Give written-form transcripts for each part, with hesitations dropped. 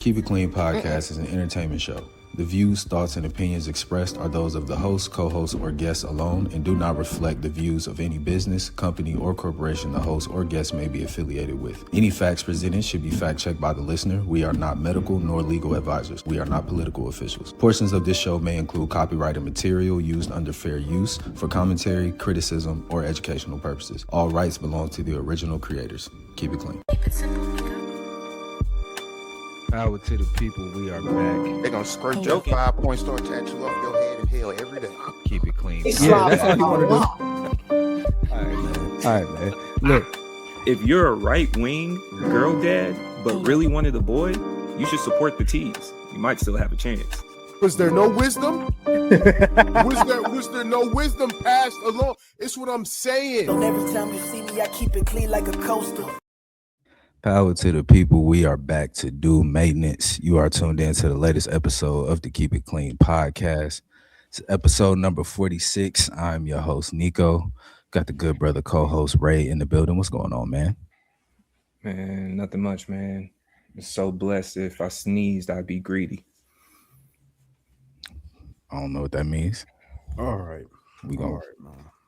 Keep It Clean podcast is an entertainment show. The views, thoughts, and opinions expressed are those of the host, co-host, or guests alone and do not reflect the views of any business, company, or corporation the host or guest may be affiliated with. Any facts presented should be fact-checked by the listener. We are not medical nor legal advisors. We are not political officials. Portions of this show may include copyrighted material used under fair use for commentary, criticism, or educational purposes. All rights belong to the original creators. Keep it clean. Power to the people, we are back. They're gonna skirt your 5-point star tattoo off your head in hell every day. Keep it clean. Yeah, that's all you want to do. All right, man. Look, if you're a right-wing girl dad, but really wanted a boy, you should support the T's. You might still have a chance. Was there no wisdom? was there no wisdom passed along? It's what I'm saying. And every time you see me, I keep it clean like a coaster. Power to the people, we are back to do maintenance. You are tuned in to the latest episode of the Keep It Clean podcast. It's episode number 46. I'm your host, Nico. Got the good brother co-host Ray in the building. What's going on, man? Man, nothing much, man. I'm so blessed. If I sneezed, I'd be greedy. I don't know what that means. All right. Man.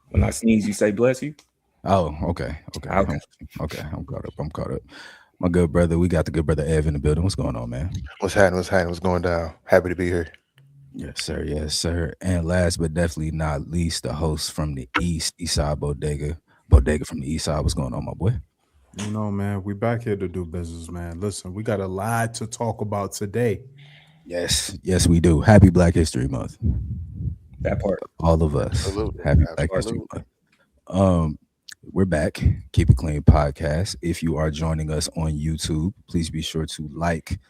When I sneeze, you say bless you? Oh, okay. I'm caught up. My good brother, we got the good brother Ev in the building. What's going on, man? What's happening? What's going down? Happy to be here. Yes, sir. And last but definitely not least, the host from the East Side Bodega from the East Side. What's going on, my boy? You know, man, we back here to do business, man. Listen, we got a lot to talk about today. Yes, we do. Happy Black History Month. That part. All of us. Absolutely. Happy Black History Month. We're back. Keep It Clean podcast. If you are joining us on YouTube, please be sure to like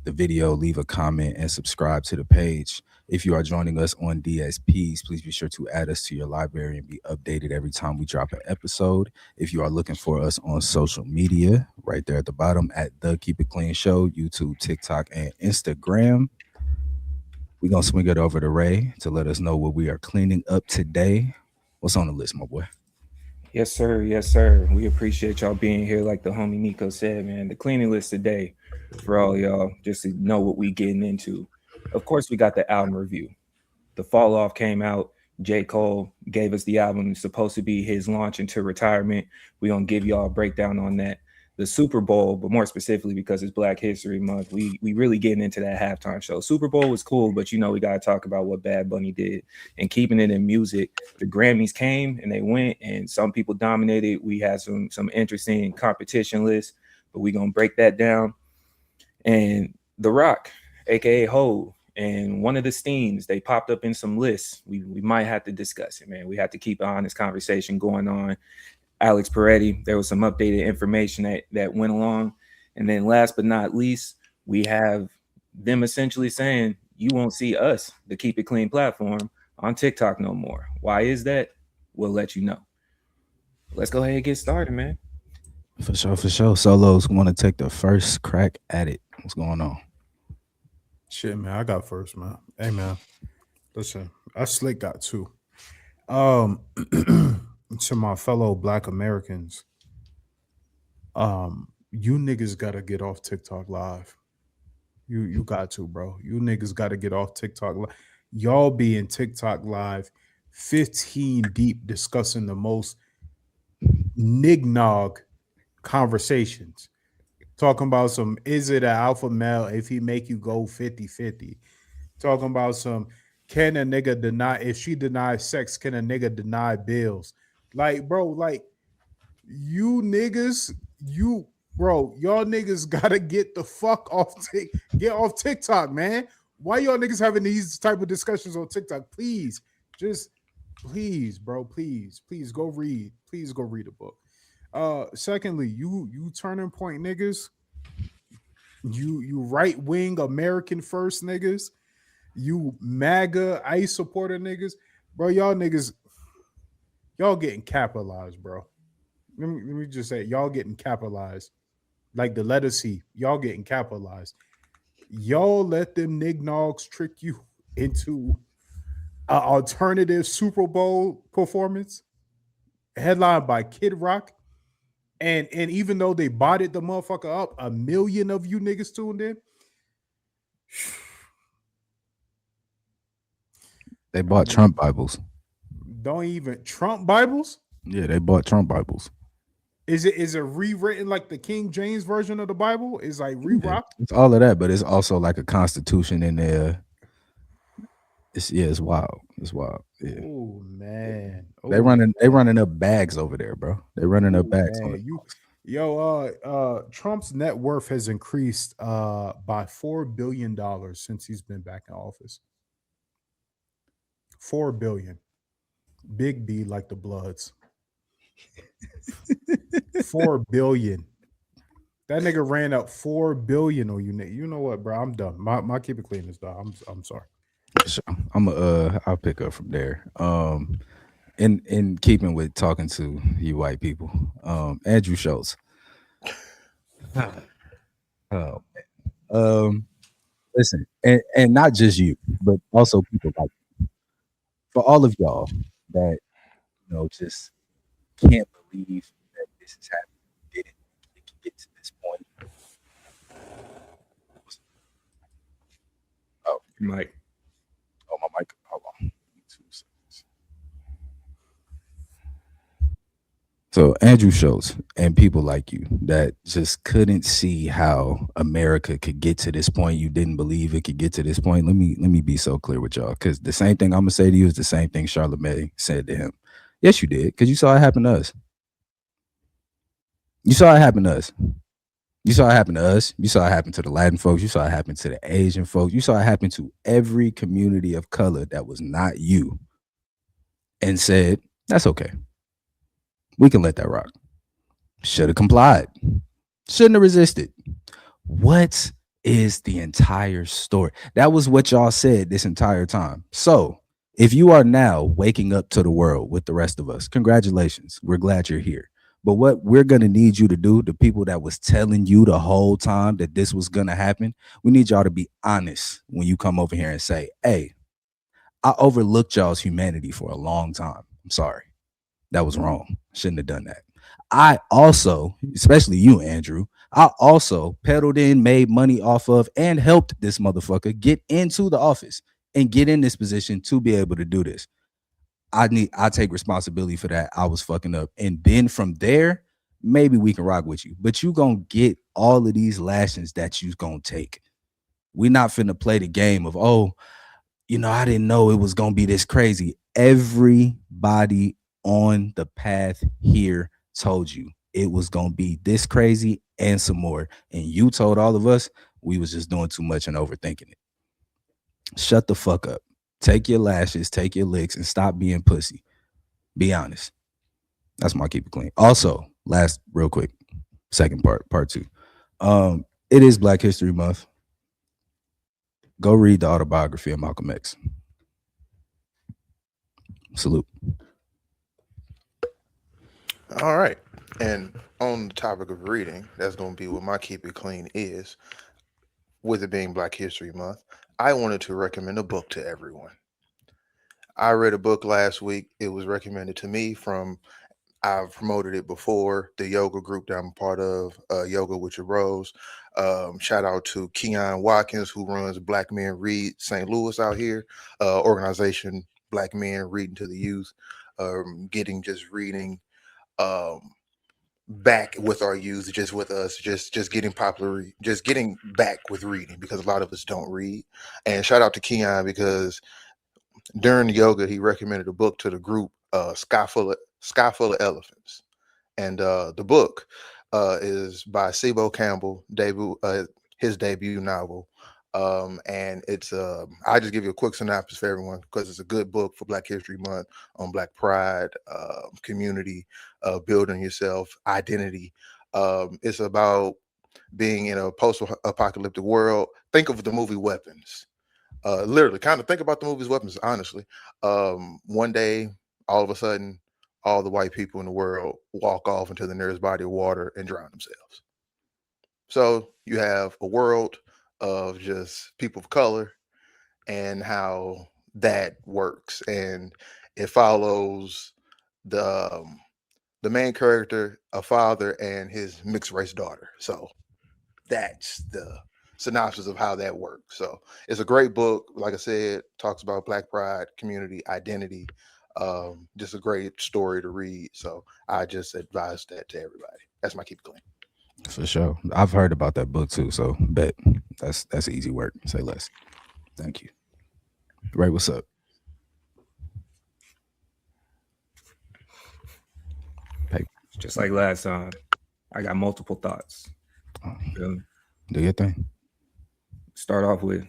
the video, leave a comment, and subscribe to the page. If you are joining us on DSPs, please be sure to add us to your library and be updated every time we drop an episode. If you are looking for us on social media, right there at the bottom at The Keep It Clean Show, YouTube, TikTok, and Instagram. We're going to swing it over to Ray to let us know what we are cleaning up today. What's on the list, my boy? Yes, sir. We appreciate y'all being here. Like the homie Nico said, man, the cleaning list today for all y'all, just to know what we getting into. Of course, we got the album review. The Fall Off came out. J. Cole gave us the album. It's supposed to be his launch into retirement. We're going to give y'all a breakdown on that. The Super Bowl, but more specifically because it's Black History Month, we really getting into that halftime show. Super Bowl was cool, but we got to talk about what Bad Bunny did. And keeping it in music, the Grammys came and they went, and some people dominated. We had some interesting competition lists, but we're going to break that down. And The Rock, a.k.a. Hov, and one of the Steens, they popped up in some lists. We might have to discuss it, man. We have to keep an honest conversation going on. Alex Pretti, there was some updated information that went along. And then last but not least, we have them essentially saying you won't see us, the Keep It Clean platform, on TikTok no more. Why is that? We'll let you know. Let's go ahead and get started, man. For sure. Solos want to take the first crack at it. What's going on? Shit, man, I got first, man. Hey, man, listen, I slick got two. To my fellow Black Americans, you niggas gotta get off TikTok live. You got to, bro. You niggas gotta get off TikTok live. Y'all be in TikTok live 15 deep discussing the most nignog conversations. Talking about some, is it an alpha male if he make you go 50-50? Talking about some, can a nigga deny, if she denies sex, can a nigga deny bills? Like, bro, like, y'all niggas gotta get the fuck off, get off TikTok, man. Why y'all niggas having these type of discussions on TikTok? Please, bro, please go read. Please go read a book. Secondly, you turning point niggas, you right wing American first niggas, you MAGA ICE supporter niggas, bro. Y'all getting capitalized, bro. Let me just say, y'all getting capitalized. Like the letter C, y'all getting capitalized. Y'all let them nignogs trick you into an alternative Super Bowl performance headlined by Kid Rock. And even though they botted the motherfucker up, 1 million of you niggas tuned in. They bought Trump Bibles. Don't even Trump Bibles. Yeah, they bought Trump Bibles. Is it rewritten like the King James version of the Bible? Is like Yeah, re-rocked? it's all of that, but it's also like a constitution in there. It's wild. It's wild. Yeah. Oh man. They running up bags over there, bro. They running up bags on man. it. Trump's net worth has increased by $4 billion since he's been back in office. 4 billion. Big B like the Bloods. 4 billion. That nigga ran up 4 billion on you. You know what, bro? I'm done. My keep it clean is done. I'm sorry. So I'll pick up from there. In keeping with talking to you white people, Andrew Schultz. Oh man. Listen, and not just you, but also people like you. For all of y'all that just can't believe that this is happening, didn't think it could get to this point. Oh, Mike. Oh, my mic. Hold on. 2 seconds. So Andrew Schultz and people like you that just couldn't see how America could get to this point. You didn't believe it could get to this point. Let me be so clear with y'all, because the same thing I'm gonna say to you is the same thing Charlamagne said to him. Yes, you did, because you saw it happen to us. You saw it happen to us. You saw it happen to us. You saw it happen to the Latin folks. You saw it happen to the Asian folks. You saw it happen to every community of color that was not you, and said, that's okay. We can let that rock. Should have complied. Shouldn't have resisted. What is the entire story? That was what y'all said this entire time. So if you are now waking up to the world with the rest of us, congratulations. We're glad you're here. But what we're going to need you to do, the people that was telling you the whole time that this was going to happen, we need y'all to be honest when you come over here and say, hey, I overlooked y'all's humanity for a long time. I'm sorry. That was wrong. Shouldn't have done that. I also, especially you, Andrew, I also peddled in, made money off of, and helped this motherfucker get into the office and get in this position to be able to do this. I take responsibility for that. I was fucking up. And then from there, maybe we can rock with you. But you gonna get all of these lashings that you gonna take. We're not finna play the game of, I didn't know it was gonna be this crazy. Everybody on the path here told you it was gonna be this crazy and some more. And you told all of us we was just doing too much and overthinking it. Shut the fuck up. Take your lashes, take your licks, and stop being pussy. Be honest. That's my keep it clean. Also, last real quick, second part 2. It is Black History Month. Go read the autobiography of Malcolm X. Salute. All right. And on the topic of reading, that's going to be what my keep it clean is. With it being Black History Month, I wanted to recommend a book to everyone. I read a book last week. It was recommended to me from, I've promoted it before, the yoga group that I'm part of, Yoga with Your Bros. Shout out to Keon Watkins, who runs Black Men Read St. Louis out here, organization Black Men Reading to the Youth, getting just reading back with our youth, just with us, just getting popular, just getting back with reading, because a lot of us don't read. And shout out to Keon, because during yoga he recommended a book to the group, Sky Full of Elephants. And the book is by Sibo Campbell, his debut novel. And it's I just give you a quick synopsis for everyone, because it's a good book for Black History Month, on Black pride, community, building yourself, identity. It's about being in a post-apocalyptic world. Think of the movie Weapons. Literally, kind of think about the movie's Weapons, honestly. One day, all of a sudden, all the white people in the world walk off into the nearest body of water and drown themselves. So you have a world of just people of color and how that works. And it follows the main character, a father, and his mixed race daughter. So that's synopsis of how that works. So it's a great book. Like I said, talks about Black pride, community, identity. Just a great story to read. So I just advise that to everybody. That's my keep it clean. For sure. I've heard about that book too. So bet that's easy work. Say less. Thank you. Ray, what's up? Just like last time, I got multiple thoughts. Do your thing. Start off with,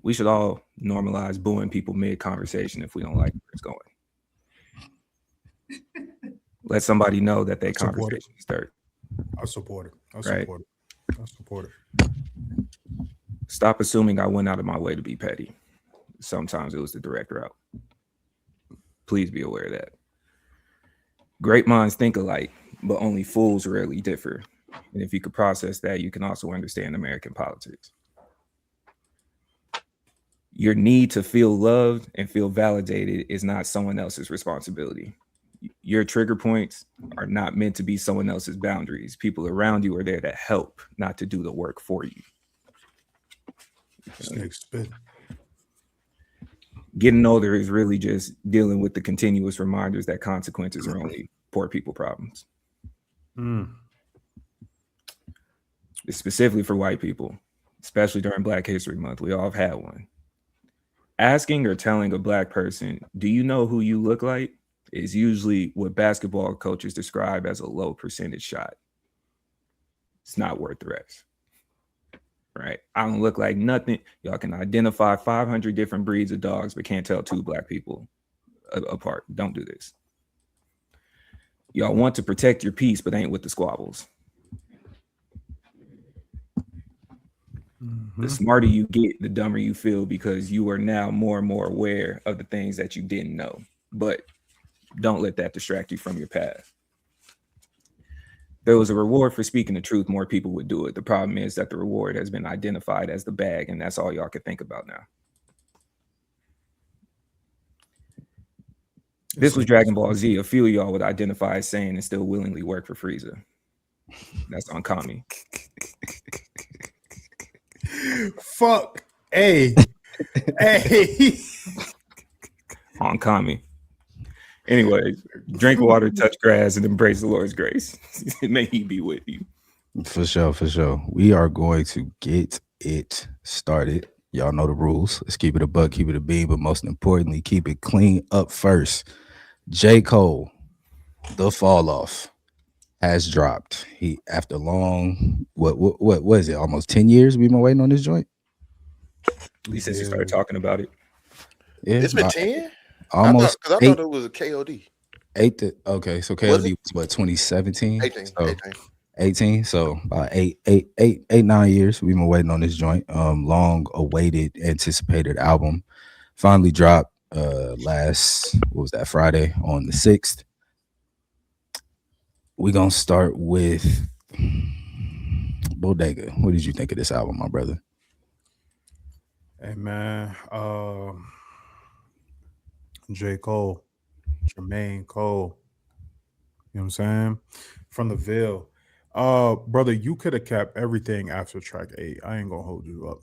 we should all normalize booing people mid-conversation if we don't like where it's going. Let somebody know that their conversation is dirt. I support it. I Right. support it. I support it. Stop assuming I went out of my way to be petty. Sometimes it was the direct route. Please be aware of that. Great minds think alike, but only fools rarely differ. And if you could process that, you can also understand American politics. Your need to feel loved and feel validated is not someone else's responsibility. Your trigger points are not meant to be someone else's boundaries. People around you are there to help, not to do the work for you. Snake spit. Getting older is really just dealing with the continuous reminders that consequences are only poor people problems. It's specifically for white people, especially during Black History Month. We all have had one. Asking or telling a Black person, do you know who you look like, is usually what basketball coaches describe as a low percentage shot. It's not worth the rest. Right? I don't look like nothing. Y'all can identify 500 different breeds of dogs, but can't tell two Black people apart. Don't do this. Y'all want to protect your peace, but ain't with the squabbles. The smarter you get, the dumber you feel, because you are now more and more aware of the things that you didn't know. But don't let that distract you from your path. There was a reward for speaking the truth, more people would do it. The problem is that the reward has been identified as the bag, and that's all y'all can think about now. This was Dragon Ball Z. A few of y'all would identify as Saiyan and still willingly work for Frieza. That's on Kami. Fuck. Hey. Hey. On Kami. Anyways, drink water, touch grass, and embrace the Lord's grace. May He be with you. For sure, for sure. We are going to get it started. Y'all know the rules. Let's keep it a buck, keep it a bean, but most importantly, keep it clean up first. J. Cole, The Fall Off, has dropped. He, after long, what is it? Almost 10 years we've been waiting on this joint. At least since you started talking about it. Yeah, It's been 10? almost I thought it was a KOD. Okay, so KOD was what, 2017? 18. So 18. So about 9 years we've been waiting on this joint. Long awaited, anticipated album. Finally dropped last, what was that, Friday on the 6th. We're gonna start with Bodega. What did you think of this album, my brother? Hey man, J. Cole, Jermaine Cole. You know what I'm saying? From the Ville. Brother, you could have kept everything after track 8. I ain't gonna hold you up.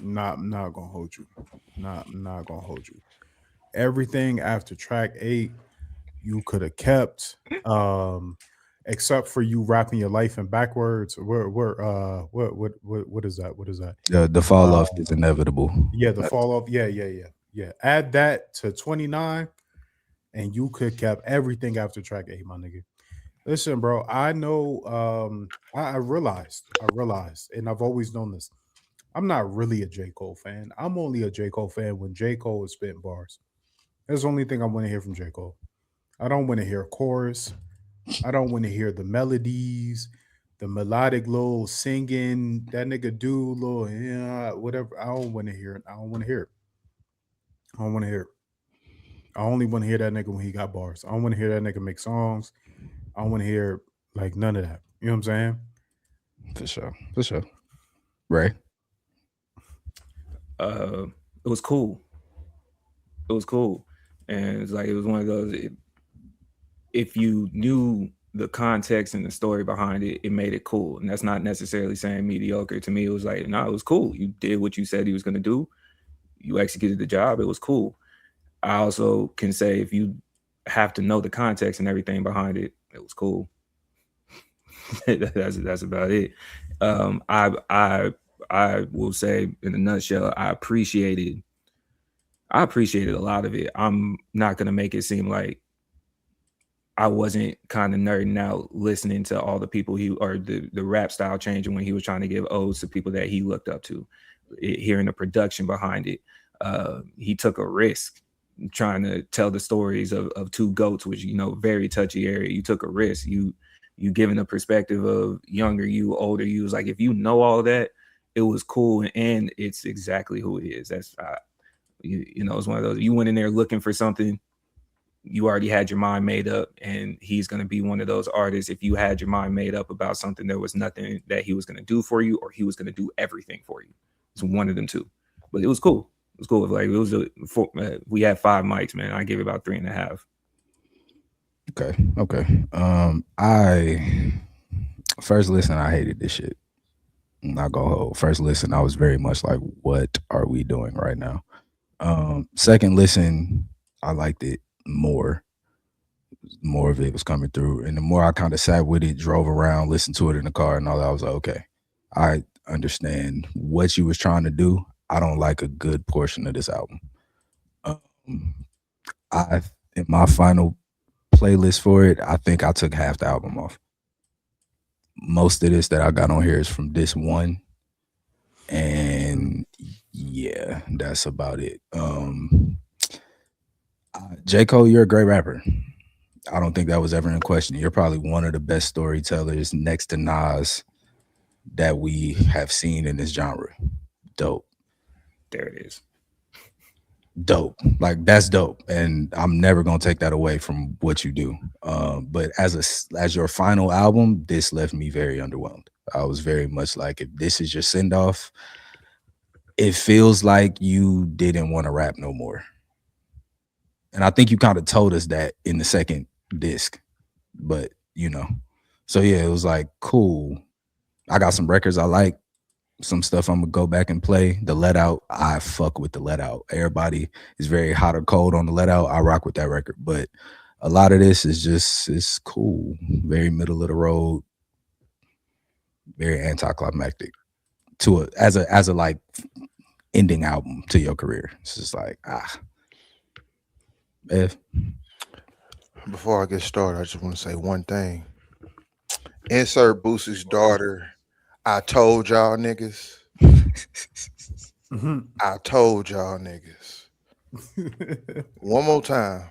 Not gonna hold you. Not gonna hold you. Everything after track 8, you could have kept. Except for you rapping your life in backwards. What is that? What is that? The fall off is inevitable. Yeah, the fall off. Yeah. Add that to 29, and you could kept everything after track 8, my nigga. Listen, bro, I know. I realized, and I've always known this. I'm not really a J. Cole fan. I'm only a J. Cole fan when J. Cole is spitting bars. That's the only thing I want to hear from J. Cole. I don't want to hear a chorus. I don't want to hear the melodies, the melodic little singing that nigga do, little whatever. I don't want to hear it. I don't want to hear it. I only want to hear that nigga when he got bars. I don't want to hear that nigga make songs. I don't want to hear like none of that. You know what I'm saying? For sure. Ray? It was cool. And it's like, it was one of those, if you knew the context and the story behind it, it made it cool. And that's not necessarily saying mediocre. To me, it was like, no, it was cool. You did what you said he was going to do. You executed the job. It was cool. I also can say if you have to know the context and everything behind it, it was cool. That's about it. I will say in a nutshell, I appreciated a lot of it. I'm not gonna make it seem like I wasn't kind of nerding out listening to all the people the rap style changing when he was trying to give odes to people that he looked up to, hearing the production behind it. He took a risk trying to tell the stories of two goats, which, you know, very touchy area. You took a risk. You giving a perspective of younger you, older you. Was like, if you know all that, it was cool, and it's exactly who he is. That's you know, it's one of those. You went in there looking for something. You already had your mind made up, and he's going to be one of those artists. If you had your mind made up about something, there was nothing that he was going to do for you, or he was going to do everything for you. It's one of them two. But it was cool. It was cool. Like, it was we had 5 mics, man. I gave it about 3.5. Okay. I first listen, I hated this shit. I'm not gonna hold. First listen, I was very much like, what are we doing right now? Second listen, I liked it more. More of it was coming through. And the more I kind of sat with it, drove around, listened to it in the car and all that, I was like, okay, I understand what you was trying to do. I don't like a good portion of this album. In my final playlist for it, I think I took half the album off. Most of this that I got on here is from this one, and yeah, that's about it. J. Cole, you're a great rapper. I don't think that was ever in question. You're probably one of the best storytellers next to Nas that we have seen in this genre. Dope. There it is. Dope. Like, that's dope, and I'm never gonna take that away from what you do. But as your final album, this left me very underwhelmed. I was very much like, if this is your send off, it feels like you didn't want to rap no more. And I think you kind of told us that in the second disc, but you know, so yeah, it was like, cool. I got some records I like. Some stuff I'm gonna go back and play. The Let Out, I fuck with the Let Out. Everybody is very hot or cold on the Let Out. I rock with that record, but a lot of this is just, it's cool, very middle of the road, very anticlimactic as a like ending album to your career. It's just like, If Before I get started, I just want to say one thing. Insert Boosie's daughter. I told y'all niggas. I told y'all niggas. One more time.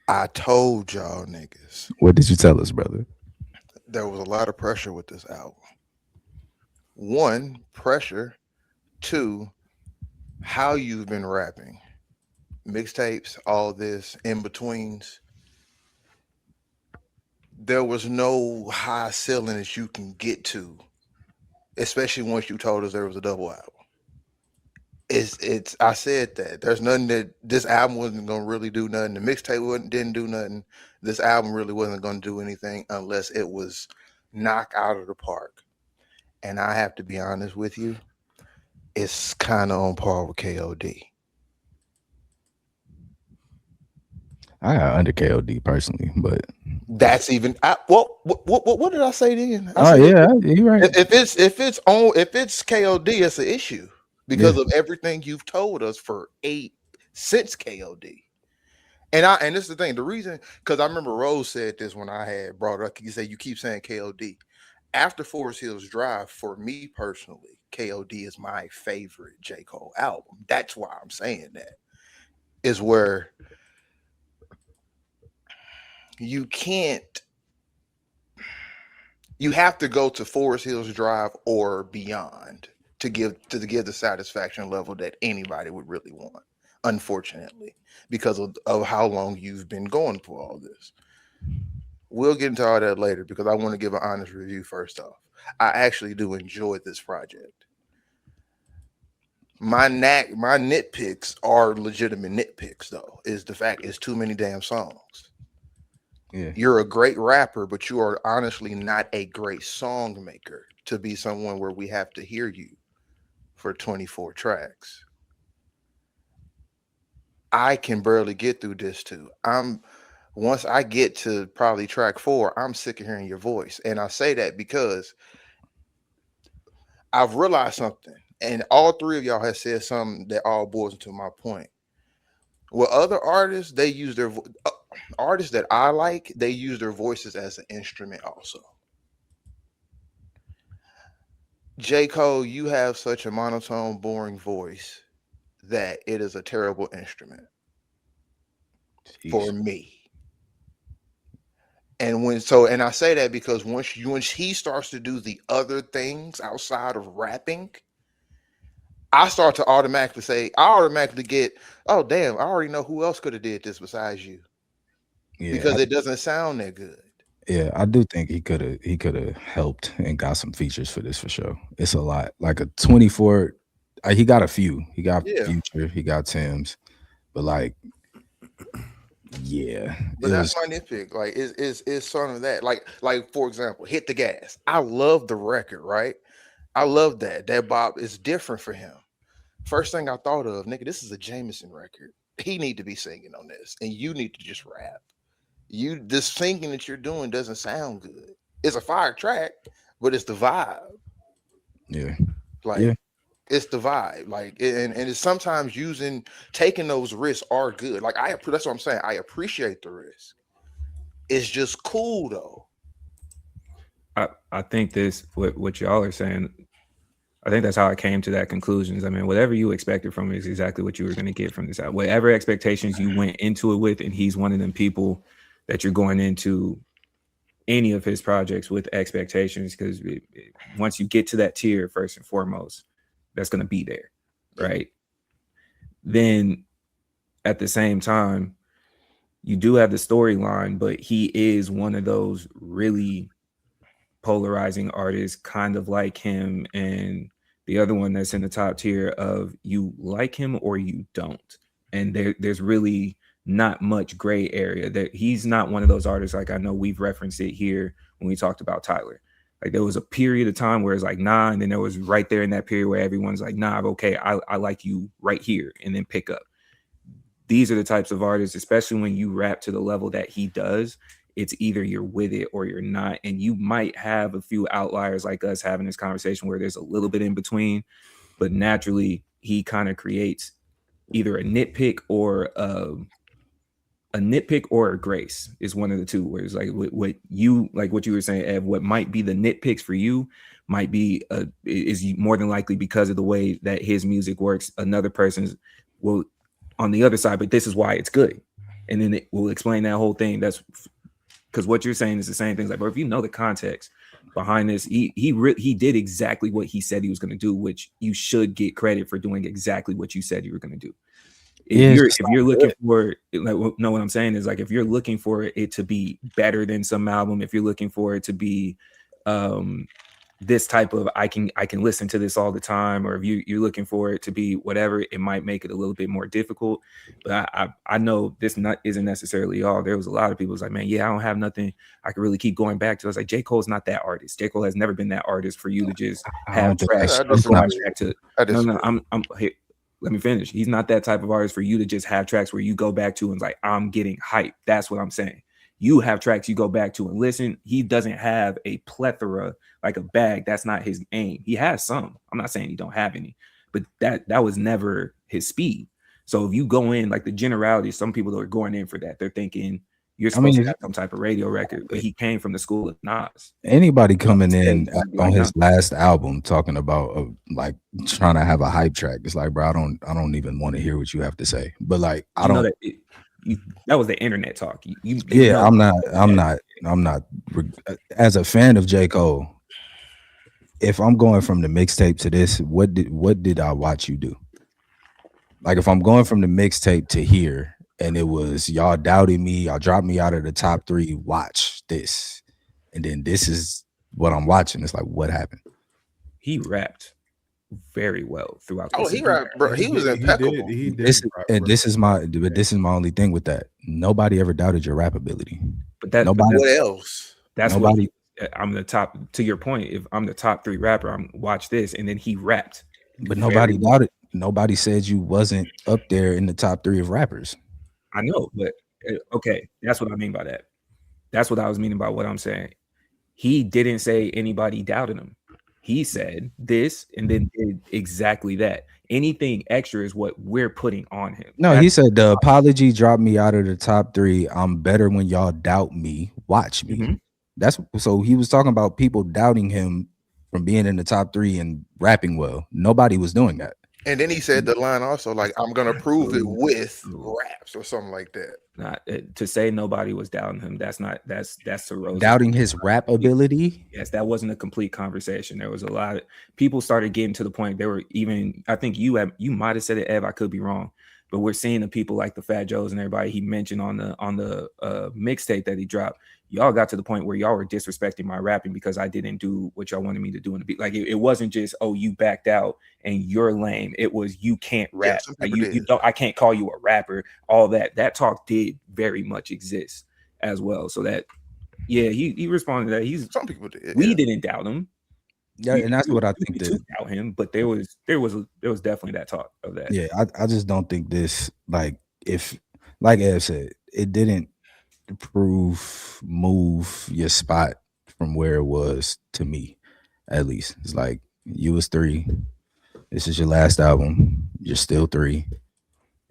I told y'all niggas. What did you tell us, brother? There was a lot of pressure with this album. 1, pressure. 2, how you've been rapping. Mixtapes, all this, in-betweens. There was no high ceiling that you can get to, especially once you told us there was a double album. I said that there's nothing that this album wasn't gonna really do nothing. The mixtape didn't do nothing. This album really wasn't gonna do anything unless it was knocked out of the park. And I have to be honest with you, it's kind of on par with KOD. I got under KOD personally, but that's even. What did I say then? You're right. If it's KOD, it's an issue because of everything you've told us since KOD. And this is the thing. The reason, because I remember Rose said this when I had brought it up. You say you keep saying KOD. After Forest Hills Drive, for me personally, KOD is my favorite J. Cole album. That's why I'm saying that. Is where you have to go to Forest Hills Drive or beyond to give the satisfaction level that anybody would really want, unfortunately, because of how long you've been going for all this. We'll get into all that later because I want to give an honest review first off. I actually do enjoy this project. My nitpicks are legitimate nitpicks, though, is the fact it's too many damn songs. Yeah. You're a great rapper, but you are honestly not a great song maker to be someone where we have to hear you for 24 tracks. I can barely get through this too. Once I get to probably track 4, I'm sick of hearing your voice. And I say that because I've realized something, and all three of y'all have said something that all boils into my point. With other artists, they use their artists that I like, they use their voices as an instrument also. J. Cole, you have such a monotone, boring voice that it is a terrible instrument for Jeez. me. And I say that because once he starts to do the other things outside of rapping, I automatically get, oh damn, I already know who else could have did this besides you. Yeah. Because it doesn't sound that good. Yeah, I do think he could have helped and got some features for this for sure. It's a lot. Like a 24, he got a few. He got Yeah. Future, he got Tim's, but like, yeah. But that's my nitpick. Like, is some of that. Like for example, Hit the Gas. I love the record, right? I love that. That Bob is different for him. First thing I thought of, nigga, this is a Jameson record. He need to be singing on this, and you need to just rap. This singing that you're doing doesn't sound good. It's a fire track, but it's the vibe. Yeah. Like, Yeah. it's the vibe. Like, and it's sometimes taking those risks are good. Like, that's what I'm saying. I appreciate the risk. It's just cool though. I think what y'all are saying, I think that's how I came to that conclusion. I mean, whatever you expected from it is exactly what you were going to get from this album. Whatever expectations you went into it with, and he's one of them people that you're going into any of his projects with expectations, because once you get to that tier, first and foremost, that's going to be there, right? Then at the same time, you do have the storyline, but he is one of those really polarizing artists, kind of like him and the other one that's in the top tier of you like him or you don't. And there's really not much gray area. That he's not one of those artists, like I know we've referenced it here when we talked about Tyler. Like there was a period of time where it's like, nah, and then there was right there in that period where everyone's like, nah, okay, I like you right here, and then pick up. These are the types of artists, especially when you rap to the level that he does, it's either you're with it or you're not. And you might have a few outliers like us having this conversation where there's a little bit in between, but naturally he kind of creates either a nitpick or a grace is one of the two, where it's like what you were saying, Ev, what might be the nitpicks for you might be is more than likely because of the way that his music works. Another person's will on the other side, but this is why it's good. And then it will explain that whole thing. That's because what you're saying is the same thing. Like, bro, if you know the context behind this, he did exactly what he said he was going to do, which you should get credit for doing exactly what you said you were going to do. If you're looking for, like, no, what I'm saying is, like, if you're looking for it to be better than some album, if you're looking for it to be this type of I can listen to this all the time, or if you're looking for it to be whatever, it might make it a little bit more difficult. But I know this isn't necessarily all. There was a lot of people who's like, man, yeah, I don't have nothing I can really keep going back to. I was like, J. Cole's not that artist. J. Cole has never been that artist for you to just have tracks. Here, let me finish. He's not that type of artist for you to just have tracks where you go back to and it's like, I'm getting hyped. That's what I'm saying. You have tracks you go back to and listen. He doesn't have a plethora, like a bag. That's not his aim. He has some. I'm not saying he don't have any, but that was never his speed. So if you go in, like the generality, some people that are going in for that, they're thinking you're supposed to have some type of radio record, but he came from the school of Nas. Anybody coming in on his last album talking about like trying to have a hype track, it's like, bro, I don't even want to hear what you have to say. But like, I don't. That was the internet talk. I'm not. As a fan of J. Cole, if I'm going from the mixtape to this, what did I watch you do? Like, if I'm going from the mixtape to here, and it was y'all doubted me, y'all dropped me out of the top 3, watch this, and then this is what I'm watching. It's like, what happened? He rapped very well throughout Oh, the he season. rapped, bro. He was impeccable. He did. This rap and really this is my well. but this is my only thing with that. Nobody ever doubted your rap ability. But that, but Nobody, What else? that's what nobody. I'm the top. To your point, if I'm the top 3 rapper, I'm watch this, and then he rapped. But very nobody well. doubted. Nobody said you wasn't up there in the top 3 of rappers. I know, but okay, that's what I mean by that. That's what I was meaning by what I'm saying. He didn't say anybody doubted him. He said this and then did exactly that. Anything extra is what we're putting on him. No, he said the apology dropped me out of the top 3. I'm better when y'all doubt me. Watch me. Mhm. That's so he was talking about people doubting him from being in the top 3 and rapping well. Nobody was doing that. And then he said the line also, like, I'm gonna prove it with raps or something like that. Not to say nobody was doubting him. That's Rose's Doubting his rap ability. Yes, that wasn't a complete conversation. There was a lot of people started getting to the point they were even. I think you might have said it, Ev. I could be wrong, but we're seeing the people like the Fat Joes and everybody he mentioned on the mixtape that he dropped. Y'all got to the point where y'all were disrespecting my rapping because I didn't do what y'all wanted me to do in the beat. Like it wasn't just, oh, you backed out and you're lame. It was you can't rap. some Like, people you did. don't. I can't call you a rapper. All that talk did very much exist as well. So that. Yeah, he responded that Some people did. we yeah. didn't doubt him. Yeah, and that's what I think. To doubt him, but there was definitely that talk of that. Yeah, I just don't think this, like, if, like Ev said, it didn't move your spot from where it was to me, at least. It's like you was 3. This is your last album. You're still 3.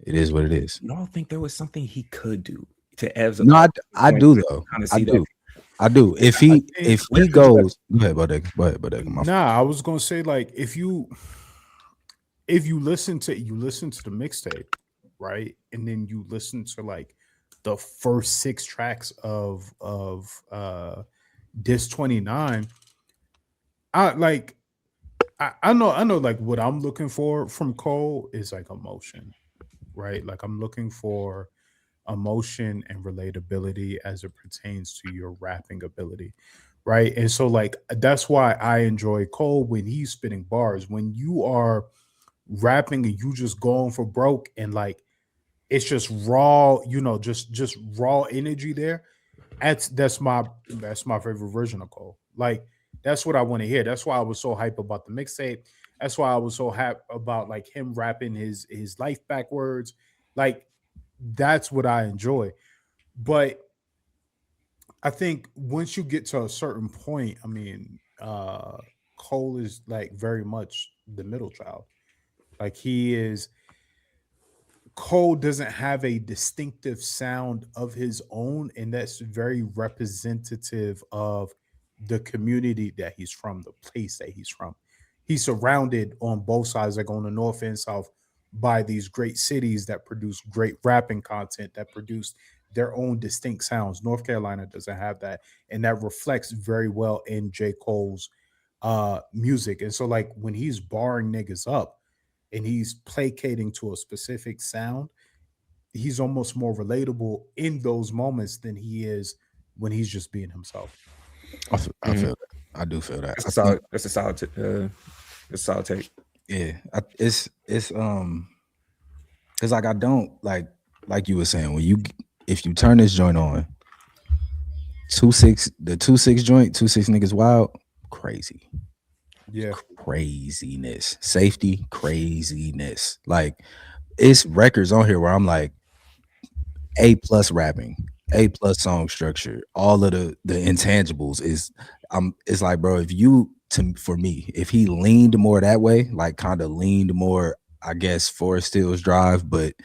It is what it is. Y'all think there was something he could do to Ev's? No, I do though. I do. If he goes, go ahead, Bodega. Nah, I was gonna say, like, if you listen to the mixtape, right, and then you listen to like the first 6 tracks of Dis 29, I know like what I'm looking for from Cole is like emotion, right? Like I'm looking for emotion and relatability as it pertains to your rapping ability, right? And so like that's why I enjoy Cole when he's spitting bars. When you are rapping and you just going for broke and like it's just raw, just raw energy there. That's my favorite version of Cole. Like that's what I want to hear. That's why I was so hype about the mixtape. That's why I was so happy about like him rapping his life backwards. Like that's what I enjoy. But I think once you get to a certain point, I mean, Cole is like very much the middle child. Like Cole doesn't have a distinctive sound of his own, and that's very representative of the community that he's from, the place that he's from. He's surrounded on both sides, like on the north and south, by these great cities that produce great rapping content, that produce their own distinct sounds. North Carolina doesn't have that, and that reflects very well in J. Cole's music. And so, like, when he's barring niggas up and he's placating to a specific sound, he's almost more relatable in those moments than he is when he's just being himself. I feel that. I do feel that. That's a solid take. Yeah, it's because like I don't like you were saying, if you turn this joint on, 2-6 joint, 2-6 niggas wild, crazy. Yeah, craziness, safety, craziness. Like it's records on here where I'm like A+ rapping, A+ song structure, all of the intangibles is it's like, bro, for me, if he leaned more that way, like kind of leaned more, I guess, Forest Hills Drive, but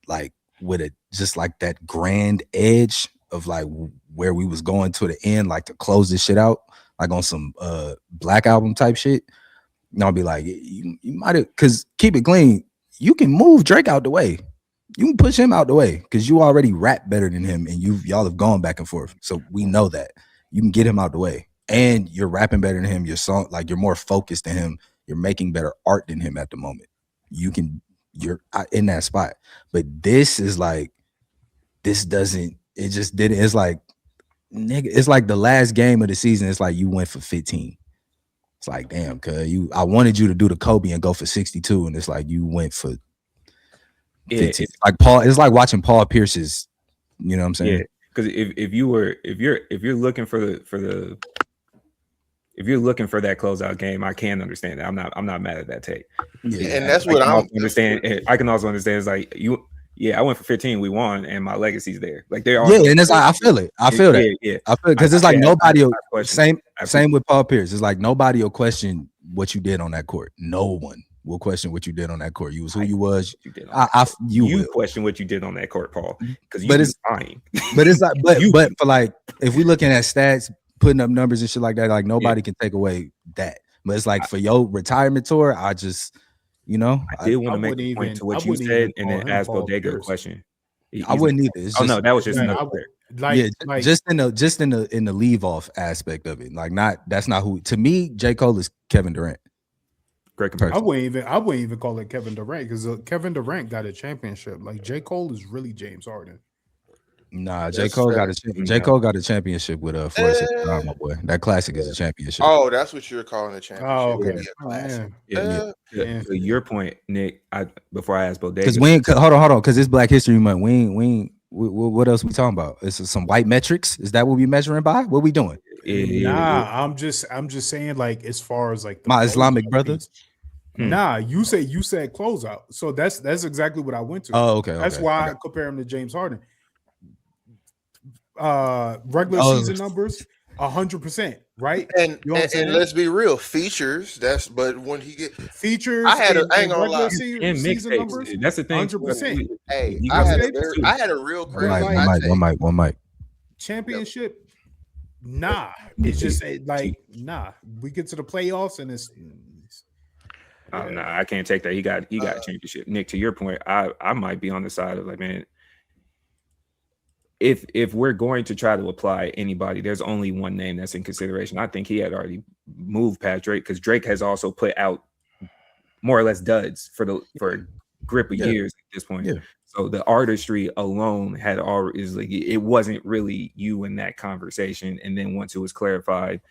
like with it just like that grand edge of like where we was going to the end, like to close this shit out, like on some Black Album type shit. And I'll be like, you might have, because keep it clean, you can move Drake out the way. You can push him out the way because you already rap better than him and y'all have gone back and forth. So we know that. You can get him out the way. And you're rapping better than him. Your song, like you're more focused than him. You're making better art than him at the moment. You're in that spot. But this is like, it's like, nigga, it's like the last game of the season. It's like you went for 15. It's like, damn, cuz I wanted you to do the Kobe and go for 62, and it's like you went for 15. It's Like Paul, it's like watching Paul Pierce's, you know what I'm saying? Yeah, because if you're looking for the if you're looking for that closeout game, I can understand that. I'm not mad at that take. Yeah. And that's I what can I'm also understand. I can also understand. It's like you. Yeah, I went for 15. We won, and my legacy's there. Like they are. Yeah, and it's like, I feel it. I feel that. Yeah. I feel it because it's like nobody will, same Absolutely. with Paul Pierce. It's like nobody will question what you did on that court. No one will question what you did on that court. You was who you was. You question what you did on that court, Paul, because you it's lying. But it's like, but for like, if we looking at stats, putting up numbers and shit like that, like nobody can take away that. But it's like for your retirement tour, I just, you know, I did want to make a point to what you said, and then ask Bodega a question. I wouldn't either. It's just, no, that was just another player. Just in the leave off aspect of it. Like that's not who. To me, J. Cole is Kevin Durant. Great comparison. I wouldn't even call it Kevin Durant because Kevin Durant got a championship. Like J. Cole is really James Harden. Nah, J. Cole got a championship with Forest Hills, my boy. That classic is a championship. Oh, that's what you're calling a championship. Oh, okay. To your point, Nick, before I ask Bodega, because we ain't hold on, because it's Black History Month. We ain't what else we talking about? It's some white metrics. Is that what we measuring by? What we doing? Nah, I'm just saying, like, as far as like my Islamic brothers. Nah, you said closeout. So that's exactly what I went to. Oh, okay. That's why I compare him to James Harden. Regular season numbers, 100%, right? And let's be real, features. But when he get features, I ain't gonna lie. And season numbers, that's the thing. 100%. Hey, I had a real crazy one mic. Championship. Nah, it's just like nah. We get to the playoffs and it's. No, I can't take that. He got a championship. Nick, to your point, I might be on the side of like, man, if we're going to try to apply anybody, there's only one name that's in consideration. I think he had already moved past Drake because Drake has also put out more or less duds for a grip of years at this point. Yeah. So the artistry alone had already like it wasn't really you in that conversation. And then once it was clarified,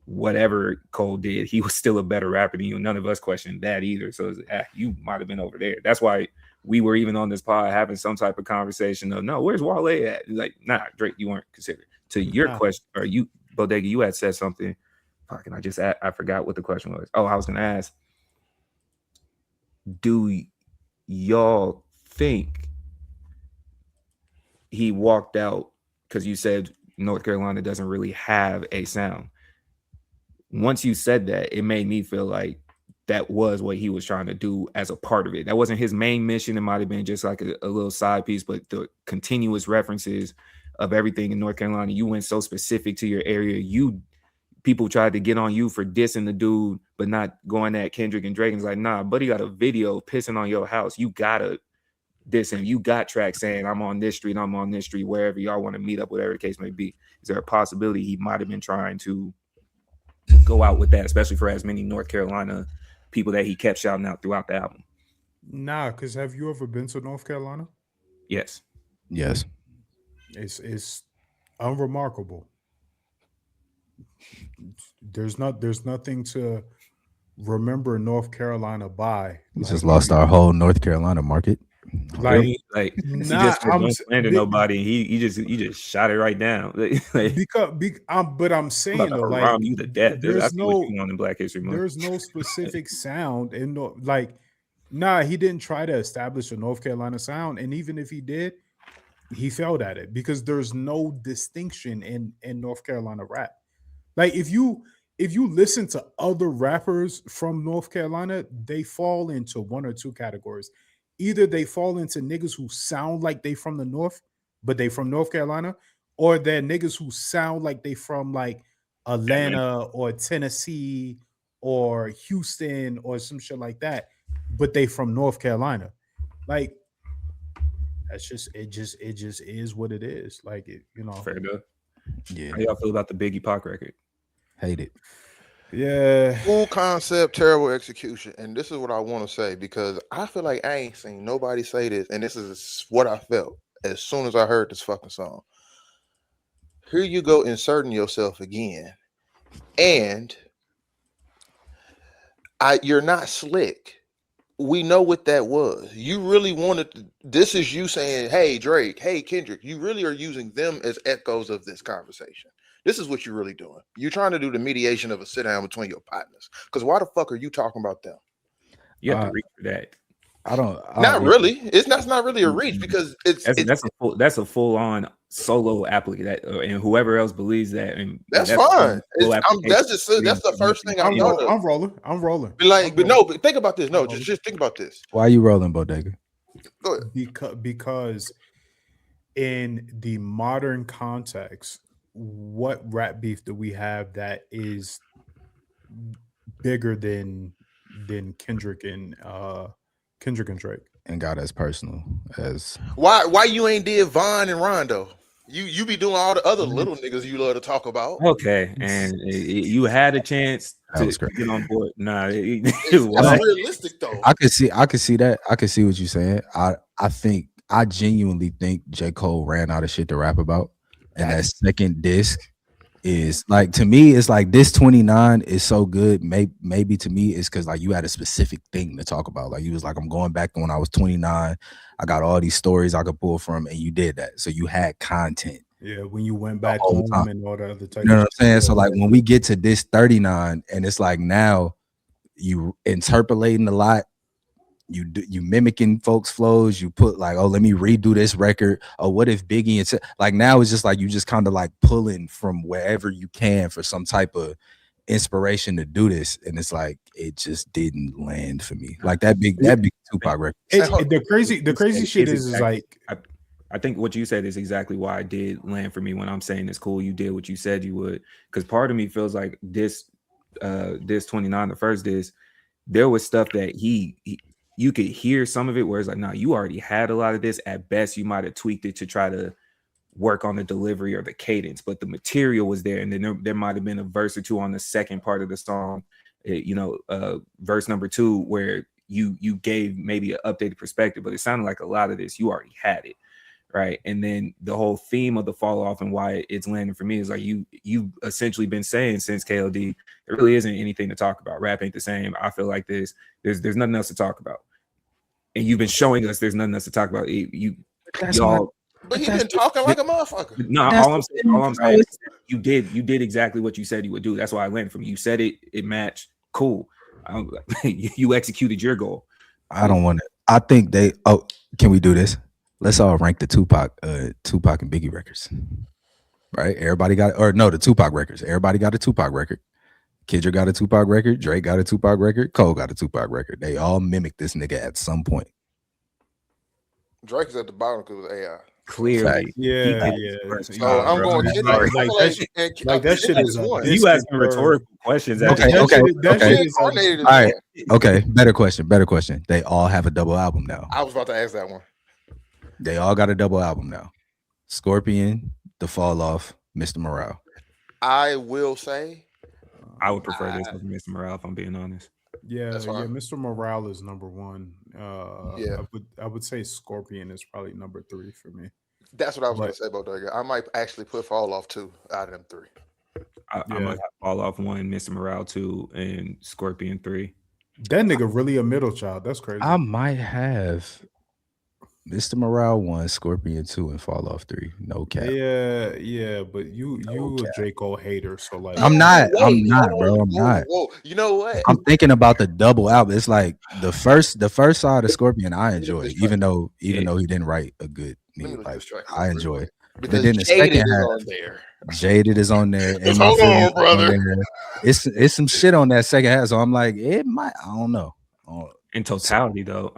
whatever Cole did, he was still a better rapper than you. None of us questioned that either. So it was, you might have been over there. That's why we were even on this pod having some type of conversation of, no, where's Wale at? Like, nah, Drake, you weren't considered. To your question, or you, Bodega, you had said something. Fucking, I forgot what the question was. Oh, I was going to ask, do y'all think he walked out because you said North Carolina doesn't really have a sound? Once you said that, it made me feel like that was what he was trying to do as a part of it. That wasn't his main mission. It might have been just like a little side piece, but the continuous references of everything in North Carolina, you went so specific to your area. People tried to get on you for dissing the dude, but not going at Kendrick and Drake. And it's like, nah, buddy got a video pissing on your house. You gotta diss him. You got tracks saying, I'm on this street, wherever y'all want to meet up, whatever the case may be. Is there a possibility he might have been trying to go out with that, especially for as many North Carolina people that he kept shouting out throughout the album? Nah, because have you ever been to North Carolina? Yes. It's unremarkable. There's nothing to remember North Carolina by. We just lost our whole North Carolina market. Like he just don't slander nobody. He just shot it right down. But I'm saying though, like, you to death. There's no in Black History Month. There's no specific sound and he didn't try to establish a North Carolina sound, and even if he did, he failed at it because there's no distinction in North Carolina rap. Like if you listen to other rappers from North Carolina, they fall into one or two categories. Either they fall into niggas who sound like they from the North, but they from North Carolina, or they're niggas who sound like they from like Atlanta or Tennessee or Houston or some shit like that, but they from North Carolina. Like that's just it just is what it is. Like it, Fair enough. Yeah. How y'all feel about the Biggie Pac record? Hate it. Yeah. Full concept, terrible execution. And this is what I want to say because I feel like I ain't seen nobody say this, and this is what I felt as soon as I heard this fucking song. Here you go inserting yourself again. And You're not slick. We know what that was. You really wanted. This is you saying, "Hey Drake, hey Kendrick." You really are using them as echoes of this conversation. This is what you're really doing. You're trying to do the mediation of a sit down between your partners. Because why the fuck are you talking about them? You have to reach for that. Not really. It's not really a reach because that's a full on solo applicant, and whoever else believes that, and that's fine. That's the first thing I'm doing. I'm rolling. But think about this. No, just think about this. Why are you rolling, Bodega? Go ahead. Because in the modern context, what rap beef do we have that is bigger than Kendrick and Drake? And got as personal as why you ain't did Vaughn and Rondo? You be doing all the other little niggas you love to talk about. Okay, and you had a chance to get on board. Nah, it's realistic though. I could see that. I could see what you're saying. I genuinely think J. Cole ran out of shit to rap about, and that second disc is like, to me, it's like this 29 is so good. Maybe to me it's because like you had a specific thing to talk about. Like you was like, I'm going back to when I was 29. I got all these stories I could pull from, and you did that. So you had content. Yeah, when you went back home and all the other type. You know what I'm saying? So like when we get to this 39, and it's like now you interpolating a lot. You mimicking folks' flows. You put like, oh, let me redo this record. Oh, what if Biggie and like now it's just like you just kind of like pulling from wherever you can for some type of inspiration to do this, and it's like it just didn't land for me. Like that big Tupac record. The crazy shit is like I think what you said is exactly why it did land for me when I'm saying it's cool. You did what you said you would, because part of me feels like this 29, the first disc, there was stuff that you could hear some of it where it's like, nah, you already had a lot of this. At best, you might have tweaked it to try to work on the delivery or the cadence, but the material was there. And then there might have been a verse or two on the second part of the song, verse number 2, where you gave maybe an updated perspective, but it sounded like a lot of this, you already had it, right? And then the whole theme of the fall off and why it's landing for me is like you've essentially been saying since KLD, there really isn't anything to talk about. Rap ain't the same. I feel like there's nothing else to talk about. And you've been showing us there's nothing else to talk about. But he's been talking like a motherfucker. No, all I'm saying is you did exactly what you said you would do. That's why I landed from you. You said it matched. Cool. You executed your goal. I don't want to. I think can we do this? Let's all rank the Tupac and Biggie records. Right? Everybody got the Tupac records. Everybody got a Tupac record. Kendrick got a Tupac record. Drake got a Tupac record. Cole got a Tupac record. They all mimicked this nigga at some point. Drake is at the bottom because of AI. Clearly, yeah. So I'm going to like that shit is you asking rhetorical questions. Okay. All right. Okay. Better question. They all have a double album now. I was about to ask that one. They all got a double album now. Scorpion, The Fall Off, Mr. Morale. I will say, I would prefer this over Mr. Morale, if I'm being honest. Yeah, Mr. Morale is number 1. I would say Scorpion is probably number 3 for me. That's what I was going to say about that. I might actually put Fall Off 2 out of them 3. I might have Fall Off 1, Mr. Morale 2, and Scorpion 3. That nigga really a middle child. That's crazy. I might have Mr. Morale 1, Scorpion 2, and Fall Off 3. No cap. Yeah, but you a J. Cole hater, so like I'm not, bro. I'm not. Whoa. You know what? I'm thinking about the double album. It's like the first side of Scorpion I enjoyed, even though he didn't write a good I enjoy it. But then the second half, Jaded is on there. And hold on, brother. It's some shit on that second half. So I'm like, it might, I don't know. In totality, though,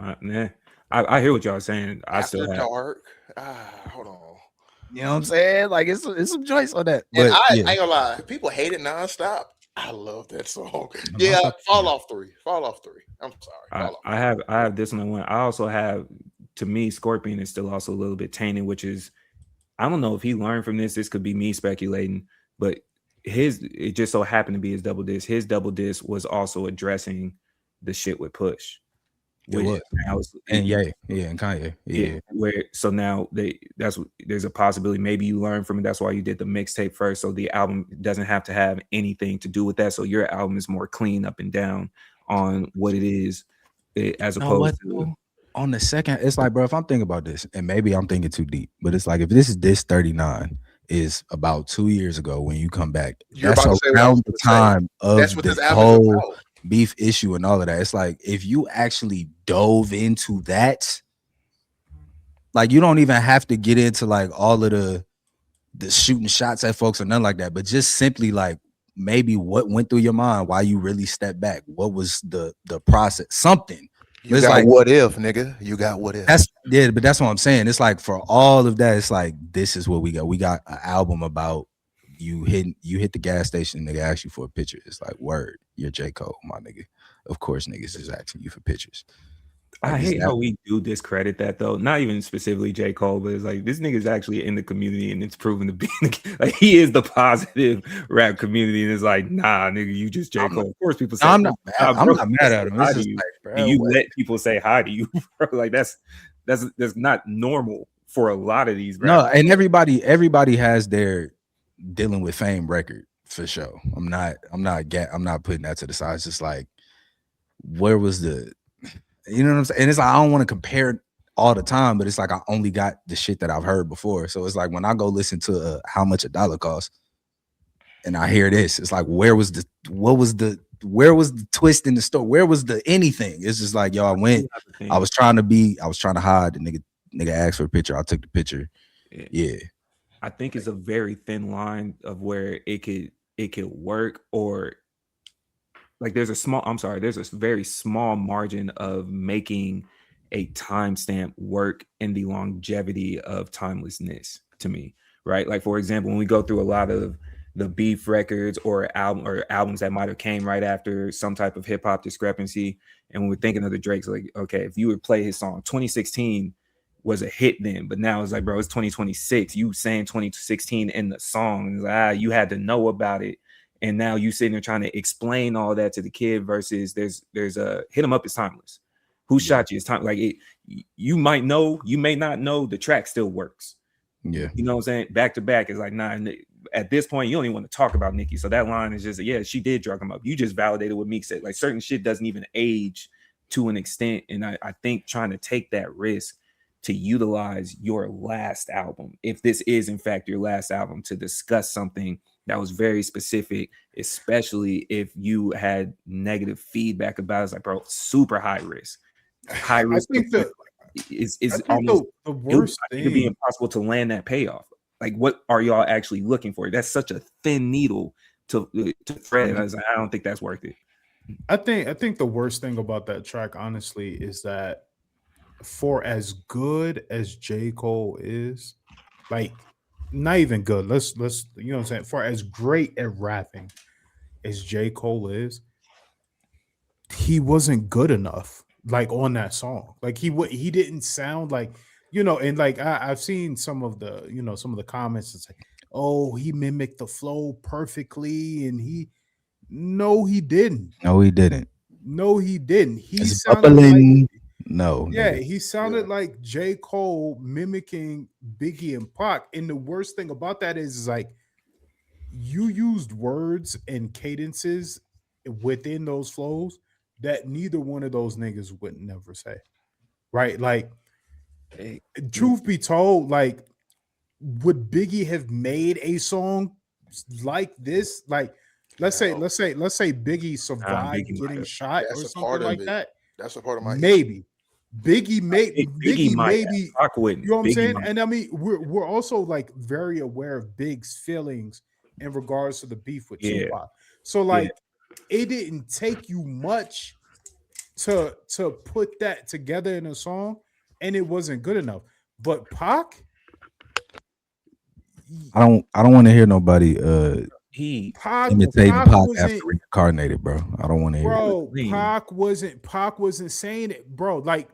I hear what y'all are saying. After dark. Hold on. You know what I'm saying? Like it's some joints on that. But I ain't gonna lie. People hate it nonstop. I love that song. Yeah, Fall Off 3. I'm sorry. I have this one. I also have, to me, Scorpion is still also a little bit tainted, which is, I don't know if he learned from this. This could be me speculating, but it just so happened to be his double disc. His double disc was also addressing the shit with Push. And Kanye. Yeah. So now there's a possibility maybe you learn from it. That's why you did the mixtape first. So the album doesn't have to have anything to do with that. So your album is more clean up and down on what it is, as You know what, opposed to though? On the second, it's like, bro, if I'm thinking about this, and maybe I'm thinking too deep, but it's like if this is this 39 is about 2 years ago when you come back, You're that's about to say what I was around the gonna say. time of That's what this this album is whole about. beef issue and all of that. It's like if you actually dove into that, like you don't even have to get into like all of the shooting shots at folks or nothing like that, but just simply like maybe what went through your mind, why you really stepped back, what was the process, something. You It's got like what if, nigga. You got what if. but that's what I'm saying. It's like for all of that, it's like this is what we got. We got an album about you hit the gas station, nigga ask you for a picture. It's like, word, you're J. Cole, my nigga. Of course, niggas is asking you for pictures. Like, I hate how we do discredit that though. Not even specifically J. Cole, but it's like this nigga's actually in the community and it's proven to be like he is the positive rap community. And it's like, nah, nigga, you just J. Cole. Of course, people say I'm not mad. I'm not mad at him. It's just you. like, bro, And you what? let people say hi to you, bro. Like that's not normal for a lot of these No, rappers. and everybody has their dealing with fame record for sure. I'm not putting that to the side. It's just like, where was the, you know what I'm saying? And it's like I don't want to compare all the time, but it's like I only got the shit that I've heard before. So it's like when I go listen to How Much a Dollar Costs and I hear this, it's like where was the twist in the story? Where was the anything? It's just like, yo, I was trying to hide. The nigga asked for a picture. I took the picture. Yeah. I think it's a very thin line of where it could work, or like there's a very small margin of making a timestamp work in the longevity of timelessness to me, right? Like for example, when we go through a lot of the beef records or albums that might have came right after some type of hip hop discrepancy, and when we're thinking of the Drake's, like, okay, if you would play his song 2016 was a hit then, but now it's like, bro, it's 2026. You saying 2016 in the song, like, you had to know about it. And now you sitting there trying to explain all that to the kid versus there's a hit 'em up is timeless. Who shot you? It's time. Like you might know, you may not know, the track still works. Yeah. You know what I'm saying? Back to back is like, nah, at this point, you don't even want to talk about Nicki. So that line is just, yeah, she did drug him up. You just validated what Meek said. Like certain shit doesn't even age to an extent. And I think trying to take that risk to utilize your last album, if this is in fact your last album, to discuss something that was very specific, especially if you had negative feedback about it. It's like, bro, super high risk. High risk. I think is almost the worst it could be thing. impossible to land that payoff. Like, what are y'all actually looking for? That's such a thin needle to thread. I don't think that's worth it. I think the worst thing about that track, honestly, is that for as good as J. Cole is, like, not even good. Let's you know what I'm saying? For as great at rapping as J. Cole is, he wasn't good enough. Like on that song, like he didn't sound like, you know, and like I've seen some of the comments that say, oh, he mimicked the flow perfectly, and he didn't. No, he didn't. He It's sounded bubbling. like, No. yeah, nigga. he sounded like J. Cole mimicking Biggie and Pac. And the worst thing about that is like you used words and cadences within those flows that neither one of those niggas would never say. Right? Like, truth be told, like, would Biggie have made a song like this? Like, let's say Biggie survived Biggie getting shot That's or a part something of like it. that. That's a part of my Maybe Biggie might have. maybe, Pac wouldn't. you know what I'm Biggie saying? might. And I mean, we're also like very aware of Big's feelings in regards to the beef with Yeah. Tupac. So like, it didn't take you much to put that together in a song, and it wasn't good enough. But Pac, I don't want to hear nobody Pac imitating Pac after wasn't, reincarnated, bro. I don't want to hear it. bro. Pac wasn't saying it, bro. Like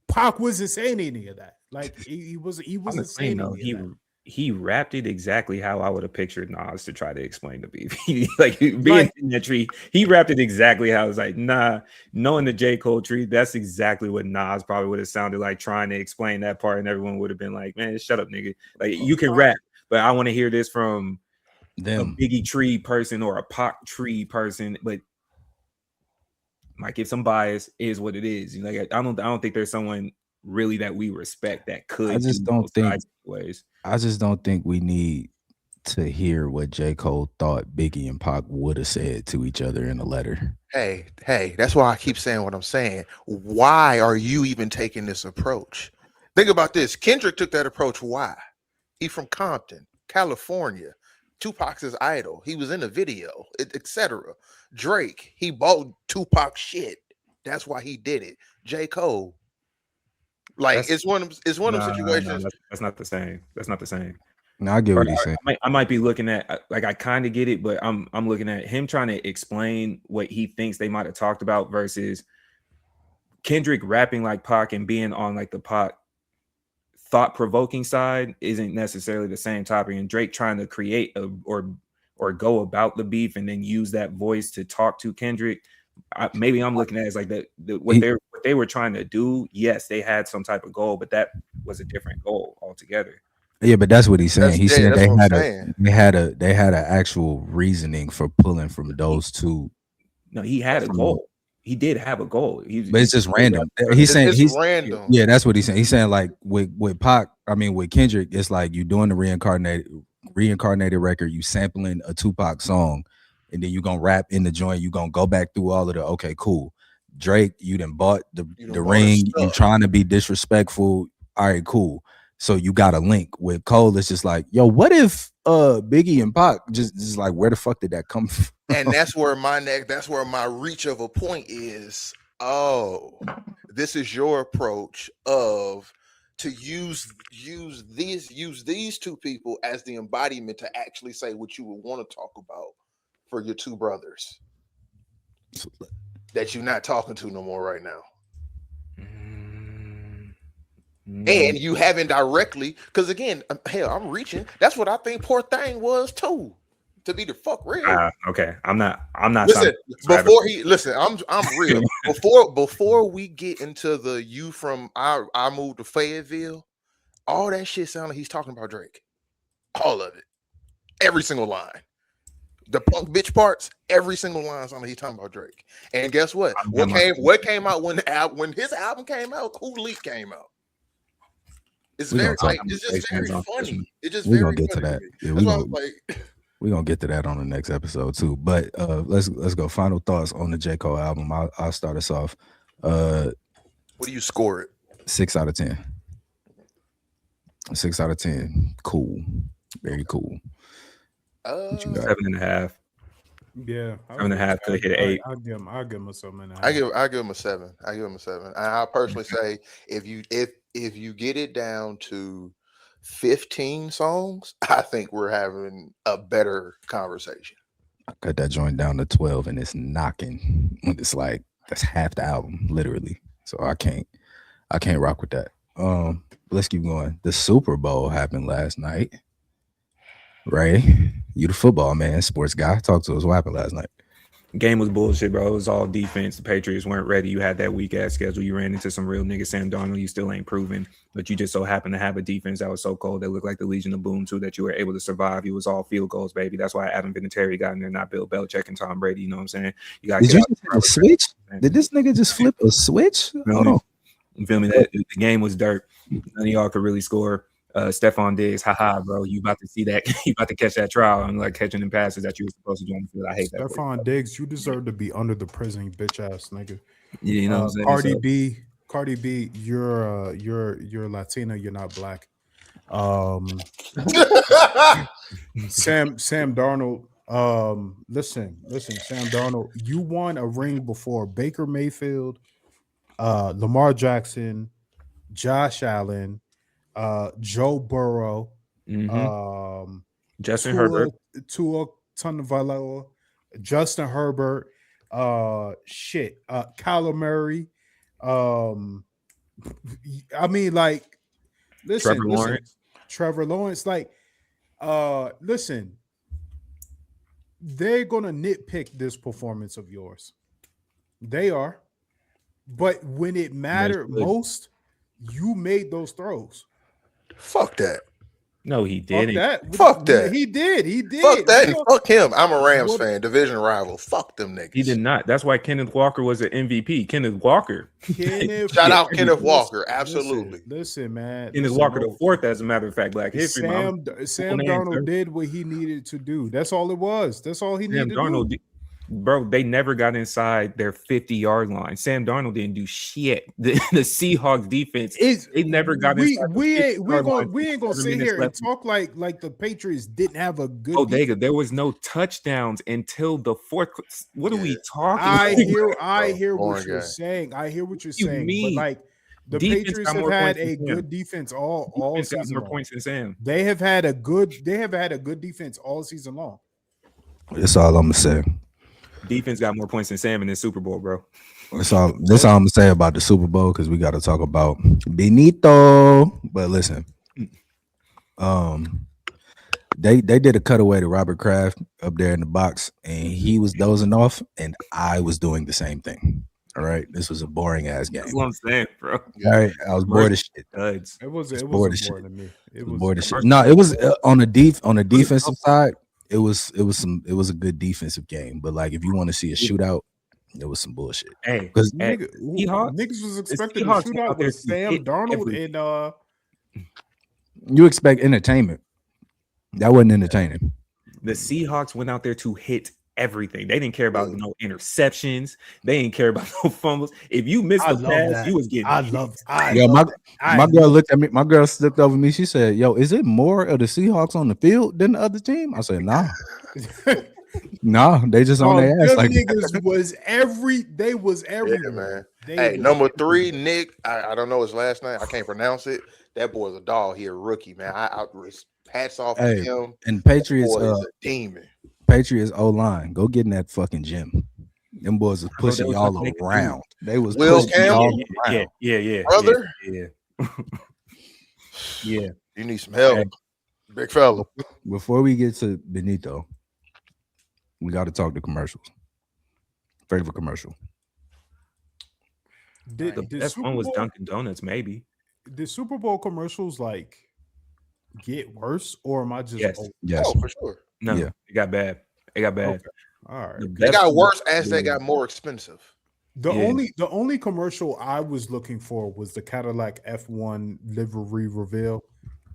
Pac wasn't saying any of that. Like he wasn't saying any of that. He rapped it exactly how I would have pictured Nas to try to explain the beef. Like being in that tree, he rapped it exactly how I was like, nah, knowing the J. Cole tree, that's exactly what Nas probably would have sounded like trying to explain that part, and everyone would have been like, man, shut up, nigga. Like, you can rap, but I want to hear this from them. a Biggie tree person or a Pac tree person. But might get some bias. Is what it is. Like I don't think there's someone really that we respect that could. I just don't think. Ways. I just don't think we need to hear what J. Cole thought Biggie and Pac would have said to each other in a letter. Hey, that's why I keep saying what I'm saying. Why are you even taking this approach? Think about this. Kendrick took that approach. Why? He from Compton, California. Tupac's his idol. He was in the video, etc. Drake, he bought Tupac shit. That's why he did it. J. Cole, like it's one of them situations. No, that's not the same. That's not the same. No, I get what he's saying. I might be looking at, like, I kind of get it, but I'm looking at him trying to explain what he thinks they might have talked about versus Kendrick rapping like Pac and being on like the Pac thought-provoking side isn't necessarily the same topic. And Drake trying to create or go about the beef and then use that voice to talk to Kendrick. Maybe I'm looking at it as like what they were trying to do. Yes, they had some type of goal, but that was a different goal altogether. Yeah, but that's what he's saying. He said they had an actual reasoning for pulling from those two. No, he had a goal. He did have a goal. But it's just random. He's saying he's random. Yeah, that's what he's saying. He's saying like with Pac, with Kendrick, it's like you doing the reincarnated record, you sampling a Tupac song, and then you gonna rap in the joint. You gonna go back through all of the okay, cool. Drake, you done bought the ring. You trying to be disrespectful. All right, cool. So you got a link. With Cole. It's just like, yo, what if Biggie and Pac just like, where the fuck did that come from? And that's where my reach of a point is. Oh, this is your approach of to use these two people as the embodiment to actually say what you would want to talk about for your two brothers that you're not talking to no more right now. And you haven't directly, because again, hell, I'm reaching. That's what I think Poor Thing was too. To be the fuck real. Okay, I'm not. Listen, I'm real. before we get into the you from I moved to Fayetteville, all that shit sounded like he's talking about Drake. All of it, every single line. The punk bitch parts, every single line sounded like he's talking about Drake. And guess what? What came out when his album came out? Who Leak came out? It's just very funny. It's just we're very gonna get to that. Yeah, we're gonna get to that on the next episode too. But let's go. Final thoughts on the J. Cole album. I'll start us off. What do you score it? 6 out of 10. 6 out of 10. Cool. Very cool. 7.5. Yeah, 7.5 could hit an 8. I'll give him a 7.5. I give him a 7. I give him a 7. I personally say if you get it down to 15 songs, I think we're having a better conversation. I cut that joint down to 12 and it's knocking when it's like that's half the album, literally. So I can't rock with that. Let's keep going. The Super Bowl happened last night. Ray, you the football man, sports guy. Talk to us. What happened last night? Game was bullshit, bro. It was all defense. The Patriots weren't ready. You had that weak ass schedule. You ran into some real niggas. Sam Darnold, you still ain't proven, but you just so happened to have a defense that was so cold that looked like the Legion of Boom too, that you were able to survive. It was all field goals, baby. That's why Adam Vinatieri got in there, not Bill Belichick and Tom Brady. You know what I'm saying? You got. Did you just hit a switch? Did this nigga just flip a switch? Hold on. You feel me? That the game was dirt. None of y'all could really score. Stephon Diggs, haha, bro. You about to see that? You about to catch that trial and like catching them passes that you were supposed to do on the field. I hate that. Stephon Diggs, you deserve to be under the prison, bitch ass nigga. Yeah, you know what I'm saying. Cardi B, you're Latina, you're not black. Sam Darnold. Listen, Sam Darnold. You won a ring before Baker Mayfield, Lamar Jackson, Josh Allen. Joe Burrow, Justin Herbert, Tua Tagovailoa, Justin Herbert, Kyler Murray. Listen, Trevor Lawrence. Like, listen, they're gonna nitpick this performance of yours. They are, but when it mattered most, you made those throws. Fuck that. No, he Fuck didn't. that. Fuck that. He did. He did. Fuck that and What- fuck him. I'm a Rams what- fan, division rival. Fuck them niggas. He did not. That's why Kenneth Walker was an MVP. Kenneth Walker. Kenneth, Shout out listen, Kenneth Walker. listen, Absolutely. Listen, man. Kenneth listen, Walker no. the fourth, as a matter of fact, Black History Month. Sam name, Darnold sir. did what he needed to do. That's all it was. That's all he Sam needed to Darnold, do. bro, they never got inside their 50-yard line. Sam Darnold didn't do shit. The Seahawks defense, they never got inside. We ain't gonna with 7 sit minutes here and left. talk like the Patriots didn't have a good. Bodega, there was no touchdowns until the fourth. What are we talking I about? hear what Boring you're guy. saying. I hear what you're You saying. mean But like the defense Patriots got have more had points than a Sam. good defense all Defense got season more long. points than Sam. They have had a good defense all season long. That's all I'm gonna say. Defense got more points than Sam in this Super Bowl, bro. That's all I'm gonna say about the Super Bowl because we got to talk about Benito. But listen, they did a cutaway to Robert Kraft up there in the box, and he was dozing off, and I was doing the same thing. All right, this was a boring ass game. That's what I'm saying, bro. All right, I was bored as shit. Duds. It was bored as more than me. It Was was bored as shit. No, it was on the defensive side. It was a good defensive game, but like if you want to see a shootout, it was some bullshit. Hey, Because niggas was expecting a Seahawks shootout out there with to Sam hit Darnold everything. and you expect entertainment, that wasn't entertaining. the Seahawks went out there to hit everything. They didn't care about no interceptions. They didn't care about no fumbles. If you missed I the love pass, that. you was getting. Yeah, my girl looked at me. My girl looked over me. She said, "Yo, is it more of the Seahawks on the field than the other team?" I said, "Nah, nah, they just on their ass them like niggas was they was Yeah, everywhere. man. They Hey, was number 3, everywhere. Nick. I don't know his last name. I can't pronounce it. That boy's a dog. He a rookie, man. Hats off Hey, to him. and That Patriots, boy is a demon. Patriots O line, go get in that fucking gym. Them boys was Bro, pushing there was y'all nothing they could do. around. They was Will pushing Campbell? y'all around. Yeah. Brother? Yeah. You need some help, Hey. big fella. Before we get to Benito, we got to talk the commercials. Favorite commercial. Did The the best Super one was Bowl- Dunkin' Donuts, maybe. Did Super Bowl commercials like get worse, or am I just Yes. old? Yes. Oh, for sure. No, Yeah. it got bad. It got bad. Okay. All right. The They best got one worse was- as they got more expensive. The Yeah. only commercial I was looking for was the Cadillac F1 livery reveal.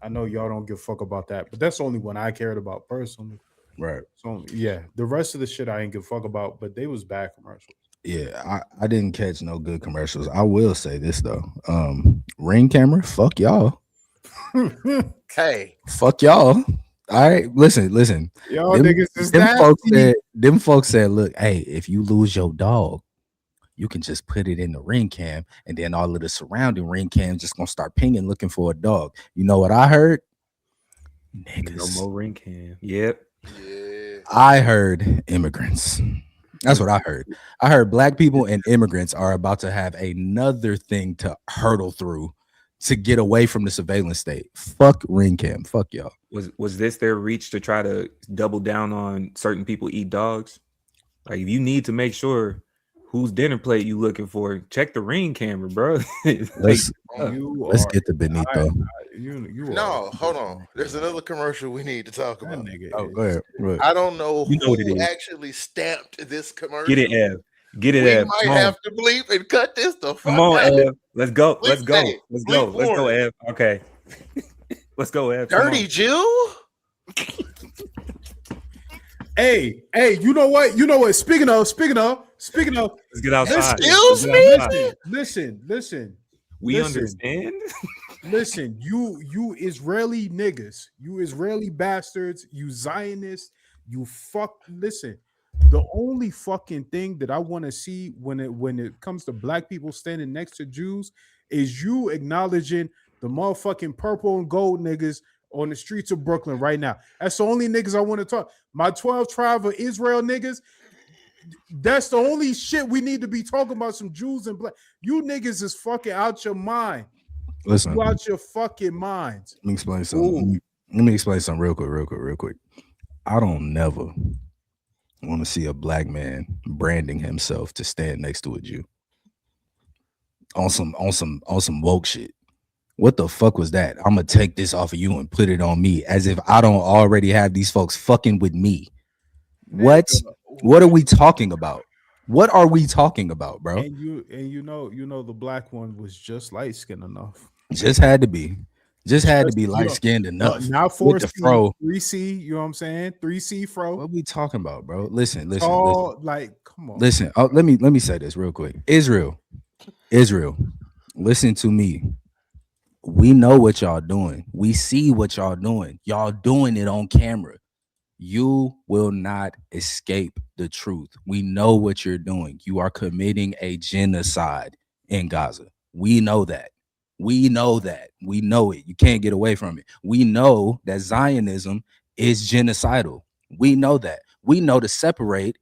I know y'all don't give a fuck about that, but that's the only one I cared about personally. Right. So yeah, the rest of the shit I ain't give a fuck about, but they was bad commercials. Yeah, I didn't catch no good commercials. I will say this though. Ring camera, fuck y'all. Hey, Fuck y'all. All right, listen. Y'all Them, niggas is them folks said, look, hey, if you lose your dog, you can just put it in the ring cam, and then all of the surrounding ring cams just gonna start pinging looking for a dog. You know what I heard? No Niggas. more ring cam. Yep. yeah. I heard immigrants. That's what I heard. I heard black people and immigrants are about to have another thing to hurdle through to get away from the surveillance state. Fuck ring cam. Fuck y'all. Was this their reach to try to double down on certain people eat dogs? Like, if you need to make sure whose dinner plate you looking for, check the ring camera, bro. Let's You get to Benito. you No, are- hold on. There's another commercial we need to talk That about. nigga Oh, is- go ahead. Go ahead. I don't know You know what it who is. actually stamped this commercial. Get it, Ev. Get it, We Ev. might Come on. have to bleep and cut this the fuck Come on, out. Ev. Let's go. Let's Bleep go. that. Let's go. Bleep Let's go, warning. Ev. Okay. Let's go, Ev. Come Dirty on. Jew? Hey, you know what? Speaking of, Let's get outside. Excuse Let's get me? outside. listen. We Listen. understand. Listen, you Israeli niggas, you Israeli bastards, you Zionists, you fuck. Listen, the only fucking thing that I want to see when it comes to black people standing next to Jews is you acknowledging the motherfucking purple and gold niggas on the streets of Brooklyn right now. That's the only niggas I want to talk. My 12 tribe of Israel niggas. That's the only shit we need to be talking about. Some Jews and black. You niggas is fucking out your mind. Listen, You let out your fucking minds. me explain something. Let me explain something real quick. I don't never want to see a black man branding himself to stand next to a Jew on some woke shit. What the fuck was that? I'm gonna take this off of you and put it on me, as if I don't already have these folks fucking with me. What? What are we talking about? What are we talking about, bro? And you know the black one was just light skinned enough. Just had to be. Just had to be You know, light skinned enough. Not with the 4C, fro. 3C, you know what I'm saying? 3C fro. What we talking about, bro? Listen. Tall, like, come on. Listen. Oh, let me say this real quick. Israel, listen to me. We know what y'all doing. We see what y'all doing. Y'all doing it on camera. You will not escape the truth. We know what you're doing. You are committing a genocide in Gaza. We know that. We know that. We know it. You can't get away from it. We know that Zionism is genocidal. We know that. We know to separate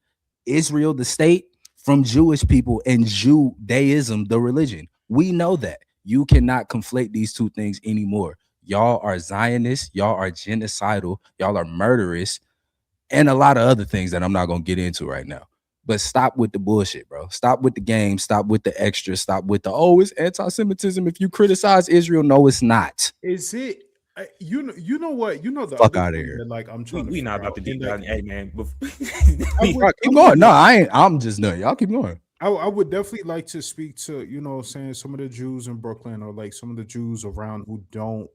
Israel, the state, from Jewish people and Judaism, the religion. We know that. You cannot conflate these two things anymore. Y'all are Zionists. Y'all are genocidal. Y'all are murderous. And a lot of other things that I'm not going to get into right now. But stop with the bullshit, bro. Stop with the game. Stop with the extra. Stop with the, oh, it's anti-Semitism if you criticize Israel. No, it's not. Is it? You know what? You know the Fuck other outta thing here. that, like, I'm trying to. We not figure about to out. deep And, dive. Hey man, Keep going. No, I ain't. I'm just done. Y'all keep going. I would definitely like to speak to, saying some of the Jews in Brooklyn, or like some of the Jews around who don't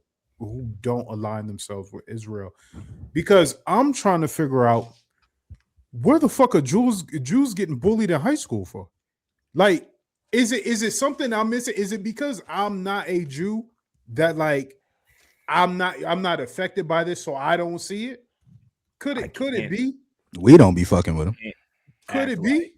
align themselves with Israel, because I'm trying to figure out where the fuck are Jews getting bullied in high school for? Like, is it something I'm missing? Is it because I'm not a Jew that, like, I'm not affected by this, so I don't see it? Could it be? We don't be fucking with them. Could it be?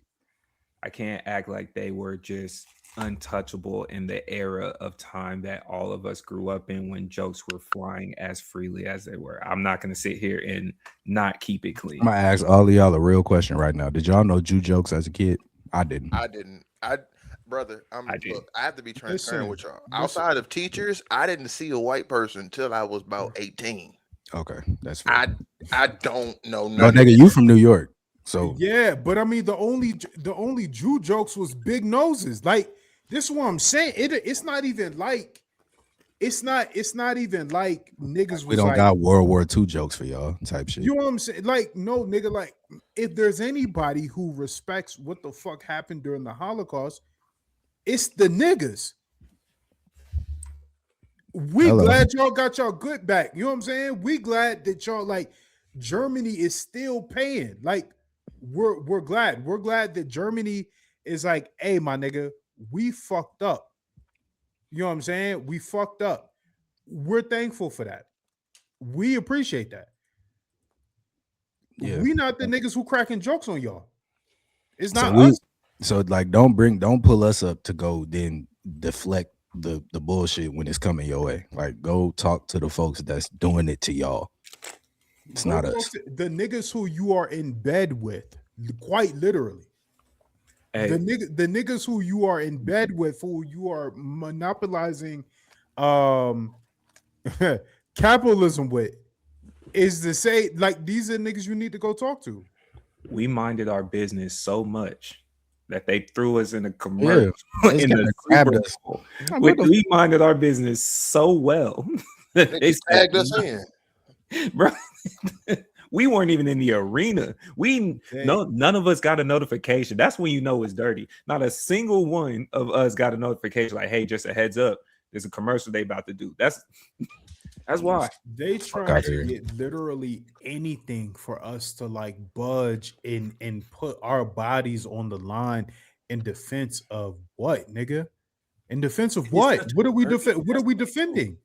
I can't act like they were just untouchable in the era of time that all of us grew up in, when jokes were flying as freely as they were. I'm not going to sit here and not keep it clean. I'm gonna ask all of y'all a real question right now. Did y'all know Jew jokes as a kid? I didn't. Brother, I did. look, I have to be transparent with y'all. Listen. Outside of teachers, I didn't see a white person until I was about 18. Okay, that's fair. I don't know No, nothing. nigga, you from New York, so Yeah, but I mean, the only Jew jokes was big noses. Like, this is what I'm saying. It's not even like niggas we was don't like, got World War II jokes for y'all type shit. you know what I'm saying? Like, no, nigga, like, if there's anybody who respects what the fuck happened during the Holocaust, it's the niggas. We Hello. glad y'all got y'all good back. You know what I'm saying? We glad that y'all, like, Germany is still paying. Like, we're glad. We're glad that Germany is like, hey, my nigga, we fucked up. You know what I'm saying? We fucked up. We're thankful for that. We appreciate that. Yeah. We not the niggas who cracking jokes on y'all. It's So not us. So like, don't pull us up to go then deflect the bullshit when it's coming your way. Like, go talk to the folks that's doing it to y'all. It's Go not talk us. to the niggas who you are in bed with, quite literally. Hey, The niggas who you are in bed with, who you are monopolizing capitalism with, is to say, like, these are niggas you need to go talk to. we minded our business so much that they threw us in a commercial It's in kinda the grabbed Super us. Bowl. Like, We, what the we minded our business so well that They they just tagged us said, in. bro, we weren't even in the arena. None of us got a notification. That's when you know it's dirty. Not a single one of us got a notification like, hey, just a heads up, there's a commercial they about to do. That's why. They trying outta to here. get literally anything for us to, like, budge and put our bodies on the line in defense of what, nigga? In defense of what? such What are we dirty- defend? What are we defending?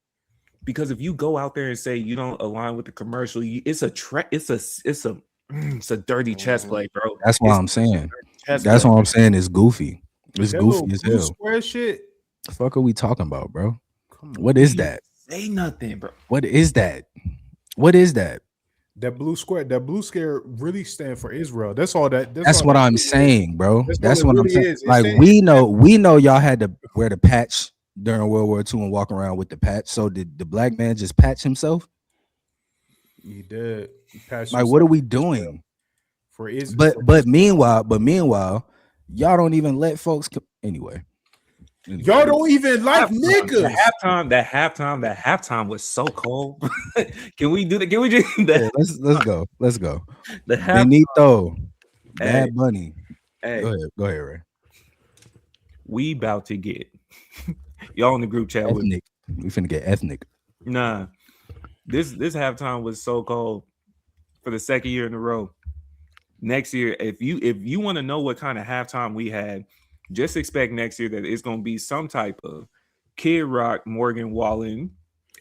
Because if you go out there and say you don't align with the commercial, it's a dirty chess play, bro. That's why It's I'm saying. dirty chess That's play. what I'm saying. It's goofy. It's That goofy little as blue hell. square shit. The fuck are we talking about, bro? Come on. What is that? Say nothing, bro. What is that? What is that? That blue square, that blue scare really stand for Israel. That's all that. That's all what that I'm really is. saying, bro. That's all it what I'm really saying. is. It Like, stands- we know y'all had to wear the patch during World War II and walk around with the patch. So did the black man just patch himself? He did. He passed Like, what are himself we doing? for Israel? But meanwhile, y'all don't even let folks anyway. Y'all don't even like niggas. That halftime was so cold. Can we do that? Can we just Yeah, let's go. Let's go. the half? Benito, Hey, Bad Bunny. hey, Go ahead, Ray. we about to get y'all in the group chat with me. Ethnic. We finna get ethnic. Nah, this halftime was so cold for the second year in a row. Next year, if you want to know what kind of halftime we had, just expect next year that it's going to be some type of Kid Rock, Morgan Wallen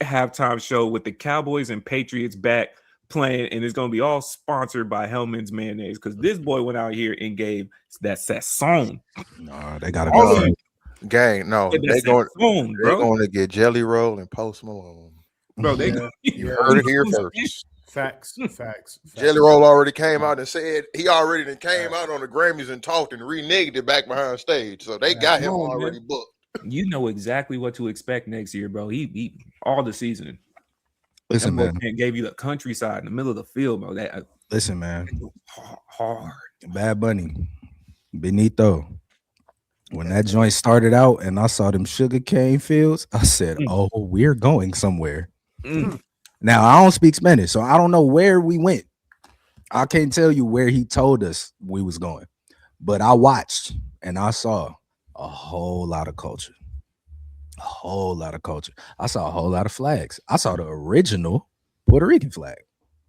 halftime show with the Cowboys and Patriots back playing, and it's going to be all sponsored by Hellman's Mayonnaise because this boy went out here and gave that song. No, they gotta All go. of Gang, no, That's they're bro. going to get Jelly Roll and Post Malone. Bro, they You heard it here first. Facts. Jelly Roll already came out and said he already came out on the Grammys and talked and reneged it back behind stage. So they got him already booked. You know exactly what to expect next year, bro. He all the season. Listen, man. Gave you the countryside in the middle of the field, bro. That Listen, man. hard. Bad Bunny, Benito. When that joint started out and I saw them sugarcane fields, I said, "Oh, we're going somewhere." Now I don't speak Spanish, so I don't know where we went. I can't tell you where he told us we was going, but I watched and I saw a whole lot of culture. A whole lot of culture. I saw a whole lot of flags. I saw the original Puerto Rican flag.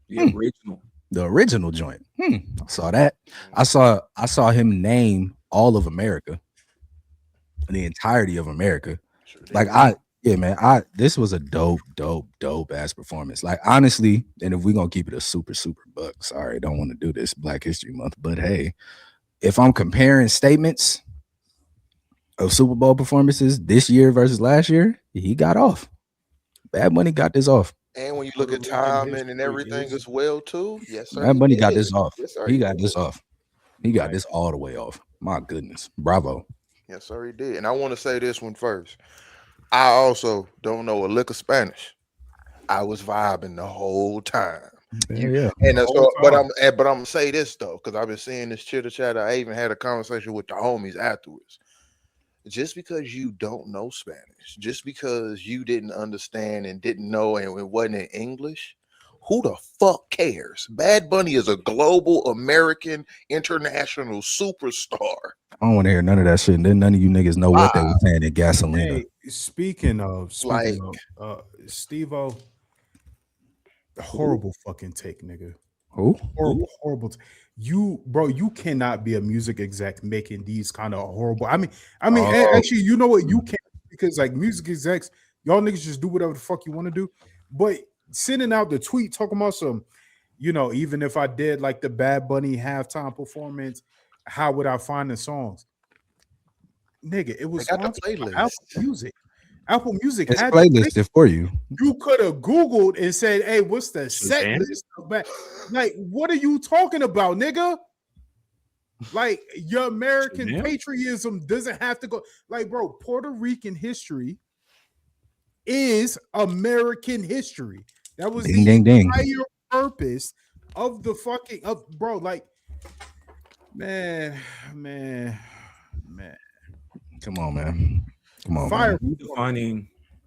The original joint. I saw that. I saw him name all of America, the entirety of America. This was a dope ass performance. Like, honestly, and if we're gonna keep it a super buck, sorry, don't want to do this Black History Month, but hey, if I'm comparing statements of Super Bowl performances this year versus last year, he got off. Bad Bunny got this off. And when you look at timing and everything as well, too, yes, sir. Bad Bunny got this off. Yes, sir, he got this off. He got this all the way off. My goodness. Bravo. Yes, sir, he did. And I want to say this one first. I also don't know a lick of Spanish. I was vibing the whole time. Yeah. And so, but I'm gonna say this though, because I've been seeing this chitter chatter. I even had a conversation with the homies afterwards. Just because you don't know Spanish, just because you didn't understand and didn't know and it wasn't in English, who the fuck cares? Bad Bunny is a global American international superstar. I don't want to hear none of that shit. And then none of you niggas know what they were saying in Gasolina. Hey, speaking of Steve-O, horrible fucking take, nigga. Who? Horrible. You cannot be a music exec making these kind of horrible. I mean, actually, you know what? You can't, because like music execs, y'all niggas just do whatever the fuck you want to do. But sending out the tweet talking about some, even if I did like the Bad Bunny halftime performance, how would I find the songs? Nigga, it was got the playlist. Apple Music It's had playlisted for you. You could have Googled and said, "Hey, what's the set list?" Like, what are you talking about, nigga? Like, your American patriotism doesn't have to go. Like, bro, Puerto Rican history is American history. That was the entire purpose of the fucking bro. Like, man. Come on, man. Fire.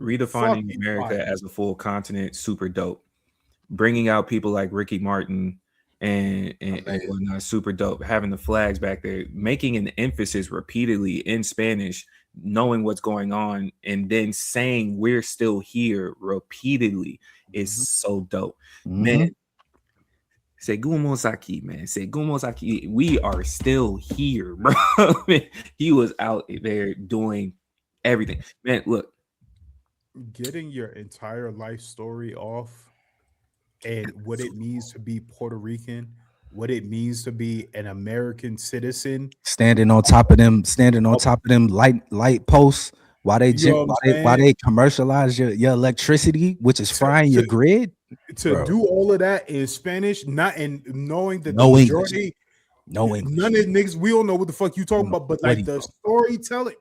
Redefining America as a full continent, super dope. Bringing out people like Ricky Martin and whatnot, super dope. Having the flags back there, making an emphasis repeatedly in Spanish, knowing what's going on, and then saying we're still here repeatedly is so dope. Man, seguimos aquí, man. Seguimos aquí. We are still here, bro. He was out there doing everything. Man, look. Getting your entire life story off and what it means to be Puerto Rican, what it means to be an American citizen. Standing on top of them light posts while they commercialize your electricity, which is frying your grid. To do all of that in Spanish, not in knowing that no the majority, no English. None of the niggas, we don't know what the fuck you talking about, but like the storytelling,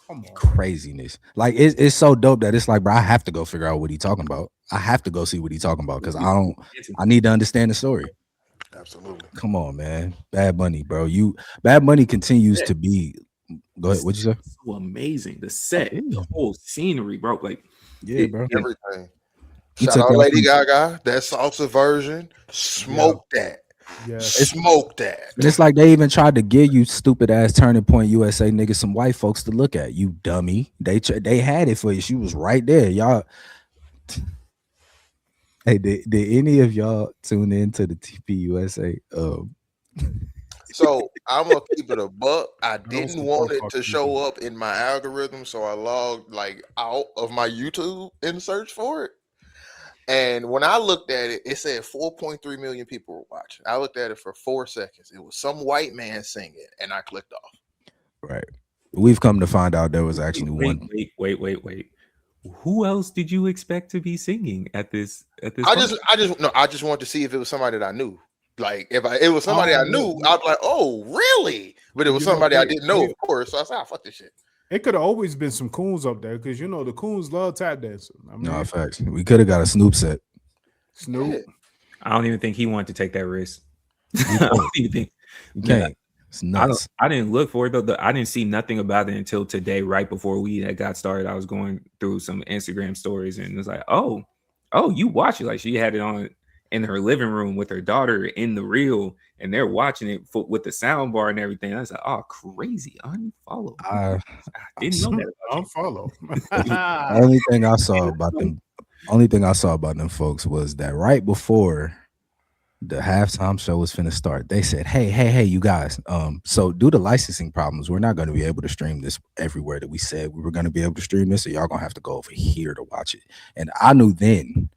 come on. Craziness. Like it's so dope that it's like, bro, I have to go figure out what he's talking about. I have to go see what he's talking about because I need to understand the story. Absolutely. Come on, man. Bad Bunny, bro. Bad Bunny continues to be Go ahead. What'd you say? So amazing. The set, the whole scenery, bro. Like, Yeah, bro. Everything. He Shout took out that Lady from- Gaga. That salsa version. Smoke that. Yeah. Smoke that. And it's like they even tried to give you stupid ass Turning Point USA niggas some white folks to look at. You dummy. They had it for you. She was right there. Y'all. Hey, did any of y'all tune in to the TPUSA? So I'm gonna keep it a buck. I don't didn't support want it to fucking show people. up in my algorithm, so I logged like out of my YouTube and searched for it. And when I looked at it, it said 4.3 million people were watching. I looked at it for 4 seconds. It was some white man singing, and I clicked off. Right. We've come to find out there was actually one. Wait. Who else did you expect to be singing at this? I function? just wanted to see if it was somebody that I knew. Like if it was somebody I knew, yeah. I'd be like, oh, really? But it was somebody I didn't know, of course. So I said, fuck this shit. It could have always been some coons up there because the coons love tap dancing. I mean, No, facts. We could have got a Snoop set. Snoop. I don't even think he wanted to take that risk. I don't even think. You can't. It's nuts. I didn't look for it though. I didn't see nothing about it until today, right before we had got started. I was going through some Instagram stories and it was like, oh, you watch it. Like she had it on in her living room with her daughter in the reel, and they're watching it with the sound bar and everything. I was like, oh, crazy. Unfollow. I didn't know that. Unfollow. Only thing I saw about them folks was that right before the halftime show was finna start, they said, hey, you guys, so due to licensing problems, we're not going to be able to stream this everywhere that we said we were going to be able to stream this, so y'all gonna have to go over here to watch it. And I knew then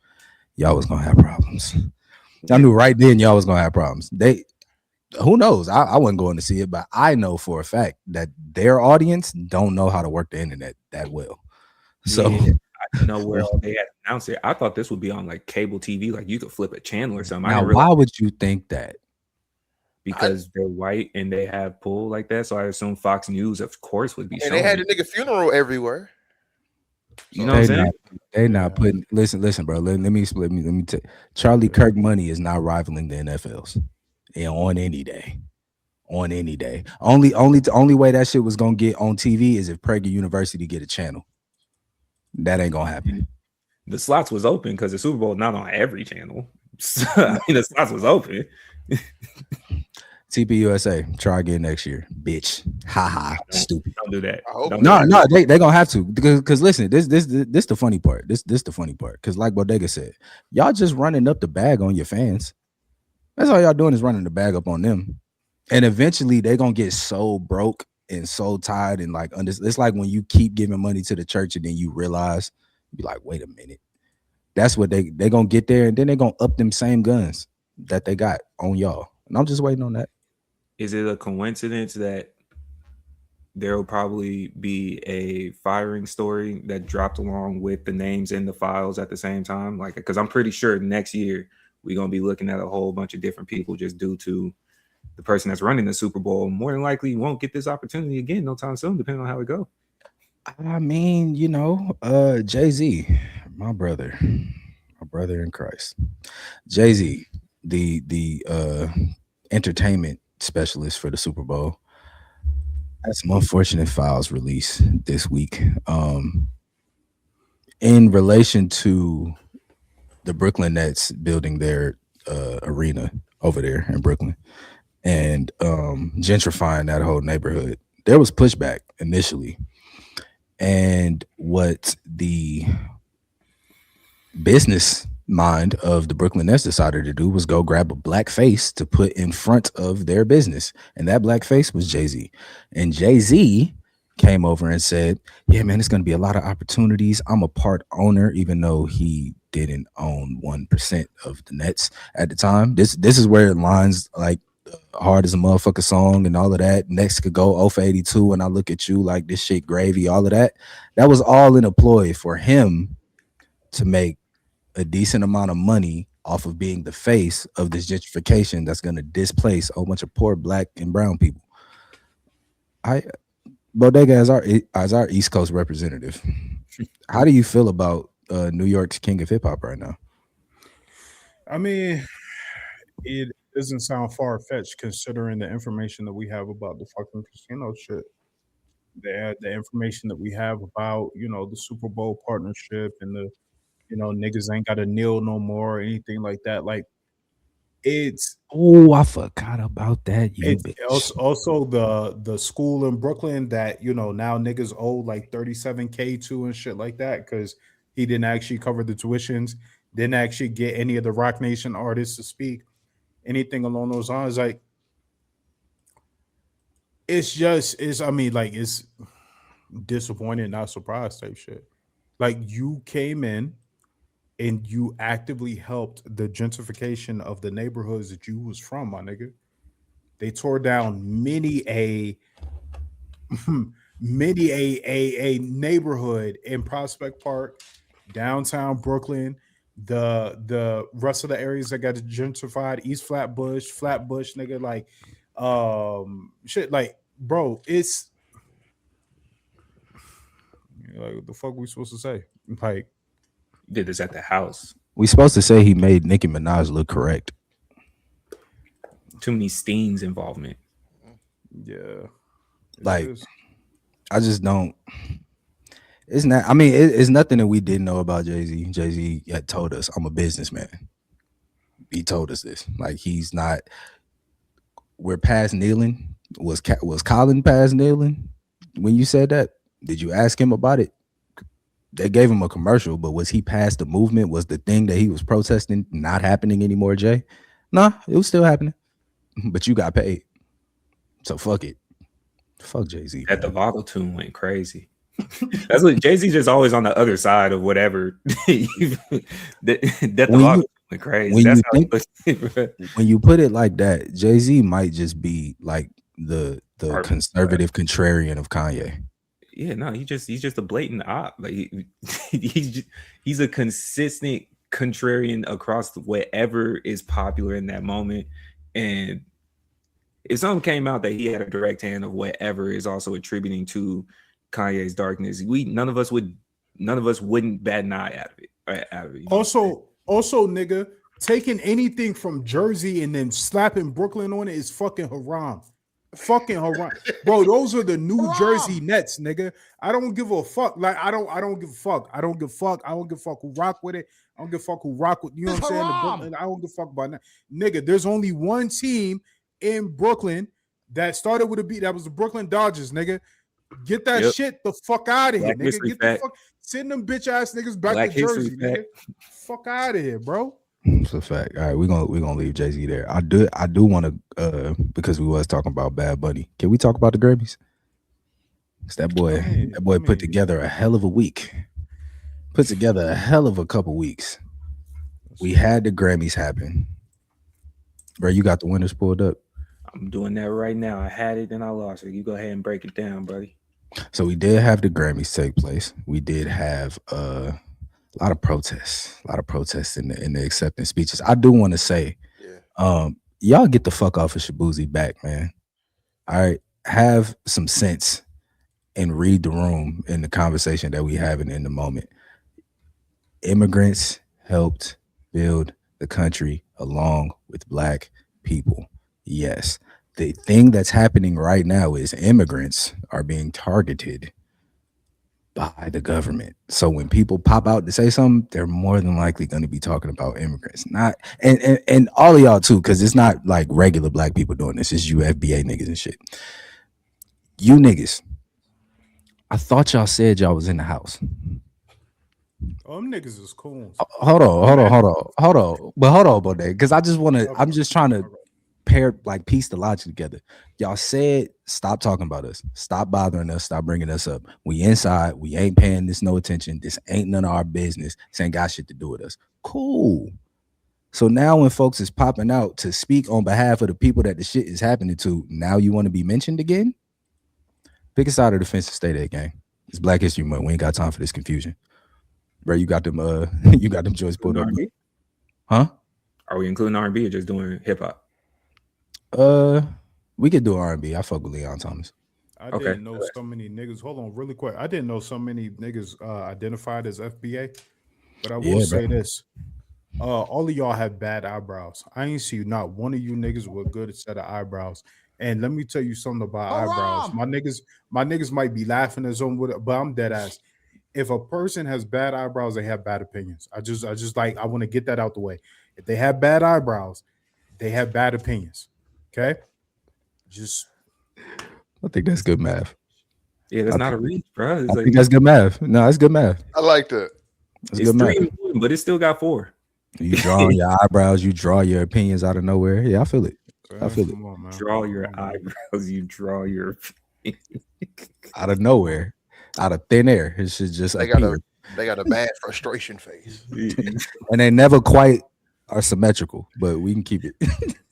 y'all was gonna have problems. I knew right then y'all was gonna have problems. Who knows? I wasn't going to see it, but I know for a fact that their audience don't know how to work the internet that well. So I didn't know where they had announced it. I thought this would be on like cable TV, like you could flip a channel or something. now, why would you think that? Because they're white and they have pull like that. So I assume Fox News, of course, would be. And they had a nigga funeral everywhere. You know what I'm saying? They not putting. Listen, bro. Let me tell you. Charlie Kirk money is not rivaling the NFL's. Yeah, on any day. Only way that shit was gonna get on TV is if Prager University get a channel. That ain't gonna happen. The slots was open because the Super Bowl not on every channel. So, I mean, the slots was open. TPUSA, try again next year, bitch. Ha, stupid. Don't do that. No, they gonna have to because listen, this the funny part. This the funny part because like Bodega said, y'all just running up the bag on your fans. That's all y'all doing is running the bag up on them, and eventually they gonna get so broke and so tired and like it's like when you keep giving money to the church and then you realize, you be like, wait a minute, that's what they gonna get there, and then they gonna up them same guns that they got on y'all, and I'm just waiting on that. Is it a coincidence that there will probably be a firing story that dropped along with the names in the files at the same time? Like, because I'm pretty sure next year we're gonna be looking at a whole bunch of different people just due to the person that's running the Super Bowl more than likely won't get this opportunity again no time soon, depending on how it go. I mean, Jay-Z, my brother in Christ, Jay-Z, the entertainment specialist for the Super Bowl, had some unfortunate files released this week in relation to the Brooklyn Nets building their arena over there in Brooklyn and gentrifying that whole neighborhood. There was pushback initially, and what the business mind of the Brooklyn Nets decided to do was go grab a black face to put in front of their business, and that black face was Jay-Z. And Jay-Z came over and said, yeah, man, it's going to be a lot of opportunities. I'm a part owner, even though he didn't own 1% of the Nets at the time. This is where it lines like Hard as a Motherfucker song and all of that. Next could go 0 for 82 and I look at you like this shit gravy, all of that. That was all in a ploy for him to make a decent amount of money off of being the face of this gentrification that's going to displace a whole bunch of poor black and brown people. Bodega, as our East Coast representative, how do you feel about New York's king of hip hop right now? I mean, it doesn't sound far-fetched considering the information that we have about the fucking casino shit. the information that we have about the Super Bowl partnership and the niggas ain't got to kneel no more or anything like that. Like it's Oh, I forgot about that. You it's bitch. also the school in Brooklyn that now niggas owe like 37K to and shit like that because he didn't actually cover the tuitions, didn't actually get any of the Rock Nation artists to speak, anything along those lines. Like it's I mean like it's disappointed, not surprised type shit. Like you came in and you actively helped the gentrification of the neighborhoods that you was from, my nigga. They tore down many a neighborhood in Prospect Park, downtown Brooklyn, the rest of the areas that got gentrified, East Flatbush, nigga, like shit, like bro, it's like what the fuck we supposed to say? Like Did this at the house. We supposed to say he made Nicki Minaj look correct. Too many Steen's involvement. yeah, Like I just don't. It's not. I mean, it's nothing that we didn't know about Jay-Z. Jay-Z had told us, "I'm a businessman." He told us this. Like he's not. We're past kneeling. Was Colin past kneeling when you said that? Did you ask him about it? They gave him a commercial, but was he past the movement? Was the thing that he was protesting not happening anymore, Jay? Nah, it was still happening. But you got paid. So fuck it. Fuck Jay-Z. That the Vago tune went crazy. That's what Jay-Z just always on the other side of whatever. that the Vago went crazy. When That's you how think, when you put it like that, Jay-Z might just be like the conservative contrarian of Kanye. Yeah, no, he's just a blatant op. Like he's a consistent contrarian across whatever is popular in that moment. And if something came out that he had a direct hand of whatever is also attributing to Kanye's darkness, none of us wouldn't bat an eye out of it. Also, nigga, taking anything from Jersey and then slapping Brooklyn on it is fucking haram. Fucking haram. Bro, those are the New Jersey Nets, nigga. I don't give a fuck. Like, I don't give a fuck. I don't give a fuck. I don't give a fuck who rock with it. I don't give a fuck who rock with, you know what I'm saying? The Brooklyn, I don't give a fuck about that. Nigga, there's only one team in Brooklyn that started with a beat. That was the Brooklyn Dodgers, nigga. Get that shit the fuck out of here, nigga. Get the fuck, send them bitch ass niggas back to Jersey, nigga. Fuck out of here, bro. It's a fact. All right, we're gonna leave Jay-Z there. I do want to because we was talking about Bad Bunny. Can we talk about the Grammys? Cause that boy put together a hell of a week. Put together a hell of a couple weeks. We had the Grammys happen. Bro, you got the winners pulled up. I'm doing that right now. I had it and I lost it. You go ahead and break it down, buddy. So we did have the Grammys take place. We did have a lot of protests in the acceptance speeches. I do want to say, y'all get the fuck off of Shabuzi back, man. All right, have some sense and read the room in the conversation that we having in the moment. Immigrants helped build the country along with black people. Yes. The thing that's happening right now is immigrants are being targeted by the government. So when people pop out to say something, they're more than likely going to be talking about immigrants. Not and all of y'all too, because it's not like regular black people doing this. It's you FBA niggas and shit. You niggas, I thought y'all said y'all was in the house. Them niggas is cool. Hold on. But hold on about that, because I just want to. I'm just trying to piece the logic together. Y'all said stop talking about us, stop bothering us, stop bringing us up. We inside, we ain't paying this no attention. This ain't none of our business. This ain't got shit to do with us. Cool. So now when folks is popping out to speak on behalf of the people that the shit is happening to, now you want to be mentioned again? Pick a side of the fence and stay there, gang. It's Black History Month. We ain't got time for this confusion. Bro, you got them joints pulled up. Huh? Are we including R&B or just doing hip hop? We could do R&B. I fuck with Leon Thomas. I didn't know so many niggas. Hold on, really quick. I didn't know so many niggas identified as FBA, but I will say this: all of y'all have bad eyebrows. I ain't see not one of you niggas with a good set of eyebrows, And let me tell you something about eyebrows. Haram. My niggas might be laughing at some with it, but I'm dead ass. If a person has bad eyebrows, they have bad opinions. I just like I want to get that out the way. If they have bad eyebrows, they have bad opinions. Okay, just I think that's good math. Yeah, that's not a reach, bro. It's I like think that's good math. No, it's good math. I like that. That's it's good math. 3-1, but it still got 4. You draw your eyebrows, you draw your opinions out of nowhere. Yeah, I feel it. I feel it. come on, man. Draw your eyebrows. You draw your Out of nowhere, out of thin air. It should just They got appear. They got a bad frustration face. And they never quite are symmetrical, but we can keep it.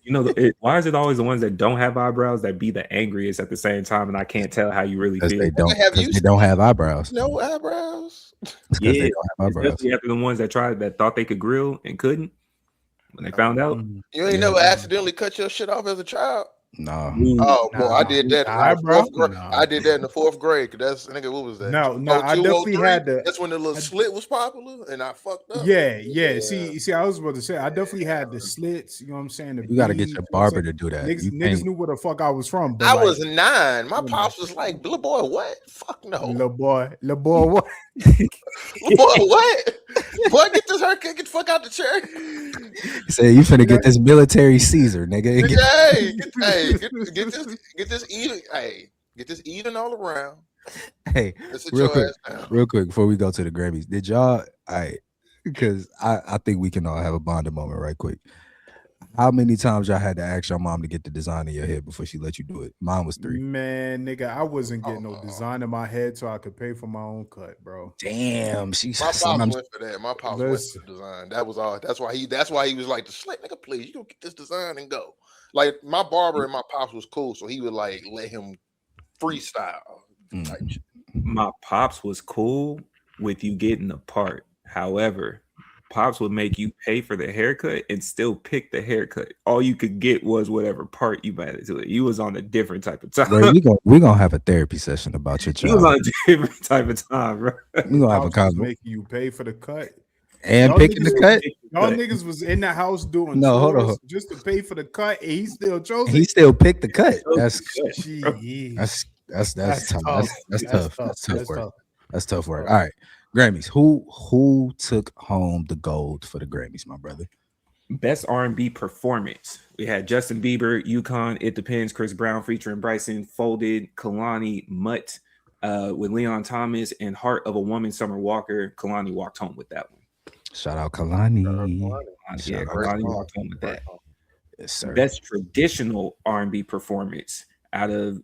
You know, why is it always the ones that don't have eyebrows that be the angriest at the same time? And I can't tell how you really Because feel. they don't. Have Because you they don't have eyebrows. No eyebrows. It's 'cause Yeah, they don't have eyebrows. especially after the ones that thought they could grill and couldn't. When they found out, You ain't never accidentally cut your shit off as a child. No. Oh, boy, I did that. In like Eyebrow? fourth grade. Nah. I did that in the 4th grade. Cause that's nigga. What was that? No, I 02, definitely 03? had the. That's when the little slit was popular, and I fucked up. Yeah. See, I was about to say I definitely had the slits. You know what I'm saying? The You got to get beads, your you know what I'm barber saying? to do that. Niggas, You niggas can't- knew where the fuck I was from. But I like, was 9. My pops was like, "Little boy, what? Fuck no, little boy, what? little boy, what? Boy, get this haircut. Get the fuck out the chair. Say you finna get this military Caesar, nigga. Get this even. Hey, get this even all around. Hey, Let's sit real your quick, ass down. real quick before we go to the Grammys, did y'all? Because I think we can all have a bonding moment right quick. How many times y'all had to ask your mom to get the design in your head before she let you do it? Mine was 3. Man, nigga, I wasn't getting no design in my head so I could pay for my own cut, bro. Damn, she My pops sometimes went for that. My pops went for the design. That was all. That's why he was like, the slick nigga, please, you go get this design and go. Like my barber and my pops was cool, so he would like let him freestyle. Type shit. my pops was cool with you getting the part. However, pops would make you pay for the haircut and still pick the haircut. All you could get was whatever part you added to it. You was on a different type of time. Bro, we gonna have a therapy session about your You was on child. a different type of time, bro. We gonna have a Pops was convo making you pay for the cut. and Y'all picking the niggas- cut. Y'all niggas was in the house doing No, hold chores on. just to pay for the cut, and he still chose He it. still picked the cut. That's Jeez. that's That's tough. tough. That's That's tough. tough. That's tough That's work. tough. That's tough work. All right, Grammys. Who took home the gold for the Grammys, my brother? Best R&B performance. We had Justin Bieber, Yukon, It Depends, Chris Brown featuring Bryson, Folded, Kalani, Mutt, with Leon Thomas, and Heart of a Woman, Summer Walker. Kalani walked home with that one. Shout out Kalani. Yeah, Shout out Kalani Kalani. walked home with that. Yes, sir. Best traditional R&B performance out of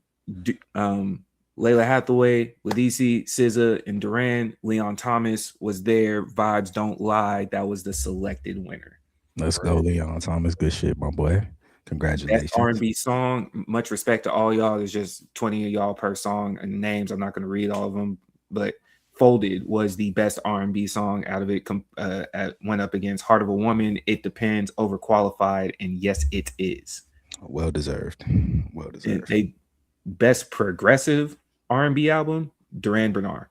Layla Hathaway, Ladisi, SZA, and Duran. Leon Thomas was there. Vibes Don't Lie. That was the selected winner. Let's go, Leon Thomas. Good shit, my boy. Congratulations. Best R&B song. Much respect to all y'all. There's just 20 of y'all per song and names. I'm not going to read all of them, but Folded was the best R&B song out of it. Went up against Heart of a Woman, It Depends, Overqualified, and Yes, It Is. Well deserved. Well deserved. They best progressive R&B album, Duran Bernard.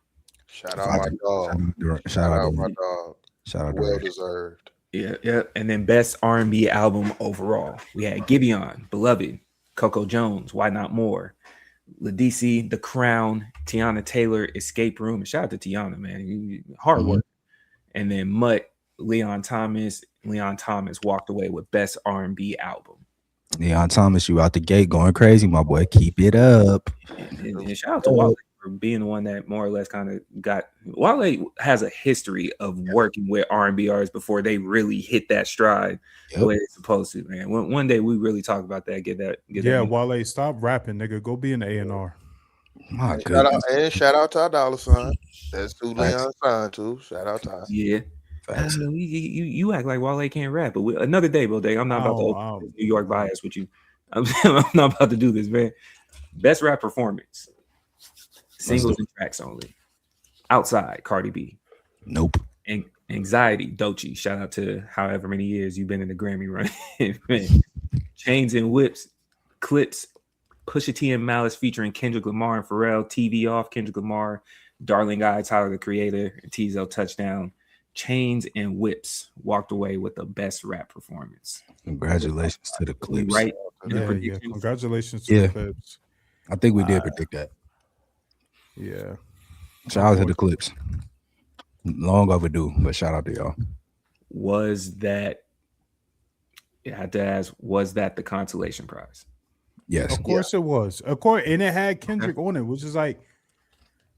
Shout out my dog. Shout out my Duran. dog. Shout out Well Duran. deserved. Yeah. And then best R&B album overall, we had Gibeon, Beloved, Coco Jones, Why Not More, Ladisi, The Crown, Tiana Taylor, Escape Room. And shout out to Tiana, man. Hard work. And then Mutt, Leon Thomas. Leon Thomas walked away with best R&B album. Leon Thomas, you out the gate going crazy, my boy. Keep it up. And shout out to Wale for being the one that more or less kind of got. Wale has a history of working with R&B artists before they really hit that stride the way they're supposed to. Man, one day we really talk about that. Get that. Wale, stop rapping, nigga. Go be an A&R. My Shout out to our dollar sign. That's who Leon signed to. Shout out to us. Yeah. You act like Wale can't rap, but another day, Bill Day. I'm not about to open New York bias with you. I'm not about to do this, man. Best rap performance. Singles and tracks only. Outside, Cardi B. Nope. And Anxiety, Doechii. Shout out to however many years you've been in the Grammy run. Man. Chains and Whips, Clips, Pusha T and Malice featuring Kendrick Lamar and Pharrell. TV Off, Kendrick Lamar, Darling Guy, Tyler the Creator, and Teezo Touchdown. Chains and Whips walked away with the best rap performance. Congratulations to the Clips. to Your that. predictions? Congratulations to Yeah. the Clips. I think we did predict that. Yeah. Shout out to the Clips. Long overdue, but shout out to y'all. Was that? I had to ask. Was that the consolation prize? Yes. Of course it was. Of course, and it had Kendrick on it, which is like,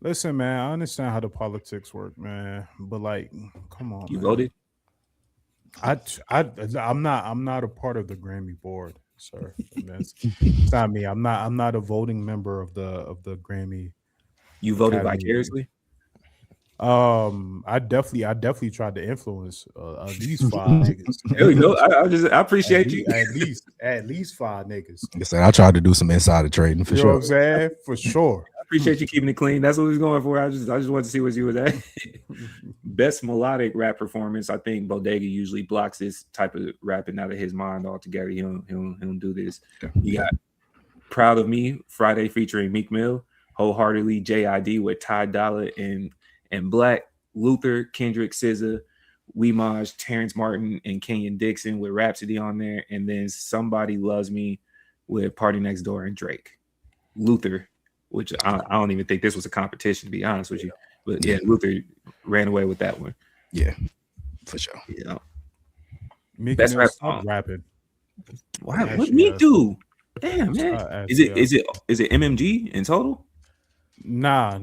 listen, man, I understand how the politics work, man, but like, come on, You man. voted. I'm not a part of the Grammy board, sir. It's not me. I'm not a voting member of the Grammy. You voted Academy. vicariously. I definitely tried to influence at least 5 niggas. There you go. I appreciate you. At least 5 niggas. Like I said, I tried to do some insider trading for You know sure. what I'm saying? For sure. I appreciate you keeping it clean. That's what we was going for. I just wanted to see what you was at. Best melodic rap performance. I think Bodega usually blocks this type of rapping out of his mind altogether. He don't do this. You got Proud of Me, Friday featuring Meek Mill, Wholeheartedly, JID with Ty Dolla and Black, Luther, Kendrick, SZA, Weemaj, Terrence Martin, and Kenyon Dixon with Rhapsody on there, and then Somebody Loves Me with Party Next Door and Drake. Luther, which I don't even think this was a competition, to be honest with you, but yeah, Luther ran away with that one. Yeah, for sure. Yeah, Meek best Mill rap stop song. rapping. Wow, what Actually, Meek yes. do? Damn, man. Is it MMG in total? Nah.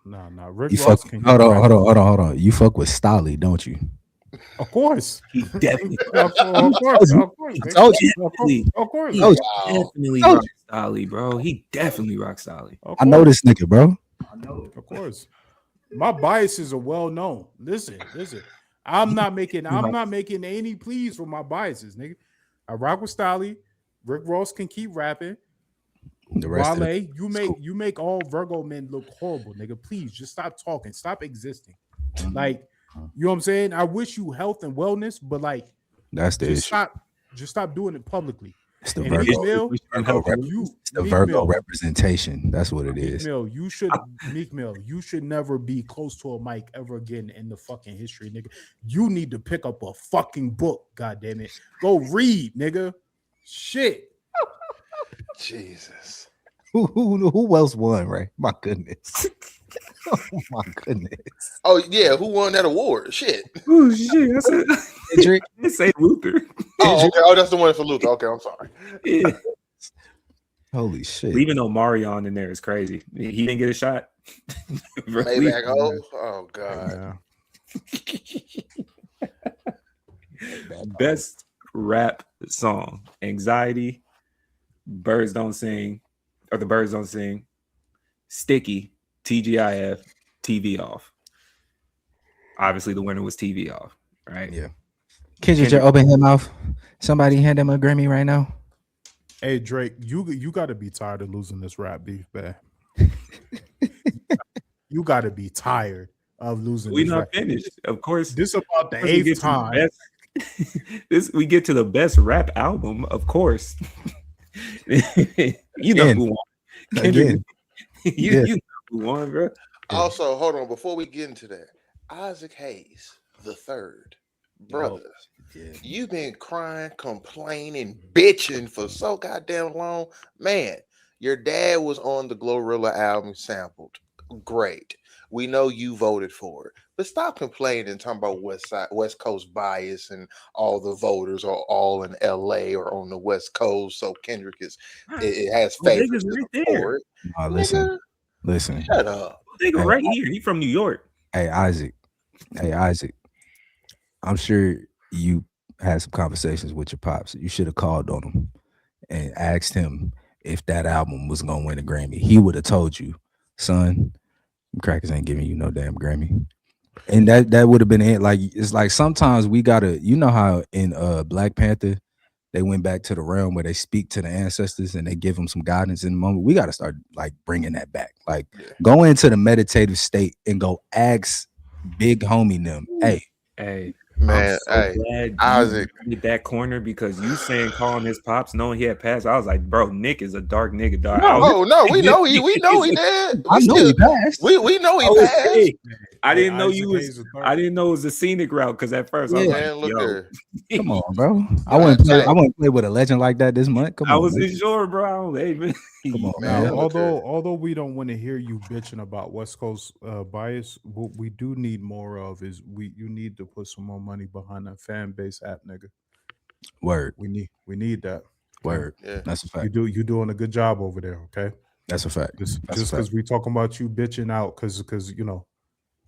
Rick You Ross fuck. can Hold rap. on. You fuck with Stolly, don't you? Of course. He definitely, Of course. told you. Of course. Told definitely Oh. rock Stolly, bro. He definitely rock Stolly. I know this nigga, bro. Of course. My biases are well known. Listen. I'm not making any pleas for my biases, nigga. I rock with Stolly. Rick Ross can keep rapping. The rest of Wale, it, you make all Virgo men look horrible, nigga. Please just stop talking. Stop existing. Mm-hmm. Like, you know what I'm saying? I wish you health and wellness, but like, that's the just issue. stop doing it publicly. It's the And Virgo. Meek Mill, It's the Meek Virgo Mill. representation. That's what it Meek is. Mill, Meek Mill, you should never be close to a mic ever again in the fucking history, nigga. You need to pick up a fucking book, goddamn it. Go read, nigga. Shit. Jesus. Who else won, right? My goodness. Oh my goodness. Oh yeah, who won that award? Shit. Oh shit! That's it. Kendrick. I say Luther. Oh, okay. Oh, that's the one for Luther. Okay, I'm sorry. Yeah. Holy shit. Leaving Omarion in there is crazy. He didn't get a shot. Maybach. Oh god. Yeah. Best rap song: Anxiety, Birds Don't Sing, or The Birds Don't Sing, Sticky, TGIF, TV Off. Obviously, the winner was TV Off, right? Yeah. Kendrick just open his mouth. Somebody hand him a Grammy right now. Hey Drake, you got to be tired of losing this rap beef, man. You got to be tired of losing. We this not rap. finished, of course. This about the We get 8th to time. the best- we get to the best rap album, of course. You know Again. who won. Kendrick, Again. you know who won, bro. Also, hold on, before we get into that, Isaac Hayes the third, brother. Yeah. You've been crying, complaining, bitching for so goddamn long. Man, your dad was on the Glorilla album sampled. Great. We know you voted for it. But stop complaining and talking about West Coast bias and all the voters are all in LA or on the West Coast. So Kendrick it has favorites right for there. it. No, Nigga, listen. shut up. Nigga, right here. He from New York. Hey, Isaac. I'm sure you had some conversations with your pops. You should have called on him and asked him if that album was gonna win a Grammy. He would have told you, son, crackers ain't giving you no damn Grammy. And that would have been it. Like, it's like sometimes we gotta, you know how in Black Panther they went back to the realm where they speak to the ancestors and they give them some guidance in the moment. We got to start like bringing that back. Like, go into the meditative state and go ask big homie them, hey, Man, I'm hey, so glad Isaac. you did that corner because you saying calling his pops, knowing he had passed. I was like, bro, Nick is a dark nigga, dog. No, we know he did. I know he passed. We know he Oh, passed. hey, I didn't know Isaac you was. Hayes the third. I didn't know it was a scenic route because at first I was Yeah. Man, like, look yo, here. Come on, bro. I wouldn't play with a legend like that this month. Come I on, wasn't man. sure, bro. Hey, man. Come on, Man, man. look here. Although we don't want to hear you bitching about West Coast bias, what we do need more of is you need to put some more money behind that fan base app, nigga. Word, We need that. word. Yeah. That's a fact. You doing a good job over there, okay? That's a fact. Just That's a fact. because we talking about you bitching out because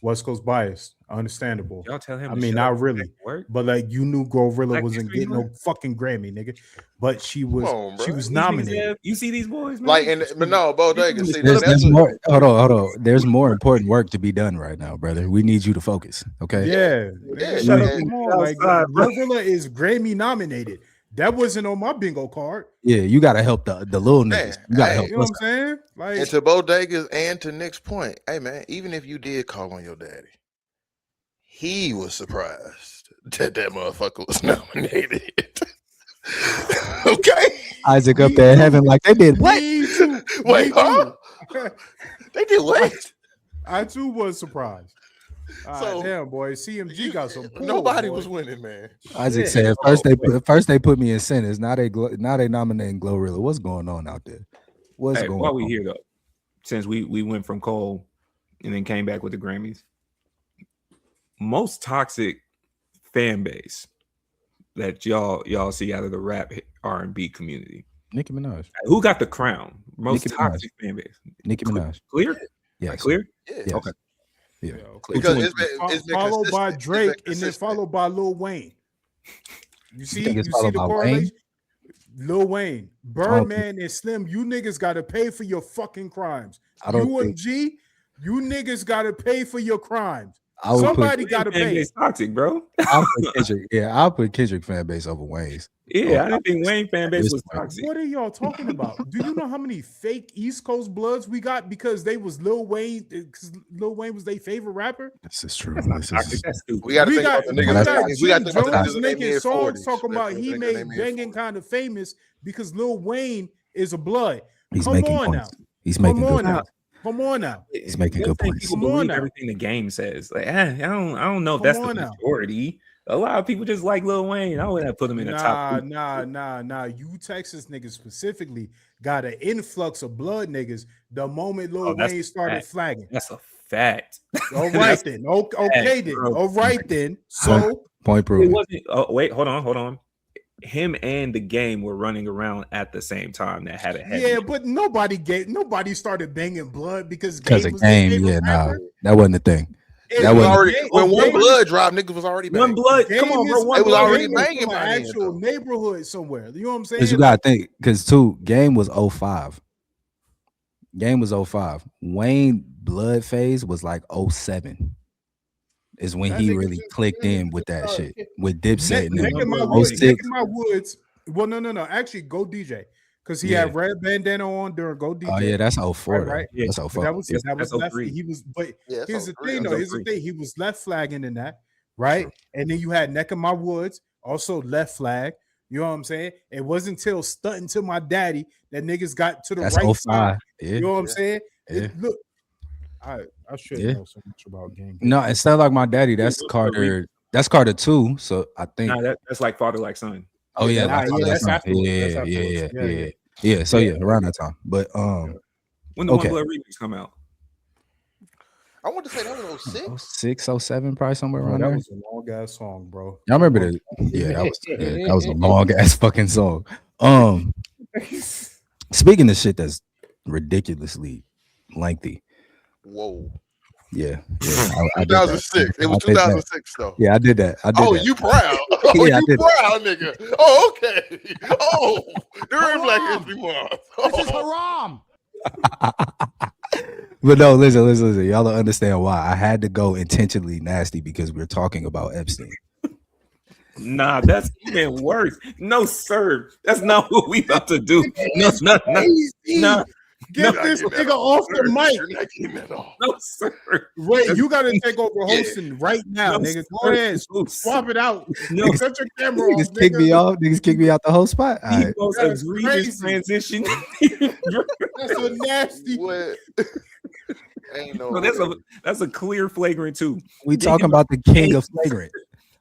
West Coast bias, understandable. Y'all tell him. I to mean, shut not up. really. Work. But like you knew Gorilla Black wasn't History getting no Month. fucking Grammy, nigga. But she was on, bro. she was These niggas nominated. have- You see these boys, man? Like, but no, Bodega. See, There's that's more. Hold on. There's more important work to be done right now, brother. We need you to focus. Okay. Yeah, Yeah, shut yeah. up. Come on, like Outside, bro. Gorilla is Grammy nominated. That wasn't on my bingo card. Yeah, you gotta help the little Man, niggas. You gotta hey, help You know us. what I'm saying? Like, and to Bodega's and to Nick's point, hey man, even if you did call on your daddy, he was surprised that motherfucker was nominated. Okay. Isaac up there in heaven, like they did what? me too. Wait, Me huh? too. They did what? I too was surprised. So- Damn, boy, CMG got some. Pull, Nobody boy. was winning, man. Isaac Yeah. said first they put me in centers. Now they nominating Glorilla. What's going on out there? What's Hey, going while on? we here though, since we went from Cole and then came back with the Grammys, most toxic fan base that y'all see out of the rap R&B community. Nicki Minaj. Who got the crown? Most Nicki toxic fan base. Nicki Minaj. Clear? Yes. Like clear? Yeah. Yes. Okay. Yeah. Because Who it's been Followed by consistent. It's been Drake and then consistent. followed by Lil Wayne. You see, think you it's see followed the by correlation. Lil Wayne, Birdman, and Slim. You niggas got to pay for your fucking crimes. I don't UMG, you niggas got to pay for your crimes. I would Somebody put, got to Fan pay. base toxic, bro. I'll put Kendrick. Yeah, I'll put Kendrick fan base over Wayne's. Yeah, I didn't think Wayne fan base This was point. toxic. What are y'all talking about? Do you know how many fake East Coast Bloods we got because they was Lil Wayne? Because Lil Wayne was their favorite rapper. This is true. That's This toxic. is That's stupid. We got to We think got, about the we niggas. got We got to Jim think about the Jones niggas in their making songs mid-40s. talking about That's he the niggas in made their banging mid-40s. kind of famous because Lil Wayne is a blood. he's Come making on points. now. He's Come making on good now. points. Come on now. He's making You good think points. people Come on believe now. everything the game says. Like, I don't know if Come that's on the now. majority. A lot of people just like Lil Wayne. I would have put him in the top. three. Nah. You Texas niggas specifically got an influx of blood niggas the moment Lil Oh, that's Wayne a started fact. flagging. That's a fact. All right then. Okay then. bro. All right then. So Point It proven. wasn't. Oh, wait, hold on. Him and the game were running around at the same time. That had a heavy. yeah, but nobody started banging blood because Because Game of was their game, favorite yeah, nah, rapper. that wasn't the thing. It That was wasn't- Already, Game- when one Game- blood dropped, niggas was already One banging. blood. Game Come on, bro. is- One They was blood. already Game was banging from by an then, actual though. neighborhood somewhere. You know what I'm saying? Because you gotta think, because too, game was 05. Game was 05. Wayne blood phase was like 07. Is when That he nigga really just- clicked in with that shit. With Neck Dipset and in my them. woods. 06. Neck in my woods. Well, no. Actually, Go DJ because he Yeah. had red bandana on during Go DJ. Oh yeah, that's 04. Right, though. right. Yeah, That's But 04. that was Yeah. that was That's left. 03. He was, but Yeah, that's here's the 03. thing, though. That's Here's the 03. thing. He was left flagging in that, right? And then you had Neck in My Woods, also left flag. You know what I'm saying? It wasn't until Stunting to My Daddy that niggas got to the That's right 05. side. Yeah. You know what I'm saying? Yeah. Look, I should Yeah. know so much about game. No, it's not like my daddy. That's Carter. That's Carter 2. So I think. Nah, that's like father, like son. Oh yeah, Nah, like yeah, Father, that's Son. afterwards. Yeah, That's yeah, afterwards. yeah, Yeah, yeah. So Yeah. yeah, around that time. But When the Okay. One Blood remix come out? I want to say that was 06. 06, 07, probably somewhere Bro, around that there. was a long ass song, bro. Y'all remember that? Yeah, that was a long ass fucking song. Speaking of shit that's ridiculously lengthy. Whoa. Yeah. I did that. 2006. It was I did that. 2006 though. Yeah, I did that. Oh, that. you proud? Oh, Yeah, I you did proud, nigga? Oh, okay. Oh, during Black History Month. Oh. But no, listen. Y'all don't understand why. I had to go intentionally nasty because we're talking about Epstein. Nah, that's even worse. No, sir. That's not what we about to do. No. Get No, this You're not getting nigga that off the mic. You're not getting that off. No, sir. Ray, you got to take over hosting right now, No, nigga. Go sir. ahead, No, swap it out. No, Cut your camera off, Niggas kick me nigga. off. Niggas kick me out the whole spot. All the right. most That's egregious crazy. transition. That's a nasty. What? Ain't no. No, that's a clear flagrant too. We talking about the king of flagrant.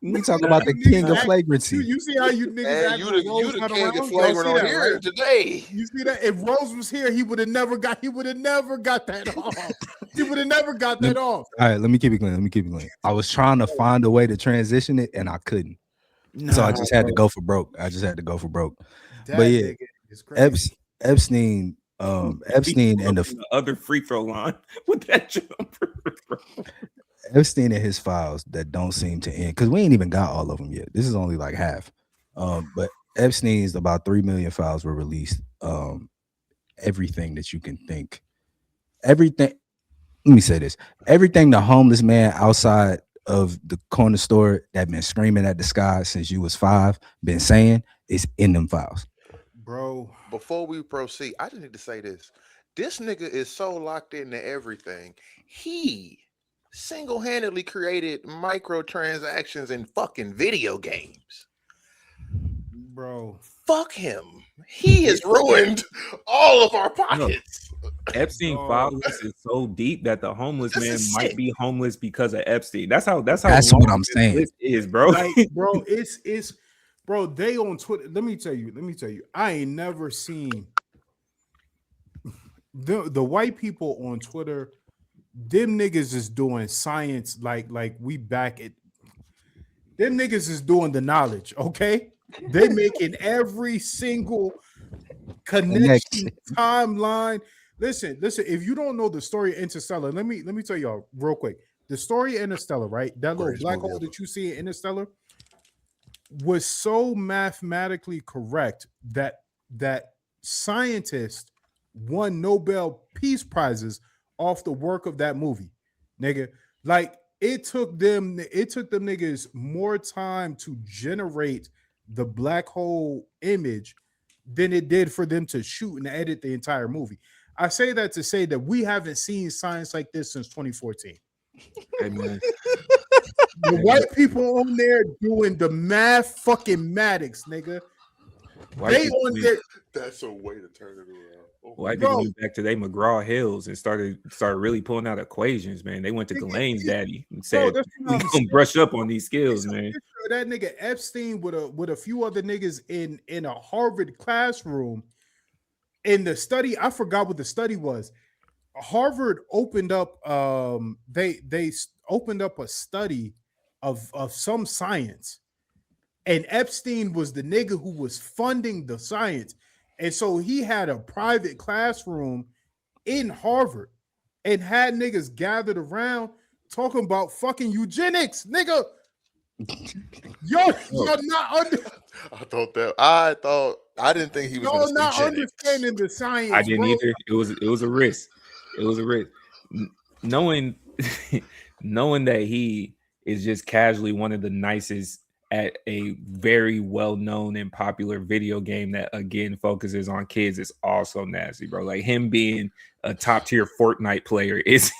We talking about the king of flagrancy. You see how you niggas Man, act you when the Rose not king around? of Y'all flagrant see on that, here right? today. You see that? If Rose was here, he would have never got that off. He would have never got that off. All right, let me keep it clean. I was trying to find a way to transition it and I couldn't. So I just had to go for broke. That But yeah, nigga is crazy. Epstein and the other free throw line with that jumper. Epstein and his files that don't seem to end, because we ain't even got all of them yet. This is only like half. But Epstein's about 3 million files were released. Everything that you can think. Everything. Let me say this. Everything the homeless man outside of the corner store that been screaming at the sky since you was 5 been saying is in them files. Bro. Before we proceed, I just need to say this. This nigga is so locked into everything. He single-handedly created microtransactions in fucking video games. Bro. Fuck him. He has ruined all of our pockets. Epstein file list is so deep that the homeless This man is might sick. be homeless because of Epstein. That's how That's long what I'm this saying. list is, bro. Like, bro, it's bro, they on Twitter. Let me tell you, I ain't never seen the white people on Twitter. Them niggas is doing science like we back at them niggas is doing the knowledge, okay? They making every single connection timeline. Listen, if you don't know the story of Interstellar, let me tell y'all real quick. The story of Interstellar, right? That little Greatest black movie hole ever. that you see in Interstellar was so mathematically correct that scientists won Nobel Peace Prizes off the work of that movie, nigga. Like it took them niggas more time to generate the black hole image than it did for them to shoot and edit the entire movie. I say that to say that we haven't seen science like this since 2014. Hey, man. The white people on there doing the math fucking matics, nigga. They on there. That's a way to turn it around. Oh, White Bro. people went back to their McGraw Hills and started really pulling out equations, man. They went to Ghislaine's daddy and said, that's "We what I'm gonna saying. brush up on these skills, It's a man." picture of that nigga Epstein with a few other niggas in a Harvard classroom. In the study, I forgot what the study was. Harvard opened up they opened up a study of some science, and Epstein was the nigga who was funding the science. And so he had a private classroom in Harvard and had niggas gathered around talking about fucking eugenics, nigga. You're not under, I didn't think he was y'all going to not say eugenics. understanding the science. I didn't bro. either. It was a risk. It was a risk. Knowing that he is just casually one of the nicest at a very well-known and popular video game that again focuses on kids is also nasty, bro. Like him being a top-tier Fortnite player is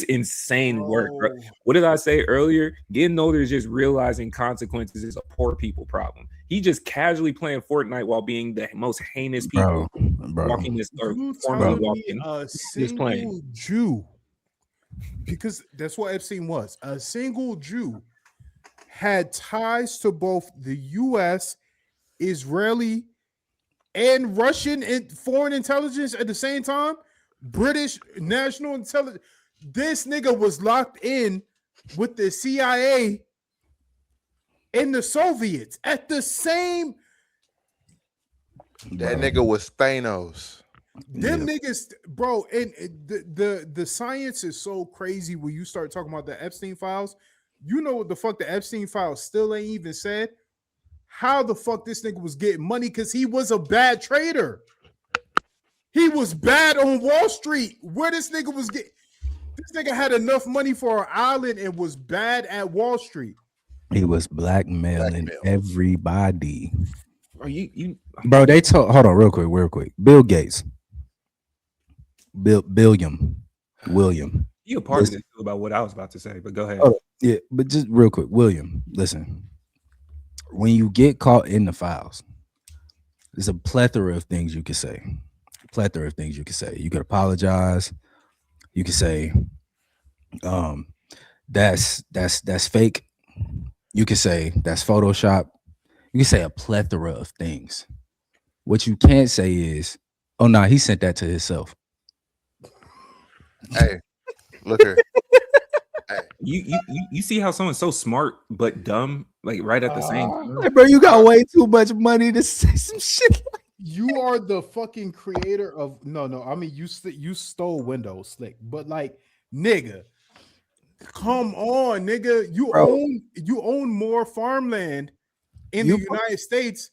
insane work, bro. What did I say earlier? Getting older is just realizing consequences is a poor people problem. He just casually playing Fortnite while being the most heinous people walking this or You formerly telling me walking. a just playing. single Jew, because that's what Epstein was. A single Jew had ties to both the U.S., Israeli, and Russian and foreign intelligence at the same time. British national intelligence. This nigga was locked in with the CIA and the Soviets at the same. That nigga was Thanos. Them niggas, bro, and the science is so crazy when you start talking about the Epstein files. You know what the fuck the Epstein files still ain't even said? How the fuck this nigga was getting money? Because he was a bad trader. He was bad on Wall Street. Where this nigga was getting, this nigga had enough money for an island and was bad at Wall Street. He was blackmailing everybody. Bro, you Bro, they told, hold on real quick. Bill Gates. William. You a part of Listen. this too about what I was about to say, but go ahead. Oh, yeah, but just real quick, William, listen. When you get caught in the files, there's a plethora of things you can say. You could apologize. You could say, that's fake. You could say that's Photoshop. You can say a plethora of things. What you can't say is, oh no, he sent that to himself. Hey, look here. Hey, You see how someone's so smart but dumb, like right at the same time. Hey, bro, you got way too much money to say some shit. You are the fucking creator of no. I mean, you stole Windows, Slick, but like, nigga, come on, nigga. You Bro. own more farmland in the United States.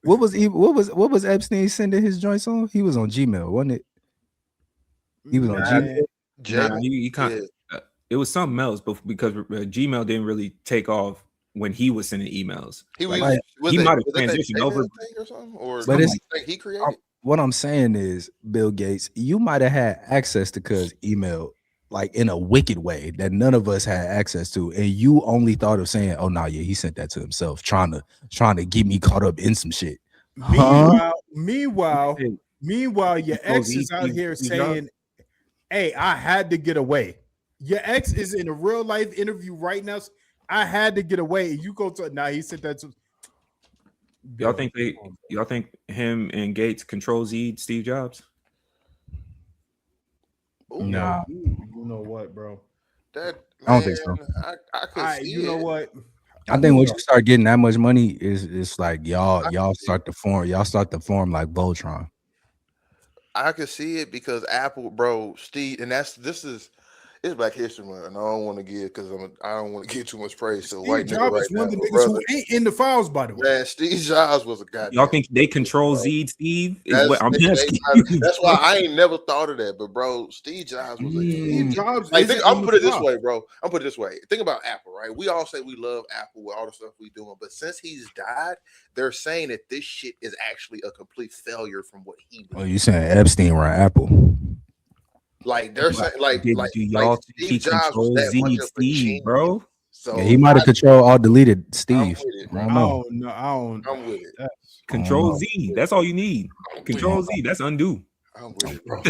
What was Epstein sending his joints on? He was on Gmail, wasn't it? He was on Gmail. Nah, you can't. It was something else, but because Gmail didn't really take off when he was sending emails. he was. Like, Was he it- might have was it that transitioned over. thing or something, or But it's- something he created. What I'm saying is, Bill Gates, you might have had access to cuz email like in a wicked way that none of us had access to, and you only thought of saying, "Oh no, yeah, he sent that to himself, trying to get me caught up in some shit." Meanwhile, your ex is out here saying, "Hey, I had to get away." Your ex is in a real life interview right now. I had to get away. You go to he said that to. Y'all think him and Gates control Z Steve Jobs? Ooh, Nah, You know what, bro? that I don't think so. I could see You know it. what? I think once you start getting that much money, it's like y'all start to form like Voltron. I could see it because Apple, bro, Steve, and it's Black History Month, and I don't want to give because I don't want to give too much praise to the white Steve nigga Jobs right is one of the now. niggas Brother, who ain't in the files, by the way. man, Steve Jobs was a goddamn. Y'all think they control Z Steve? Is what I'm asking. That's why I ain't never thought of that. But bro, Steve Jobs was a Steve Jobs. like. isn't I'm in gonna put the it this file. way, bro. I'm put it this way. Think about Apple, right? We all say we love Apple with all the stuff we doing, but since he's died, they're saying that this shit is actually a complete failure from what he Oh, did. you saying Epstein ran Apple? Like they're saying, Do y'all think he Steve Jobs was controls that much Z of a Steve, genius. bro? So Yeah, he might have controlled all deleted Steve. with it, I bro. don't know. I'm with it. Control know. Z. That's all you need. I'm Control with Z. That's undo. I'm with it, bro.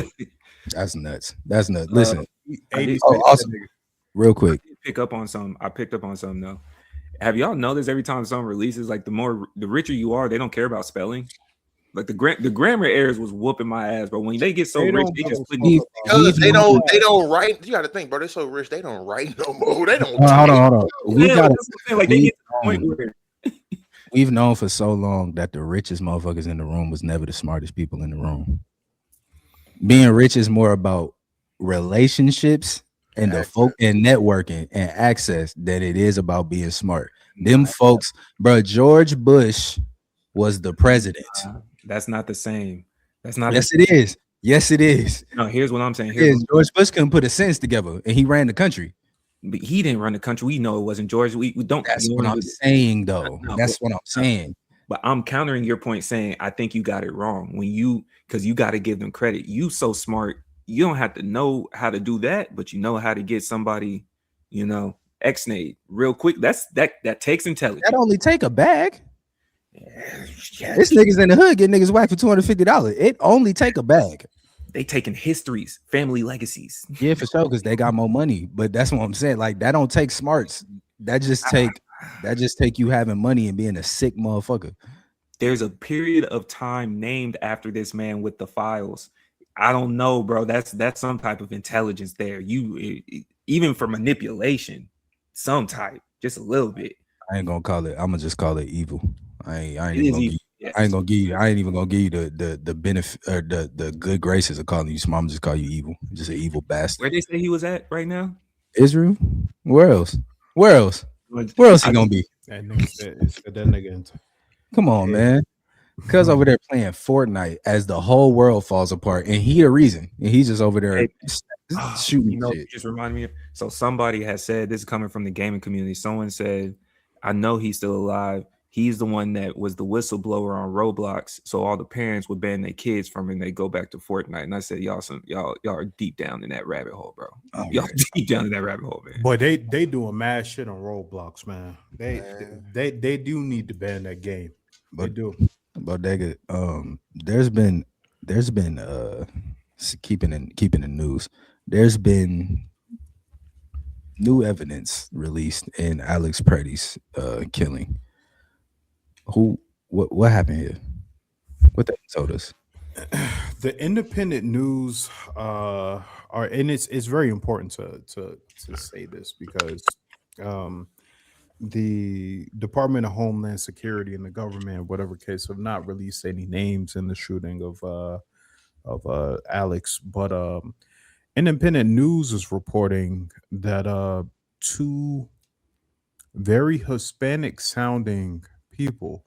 That's nuts. Listen, I did- awesome. Real quick. I picked up on something though. Have y'all noticed every time something releases, like the richer you are, they don't care about spelling. Like the grammar errors was whooping my ass, but when they get so They rich, don't they just put Because they don't write. You got to think, bro. They're so rich, they don't write no more. They don't. Hold on. We Yeah, got that's what I'm saying, like they get to the point where We've known for so long that the richest motherfuckers in the room was never the smartest people in the room. Being rich is more about relationships and the folk and networking and access than it is about being smart. Them folks, bro. George Bush was the president. that's not the same. That's not. Yes, it is. Yes, it is. No, here's what I'm saying. George Bush couldn't put a sentence together, and he ran the country. But he didn't run the country. We know it wasn't George. We don't. That's what I'm saying, though. No, That's what I'm saying. But I'm countering your point, saying I think you got it wrong because you got to give them credit. You so smart. You don't have to know how to do that, but you know how to get somebody, X-nayed real quick. That takes intelligence. That only take a bag. This niggas in the hood get niggas whacked for $250. It only take a bag. They taking histories, family legacies. Yeah, for sure, because they got more money. But that's what I'm saying. Like that don't take smarts. That just take you having money and being a sick motherfucker. There's a period of time named after this man with the files. I don't know, bro. That's some type of intelligence there. Even for manipulation, some type, just a little bit. I ain't gonna call it. I'm gonna just call it evil. I ain't It is even gonna evil. give, I ain't gonna give you. I ain't even gonna give you the benefit or the good graces of calling you smart. I'm just call you evil. Just an evil bastard. Where they say he was at right now? Israel. Where else? Where else? Where else he gonna be? That nigga said that nigga into. Come on, man. Cuz over there playing Fortnite as the whole world falls apart, and he the reason, and he's just over there shooting shit. You just reminded me. So somebody has said, this is coming from the gaming community. Someone said, I know he's still alive He's the one that was the whistleblower on Roblox, so all the parents would ban their kids from it and they go back to Fortnite. And I said, y'all are deep down in that rabbit hole, bro. Oh, Y'all man. deep down in that rabbit hole, man. Boy, they doing mad shit on Roblox, man. They do need to ban that game. They But do. Bodega, there's been keeping the news. There's been new evidence released in Alex Pretty's killing. What happened here? What they told us? The independent news are, and it's very important to say this because the Department of Homeland Security and the government, whatever case, have not released any names in the shooting of Alex, but independent news is reporting that two very Hispanic sounding people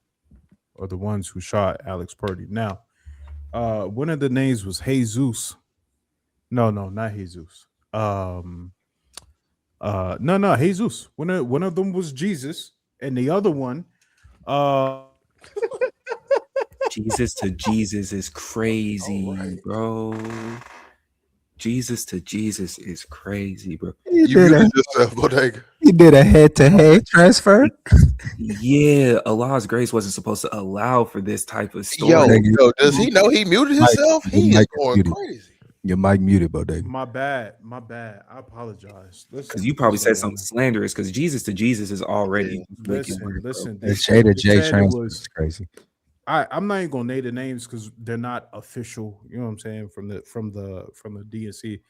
are the ones who shot Alex Purdy. Now, one of the names was Jesus. No, not Jesus. No, Jesus. One of them was Jesus, and the other one, Jesus to Jesus is crazy, bro. Jesus to Jesus is crazy, bro. You muted yourself, Bodega. He did a head-to-head transfer. Yeah, Allah's grace wasn't supposed to allow for this type of story. Yo, does he know he muted himself? He is going crazy. Your mic muted, Bodega. my bad. I apologize. Listen, Because you probably said something slanderous. Because Jesus to Jesus is already wicked word, bro. Listen. The J to J said it transfer was- is crazy. I'm not even gonna name the names because they're not official. You know what I'm saying from the DNC,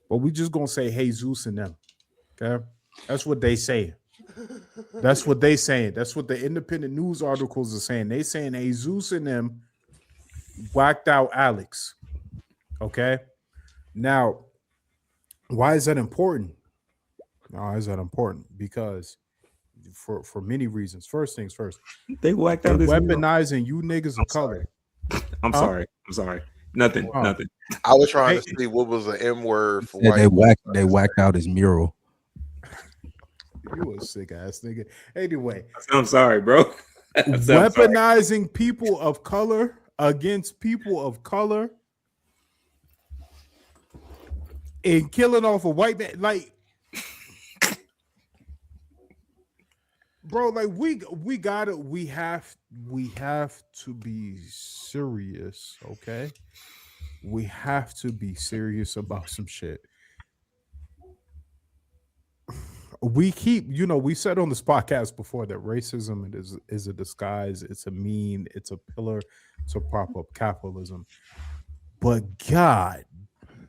but we just gonna say Jesus and them. Okay, that's what they say. That's what they saying. That's what the independent news articles are saying. They saying Jesus and them whacked out Alex. Okay, now why is that important? Why is that important? Because for many reasons. First things first. They whacked They're out this weaponizing you niggas of color. I'm sorry. Nothing. Oh. Nothing. I was trying to Hey. see what was the M word for Yeah, white. they whacked out his mural. You a sick ass nigga. Anyway, I'm sorry, bro. I'm sorry. weaponizing people of color against people of color and killing off a white man, like, bro, like we have to be serious, okay? We have to be serious about some shit. We keep, we said on this podcast before that racism is a disguise, it's a mean, it's a pillar to prop up capitalism. But God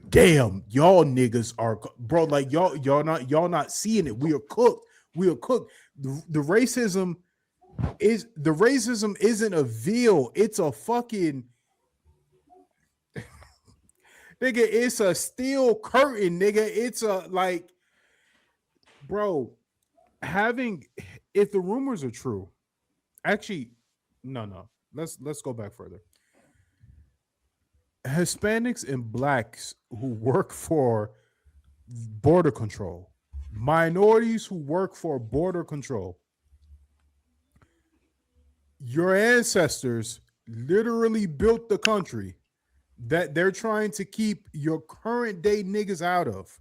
damn, y'all niggas are, bro, like y'all not seeing it. We are cooked. The racism isn't a veil, it's a fucking nigga, it's a steel curtain, nigga. It's a like, bro, if the rumors are true, actually, no. Let's go back further. Hispanics and blacks who work for border control, minorities who work for border control, your ancestors literally built the country that they're trying to keep your current day niggas out of.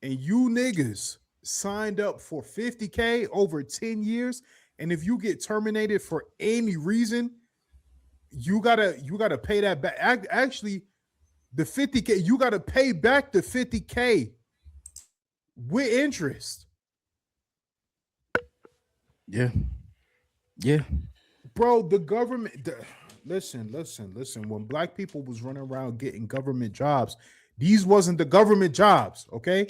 And you niggas signed up for $50K over 10 years. And if you get terminated for any reason, you gotta pay that back. Actually, the $50K, you gotta pay back the $50K with interest. Yeah. Bro, the government, listen. When black people was running around getting government jobs, these wasn't the government jobs, okay?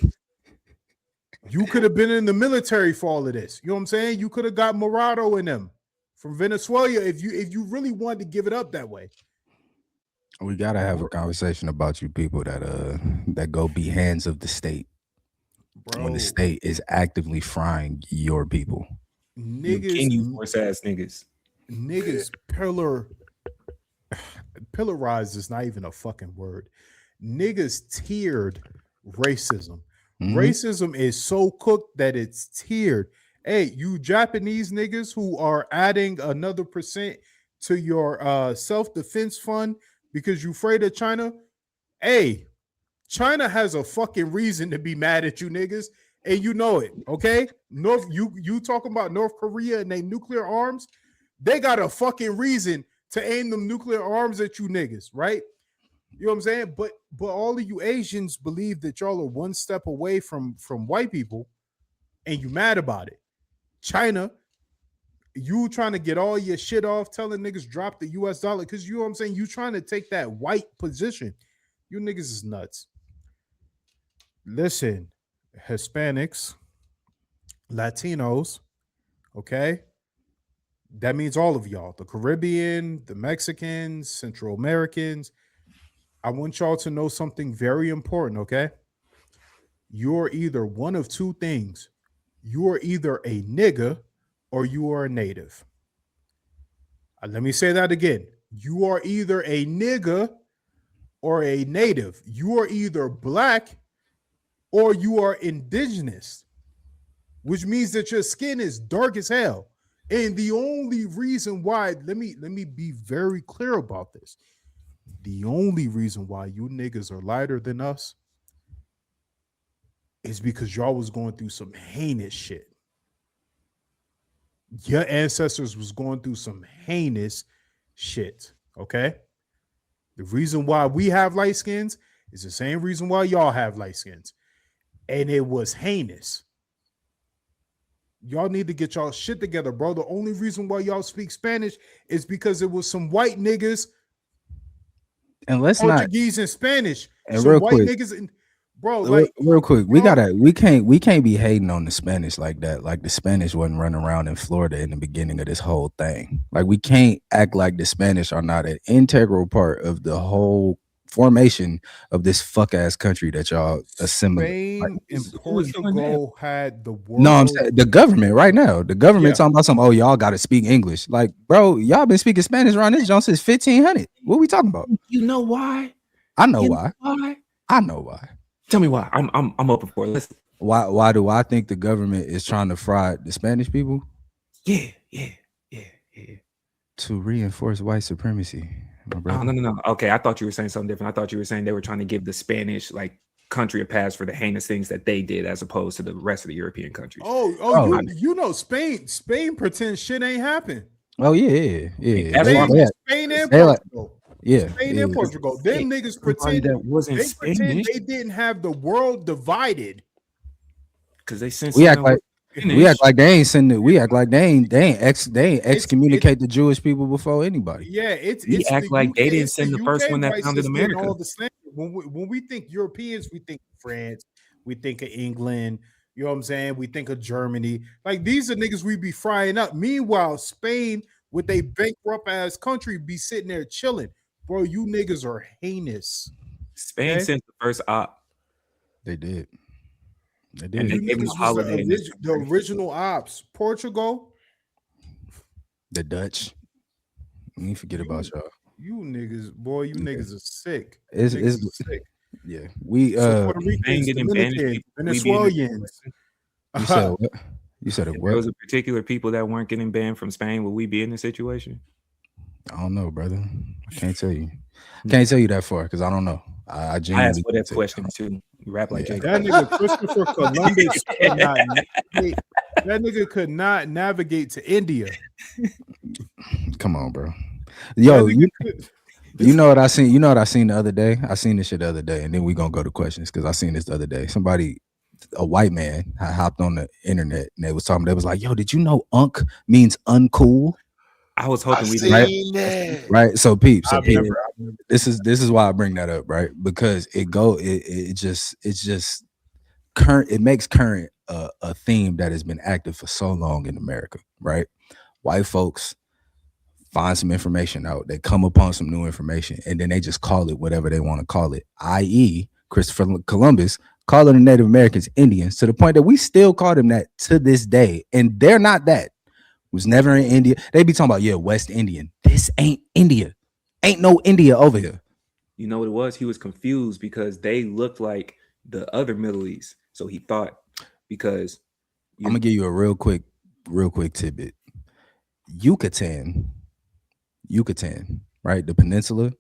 You could have been in the military for all of this. You know what I'm saying? You could have got Morado in them from Venezuela if you really wanted to give it up that way. We gotta have a conversation about you people that go be hands of the state. Bro, When the state is actively frying your people. You force ass niggas. Niggas pillarized is not even a fucking word. Niggas tiered racism. Mhm. Racism is so cooked that it's tiered. Hey, you Japanese niggas who are adding another percent to your self-defense fund because you afraid of China. Hey, China has a fucking reason to be mad at you niggas, and you know it. Okay, you talking about North Korea and their nuclear arms? They got a fucking reason to aim them nuclear arms at you niggas, right? You know what I'm saying? But all of you Asians believe that y'all are one step away from white people, and you mad about it. China, you trying to get all your shit off, telling niggas drop the US dollar because you know what I'm saying? You trying to take that white position. You niggas is nuts. Listen, Hispanics, Latinos, okay? That means all of y'all, the Caribbean, the Mexicans, Central Americans. I want y'all to know something very important, okay? You're either one of two things. You are either a nigga or you are a native. Let me say that again. You are either a nigga or a native. You are either black or you are indigenous, which means that your skin is dark as hell. And the only reason why, let me be very clear about this. The only reason why you niggas are lighter than us is because y'all was going through some heinous shit. Your ancestors was going through some heinous shit, okay? The reason why we have light skins is the same reason why y'all have light skins. And it was heinous. Y'all need to get y'all shit together, bro. The only reason why y'all speak Spanish is because it was some white niggas, And let's Portuguese and Spanish. And some real white quick, niggas, bro. Like real quick, y'all- we can't be hating on the Spanish like that. Like the Spanish wasn't running around in Florida in the beginning of this whole thing. Like we can't act like the Spanish are not an integral part of the whole formation of this fuck ass country that y'all assimilate. Spain and who was doing Portugal had the world. No, I'm saying the government right now. The government Yeah. talking about some. Oh, y'all got to speak English. Like, bro, y'all been speaking Spanish around this joint since 1500. What we talking about? You know why? I know You why. know why? I know why. Tell me why. I'm open for it. Listen. Why do I think the government is trying to fry the Spanish people? Yeah. To reinforce white supremacy, my Oh, brother. no. Okay, I thought you were saying something different. I thought you were saying they were trying to give the Spanish country a pass for the heinous things that they did, as opposed to the rest of the European countries. Oh. You know, Spain pretends shit ain't happened. Oh yeah. That's They- why I'm- yeah, Spain and they like- Portugal. yeah, Spain yeah. and Portugal. Them niggas pretend that wasn't they pretend Spanish they didn't have the world divided. because they sent We act someone like with we act Spanish. like they ain't send it. We act like they ain't excommunicate the Jewish people before anybody. Yeah, it's We it's act the like they UK didn't it's send the first UK one that whites founded that's getting America. all the slander. When we think Europeans, we think France, we think of England. You know what I'm saying? We think of Germany. Like these are niggas we be frying up. Meanwhile, Spain, with a bankrupt ass country, be sitting there chilling. Bro, you niggas are heinous. Spain Okay. sent the first op. They did. They And did. they You gave them a niggas was holiday in this the original ops. Portugal, The Dutch. We ain't forget about y'all. you niggas, boy, you niggas are sick. It's Niggas it's are sick. yeah. We So Puerto Spain Ricans, getting banished, Dominicans, people, we be in this Venezuelans. you said what? You said a If there what? was a particular people that weren't getting banned from Spain, would we be in this situation? I don't know, brother. I can't tell you. Can't tell you that far because I don't know. I I genuinely asked for that can't tell you. question too. You rap like Yeah. Jake. That nigga Christopher Columbus could not navigate. That nigga could not navigate to India. Come on, bro. Yo, That nigga could- you know what I seen? You know what I seen the other day? I seen this shit the other day, and then we gonna go to questions because I seen this the other day. Somebody, a white man, hopped on the internet and they was talking. They was like, "Yo, did you know unk means uncool?" I was I hoping we seen didn't. that. Right? So peep. So I've peep. never- This is why I bring that up, right? Because it's just current. It makes current a theme that has been active for so long in America, right? White folks find some information out, they come upon some new information, and then they just call it whatever they want to call it, i.e. Christopher Columbus calling the Native Americans Indians, to the point that we still call them that to this day, and they're not that. Was never in India. They be talking about, yeah, West Indian. This ain't India. Ain't no India over here. You know what it was? He was confused because they looked like the other Middle East. So he thought because I'm gonna give you a real quick real quick tidbit. Yucatan, right? The peninsula.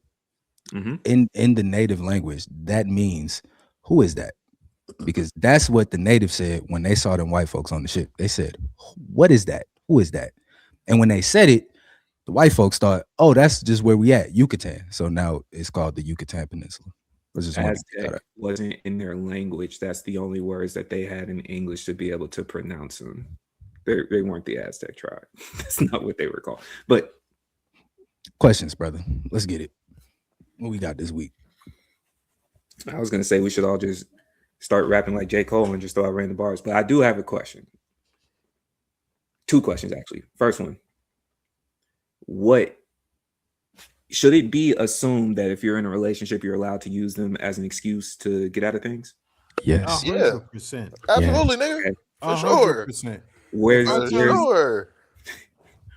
In the native language, that means who is that? Because that's what the natives said when they saw them white folks on the ship. They said, "What is that? Who is that?" And when they said it, the white folks thought, "Oh, that's just where we at, Yucatan." So now it's called the Yucatan Peninsula. I just wanted to get that Aztec out. wasn't in their language. That's the only words that they had in English to be able to pronounce them. They weren't the Aztec tribe. That's not what they were called. But Questions, brother. Let's get it. What we got this week? I was gonna say we should all just start rapping like J. Cole and just throw out random bars. But I do have a question. 2 questions actually. First one. What should it be assumed that if you're in a relationship, you're allowed to use them as an excuse to get out of things? Yes. 100%. Absolutely, nigga. For sure. 100%.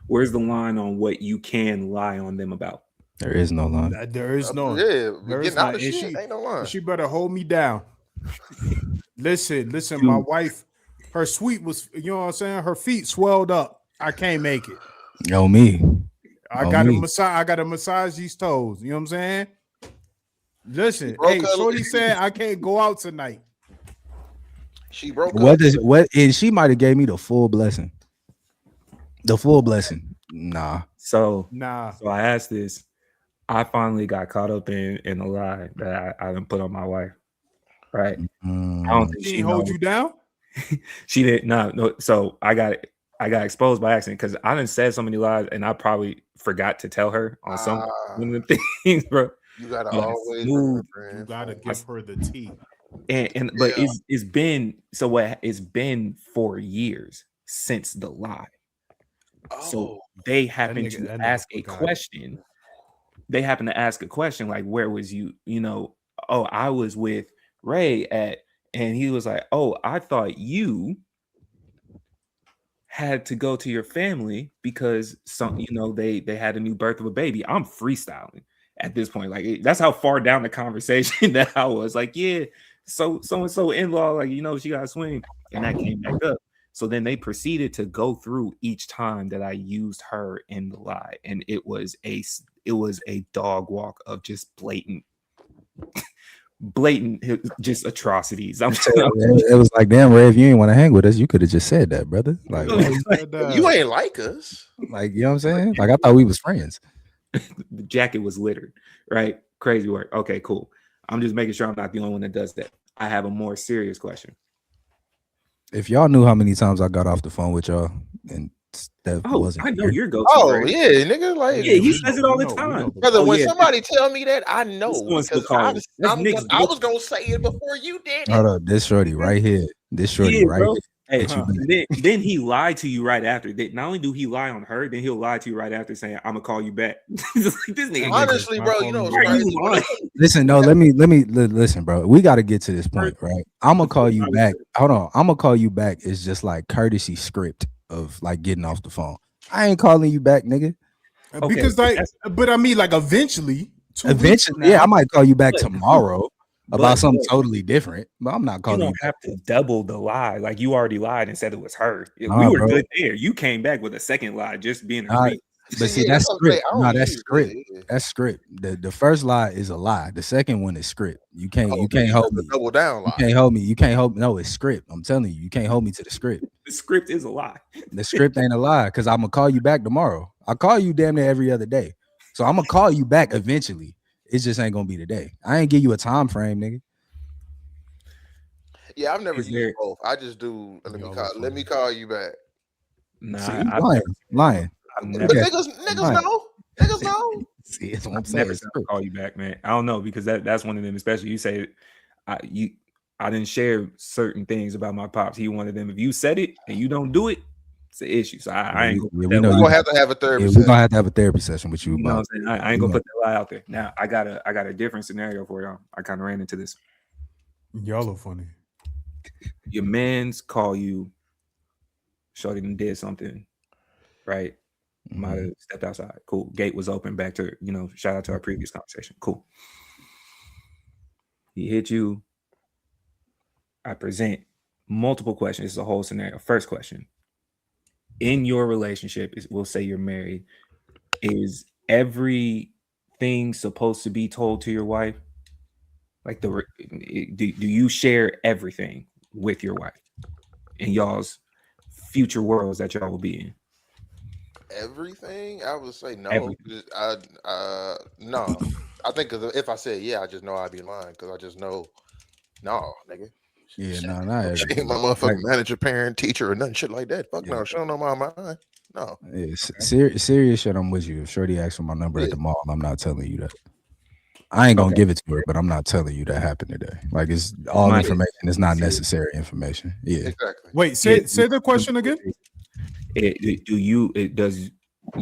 Where's the line on what you can lie on them about? There is no line. There is no. Yeah, There is getting out not. of And shit ain't no line. she better hold me down. Listen. My wife, her sweet was, you know what I'm saying? Her feet swelled up. I can't make it. Yo, me. I gotta massage these toes. You know what I'm saying? Listen, broke hey, her- Shorty said I can't go out tonight. She broke What up. does what? And she might have gave me the full blessing. The full blessing. Nah. So Nah. So I asked this. I finally got caught up in a lie that I done put on my wife. Right. I don't think She she didn't hold knows. you down? She didn't. No. So I got exposed by accident because I done said so many lies and I probably forgot to tell her on some one of the things, bro. You gotta Yeah, always smooth. remember. You gotta give her the tea. But it's been so what it's been 4 years since the lie. So they happen to that nigga ask a forgot. question. They happen to ask a question like, "Where was you?" You know, "Oh, I was with Ray at," and he was like, "Oh, I thought you had to go to your family because they had a new birth of a baby." I'm freestyling at this point. Like that's how far down the conversation that I was. Like, yeah, so and so in-law, like she got a swing, and that came back up. So then they proceeded to go through each time that I used her in the lie, and it was a dog walk of just blatant just atrocities. It was like, damn, Ray, if you didn't want to hang with us, you could have just said that, brother. Like, You ain't like us. like, you know what I'm saying? Like, I thought we was friends. The jacket was littered, right? Crazy work. Okay, cool. I'm just making sure I'm not the only one that does that. I have a more serious question. If y'all knew how many times I got off the phone with y'all and Steph wasn't I know here. your go-to. Oh right? yeah, nigga. Like Yeah, he says it all the time. brother, when somebody tell me that, I know one's because so I cold. was, That's I'm Nick's gonna, I was gonna say it before you did it. Hold up, this shorty right here. This shorty Yeah, right bro. here. Hey, That you then he lied to you right after. Not only do he lie on her, then he'll lie to you right after saying, "I'm gonna call you back." This nigga. Honestly, bro, you know Why are what's you crazy? lying? Listen, no, let me listen, bro. We got to get to this point, right? I'm gonna call you back. Hold on, I'm gonna call you back. It's just like courtesy script of like getting off the phone. I ain't calling you back, nigga. Okay, Because but I mean, like eventually, 2 weeks Eventually, from now, yeah, I might call you back But- tomorrow but- about something but- totally different, but I'm not You calling you. don't have to double the lie. Like you already lied and said it was her. Nah, We were bro. good there. You came back with a second lie, just being a Nah, creep. But see, yeah, that's what I'm saying. script. I No, don't that's use it. script. Yeah. That's script. The first lie is a lie. The second one is script. You can't Oh, hold that's a me. double down You lie. can't hold me. You can't hold. No, it's script. I'm telling you, you can't hold me to the script. The script is a lie. The script ain't a lie because I'm gonna call you back tomorrow. I call you damn near every other day, so I'm gonna call you back eventually. It just ain't gonna be today. I ain't give you a time frame, nigga. Yeah, I've never Is used there- both. I just do. Let me call you back. Nah, See, I've lying. I've But never, niggas know. Niggas know. See, that's what I'm I've saying. never It's said I'll script. call you back, man. I don't know because that's one of them. Especially you say, I didn't share certain things about my pops. He wanted them. If you said it and you don't do it, it's an issue. So I ain't gonna put we that know lie We're you- gonna have to have a Yeah, therapy we're session. gonna have to have a therapy session with you You know what about. I'm saying? I ain't gonna put that lie out there. Now I got a different scenario for y'all. I kind of ran into this. y'all are funny. Your mans call you, shorty done did something, right? Might have stepped outside. Cool. Gate was open. Back to shout out to our previous conversation. Cool. He hit you. I present multiple questions. It's a whole scenario. First question. in your relationship, we'll say you're married, is everything supposed to be told to your wife? Like do you share everything with your wife in y'all's future worlds that y'all will be in? Everything? I would say no. Everything. No. I think 'cause if I said yeah, I just know I'd be lying because I just know, no, nigga. Yeah, She, no, not she ain't everything. my motherfucking Like, manager, parent, teacher, or nothing shit like that. Fuck yeah, no. She don't know my mind. No. yeah, serious shit. I'm with you. If Shorty asks for my number Yeah. at the mall, I'm not telling you that. I ain't gonna Okay. give it to her, but I'm not telling you that happened today. Like, it's all My- information. It's not serious. necessary information. Yeah. Exactly. Wait, say the question again. Does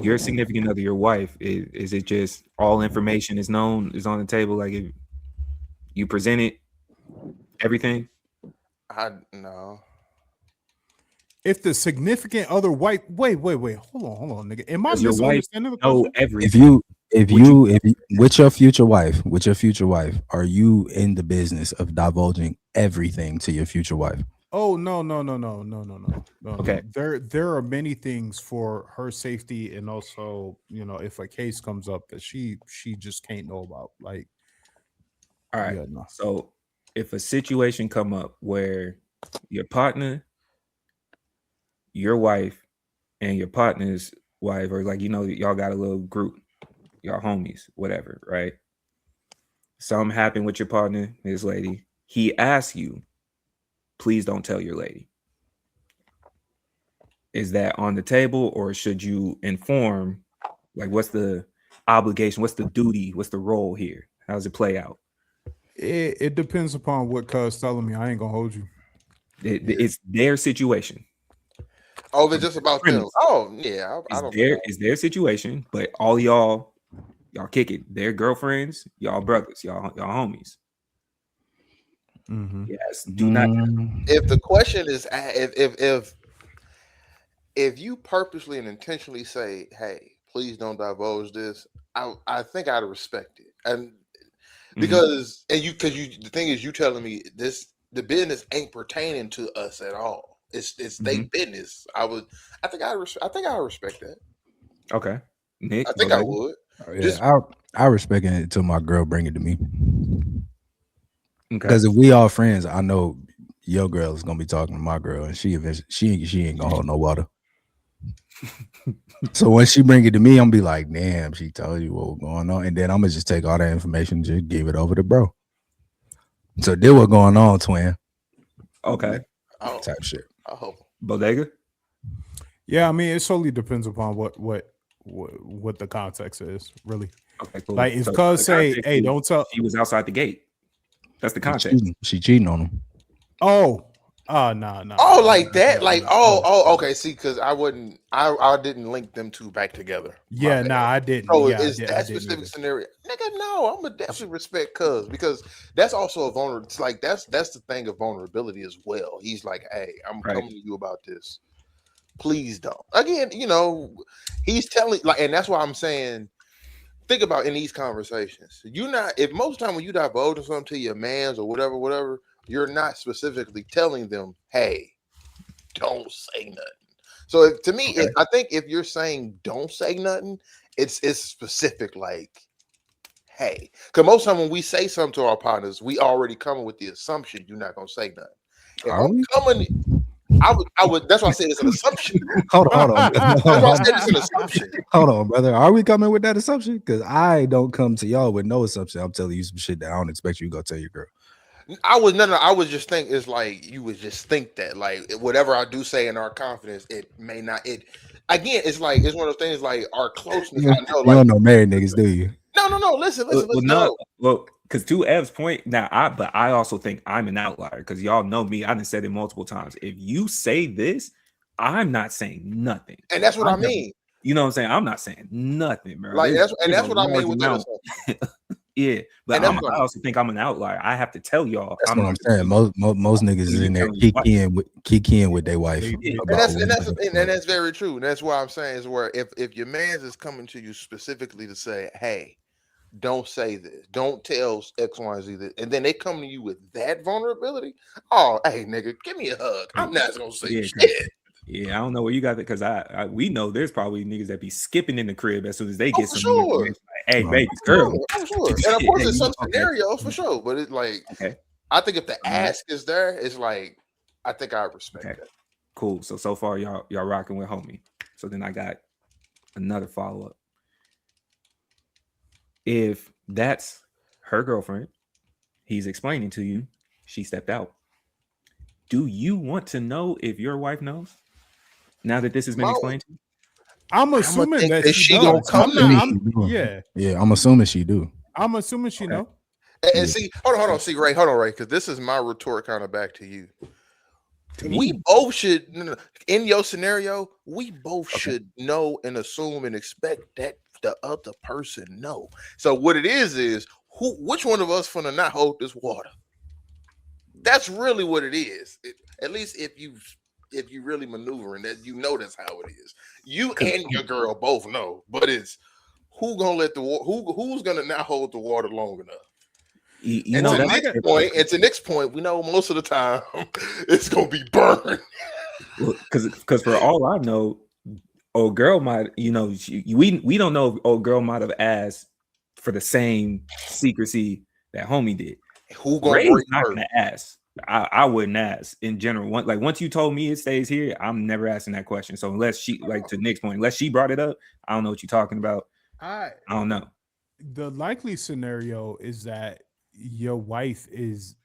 your significant other, your wife, is it just all information is known, is on the table? Like if you present it, everything? No. If the significant other white, wait, hold on, nigga. Am I Does your wife misunderstanding the know question? everything? If you with your future wife, are you in the business of divulging everything to your future wife? Oh no. Okay. There are many things for her safety, and also, if a case comes up that she just can't know about. Like, All right. yeah, no. So if a situation come up where your partner, your wife, and your partner's wife, or like, y'all got a little group, y'all homies, whatever, right? Something happened with your partner, his lady. He asks you, please don't tell your lady. Is that on the table, or should you inform? Like, what's the obligation? What's the duty? What's the role here? How does it play out? It depends upon what cuz telling me. I ain't gonna hold you. It's their situation. Oh, it's just about them. Premise. Oh, yeah. I don't think It's their situation, but all y'all kick it. Their girlfriends, y'all brothers, y'all homies. Mm-hmm. Yes, do not. if the question is if you purposely and intentionally say, "Hey, please don't divulge this," I think I'd respect it, and because the thing is, you telling me the business ain't pertaining to us at all. It's their business. I think I respect that. Okay, Nick. I think I would. Yeah, I respect it until my girl bring it to me. Okay. Because if we all friends, I know your girl is gonna be talking to my girl, and she ain't gonna hold no water. So when she bring it to me, I'm gonna be like, damn, she told you what was going on, and then I'm gonna just take all that information and just give it over to bro. So deal what's going on, twin. Okay. Type shit. I hope. Bodega. Yeah, I mean, it solely depends upon what the context is, really. Okay, cool. Like, if So cuz the say, context "Hey, is don't tell," she was outside the gate. That's the context. She cheating on him. Oh, nah. Oh, like that? Like, okay. See, because I didn't link them two back together. Yeah, nah, I didn't. So Yeah, is I that didn't specific either. scenario? Nigga, no, I'm gonna definitely respect cuz because that's also a vulnerable. It's like that's the thing of vulnerability as well. He's like, hey, I'm coming to you about this. Please don't. Again, he's telling and that's why I'm saying, think about in these conversations. If most time when you divulge something to your mans or whatever, you're not specifically telling them, hey, don't say nothing. So to me, I think if you're saying don't say nothing, it's specific, like, hey, because most time when we say something to our partners, we already coming with the assumption you're not gonna say nothing. If Are we? I would. That's why I said it's an assumption. Hold on. That's why I said it's an assumption. Hold on, brother. Are we coming with that assumption? Because I don't come to y'all with no assumption. I'm telling you some shit that I don't expect you to go tell your girl. I would just think it's like you would just think that like whatever I do say in our confidence, it may not. It again, it's like it's one of those things like our closeness. I know, You don't know married niggas, do you? No. Listen. Well, because to Ev's point, but I also think I'm an outlier because y'all know me. I done said it multiple times. If you say this, I'm not saying nothing, and that's what I mean. You know what I'm saying? I'm not saying nothing, bro. Like that's what I mean with that. Yeah, but I also think I'm an outlier. I have to tell y'all. That's what I'm saying. Most niggas is in there kicking with their wife. And that's very true. And that's why I'm saying is where if your man's is coming to you specifically to say, hey, don't say this, don't tell X, Y, and Z this, and then they come to you with that vulnerability. Oh, hey, nigga, give me a hug. I'm not gonna say shit. Yeah, I don't know where you got that because we know there's probably niggas that be skipping in the crib as soon as they Oh, get for some sure. information. Like, hey, Oh, baby, For girl. sure, for sure. And of course, in some Okay. scenarios, for sure. But it's like, Okay. I think if the Alright. ask is there, it's like, I think I respect Okay. that. Cool. So far, y'all rocking with homie. So then I got another follow up. If that's her girlfriend, he's explaining to you, she stepped out. Do you want to know if your wife knows? Now that this has been My- explained to you? I'm assuming think that that she she gonna does. come Yeah, Yeah, I'm assuming she do. I'm assuming she know. And Yeah. see, hold on, see, Ray, hold on, Ray, because this is my retort kind of back to you. To We me. both should, no, in your scenario, we both Okay. should know and assume and expect that the other person know. So what it is which one of us finna not hold this water? That's really what it is. At least if you really maneuvering that, that's how it is. You and your girl both know, but it's who's gonna not hold the water long enough. You And know, to that's Nick's point, we know most of the time it's gonna be burned. because for all I know, old girl might, we don't know if old girl might have asked for the same secrecy that homie did. Who gonna Ray's break not first? gonna ask. I wouldn't ask in general. Once you told me it stays here, I'm never asking that question. So unless she, like to Nick's point, unless she brought it up, I don't know what you're talking about. I don't know. The likely scenario is that your wife is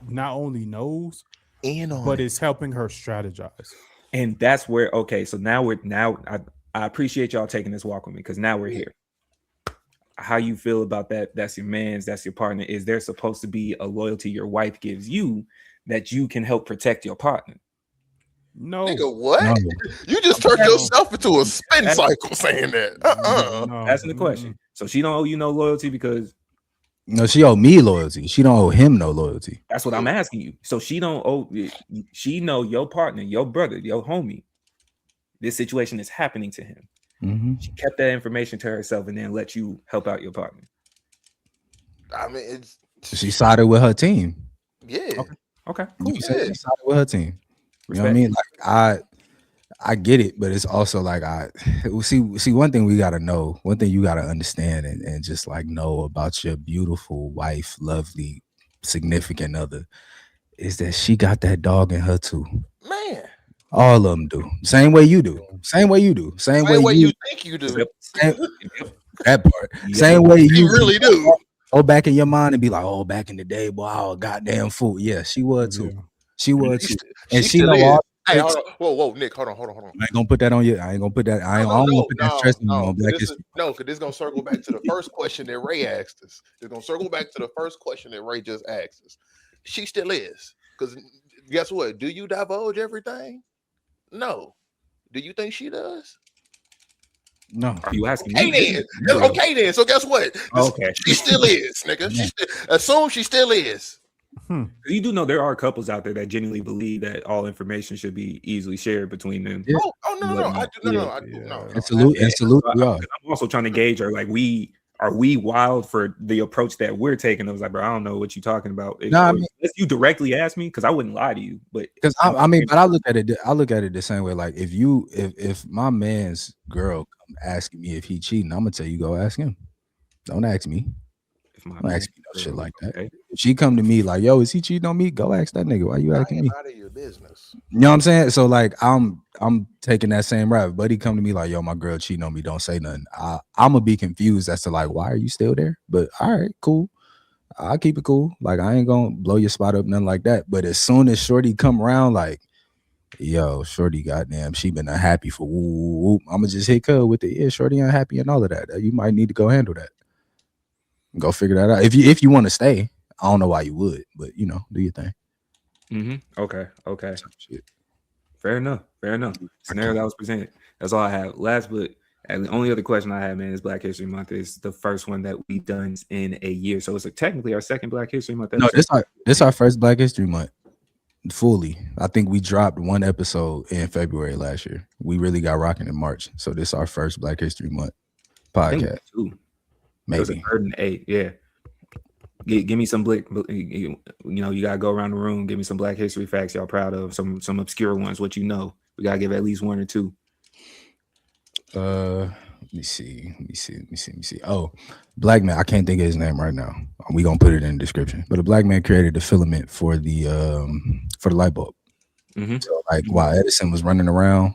not only knows, but is helping her strategize. And that's where, okay, so now I appreciate y'all taking this walk with me because now we're here. How you feel about that? That's your man's, that's your partner. Is there supposed to be a loyalty your wife gives you that you can help protect your partner? No. Nigga, what? No. You just turned yourself into a spin cycle saying that. No. Asking the question. So she don't owe you no loyalty because No, she owe me loyalty. She don't owe him no loyalty. that's what I'm asking you. So she don't owe, she know your partner, your brother, your homie. This situation is happening to him. Mm-hmm. She kept that information to herself and then let you help out your partner. I mean, She sided with her team. yeah. Okay. You Cool. said she sided with her team. You know what I Respect. mean? Like I get it, but it's also like see one thing we gotta know, one thing you gotta understand and just like know about your beautiful wife, lovely, significant other, is that she got that dog in her too. Man. All of them do. Same way you do. Same way you do. Same way you think you do. That part. Yep. Same way You really do. Go back in your mind and be like, oh, back in the day, boy, I was a goddamn fool. Yeah, she was too. Yeah. She was too. And she still know is. all. Hey, hold on. Whoa, Nick, hold on. I ain't gonna put that on you. I ain't gonna put that. I don't wanna put that stress on you on Black History. No, because this is gonna circle back to the first question that Ray asked us. It's gonna circle back to the first question that Ray just asked us. She still is. Because guess what? Do you divulge everything? No. Do you think she does? No. Are you asking Okay, me? then. Okay, then. So guess what? Okay. She still is, nigga. Assume she still is. You do know there are couples out there that genuinely believe that all information should be easily shared between them. Yeah. Oh, no. I do. No. And salute. We are. I'm also trying to gauge are we wild for the approach that we're taking? I was like, bro, I don't know what you're talking about. Unless you directly ask me, because I wouldn't lie to you. But because I mean, but I look at it. I look at it the same way. Like if my man's girl come asking me if he cheating, I'm gonna tell you go ask him. Don't ask me. Don't ask me no shit like that. Okay. If she come to me like, yo, is he cheating on me? Go ask that nigga. Why you asking me? Out of your business. You know what I'm saying? So like I'm taking that same route. Buddy come to me like, yo, my girl cheating on me. Don't say nothing. I'm gonna be confused as to like, why are you still there? But all right, cool. I'll keep it cool. Like I ain't gonna blow your spot up, nothing like that. But as soon as Shorty come around, like, yo, Shorty, goddamn, she been unhappy for whoop. I'ma just hit her with the Shorty unhappy and all of that. You might need to go handle that. Go figure that out. If you want to stay, I don't know why you would, but do your thing. Mm-hmm. Okay. Fair enough. Scenario that was presented. That's all I have. Last but and the only other question I have, man, is Black History Month. Is the first one that we've done in a year. So it's technically our second Black History Month episode. No, this our first Black History Month. Fully. I think we dropped one episode in February last year. We really got rocking in March. So this is our first Black History Month podcast. Maybe. It was a 3rd and 8. Yeah. Give me some black. You gotta go around the room. Give me some Black history facts y'all proud of. Some obscure ones. What you know. We gotta give at least one or two. Let me see. Oh, black man. I can't think of his name right now. We gonna put it in the description. But a black man created the filament for the light bulb. Mm-hmm. So like while Edison was running around,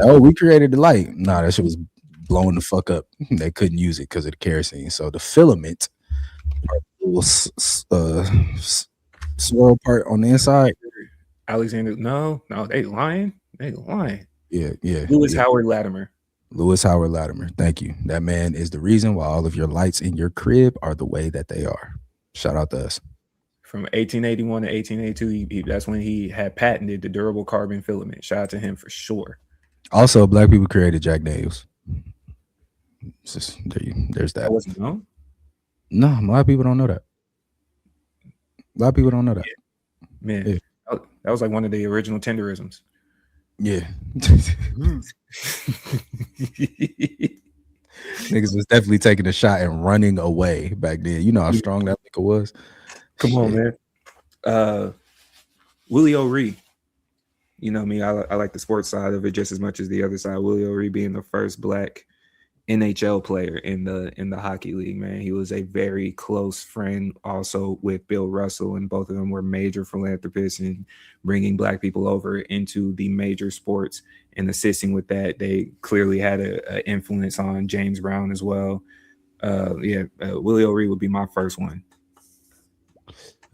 oh, we created the light. Nah, that shit was blowing the fuck up. They couldn't use it because of the kerosene. So the filament, little swirl part on the inside. Alexander, no, they lying. Yeah. Lewis Howard Latimer. Lewis Howard Latimer. Thank you. That man is the reason why all of your lights in your crib are the way that they are. Shout out to us. From 1881 to 1882, that's when he had patented the durable carbon filament. Shout out to him for sure. Also, black people created Jack Daniels. There's that. That wasn't known? No, a lot of people don't know that. A lot of people don't know that. Yeah. Man, that was like one of the original tenderisms. Yeah. Niggas was definitely taking a shot and running away back then. You know how strong that nigga was. Come on, man. Willie O'Ree. You know me, I like the sports side of it just as much as the other side. Willie O'Ree being the first black NHL player in the hockey league, man. He was a very close friend also with Bill Russell, and both of them were major philanthropists in bringing black people over into the major sports and assisting with that. They clearly had an influence on James Brown as well. Willie O'Ree would be my first one.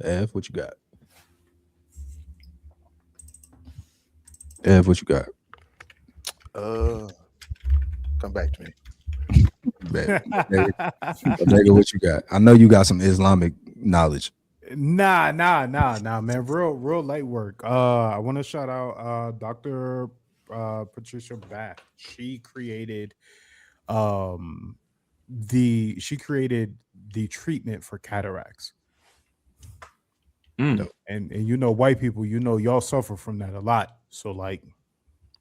Ev, what you got? Ev, what you got? Come back to me. Nigga, what you got? I know you got some Islamic knowledge. Nah, man. Real light work. I want to shout out Dr. Patricia Bath. She created the treatment for cataracts. And you know, white people, you know, y'all suffer from that a lot. So like,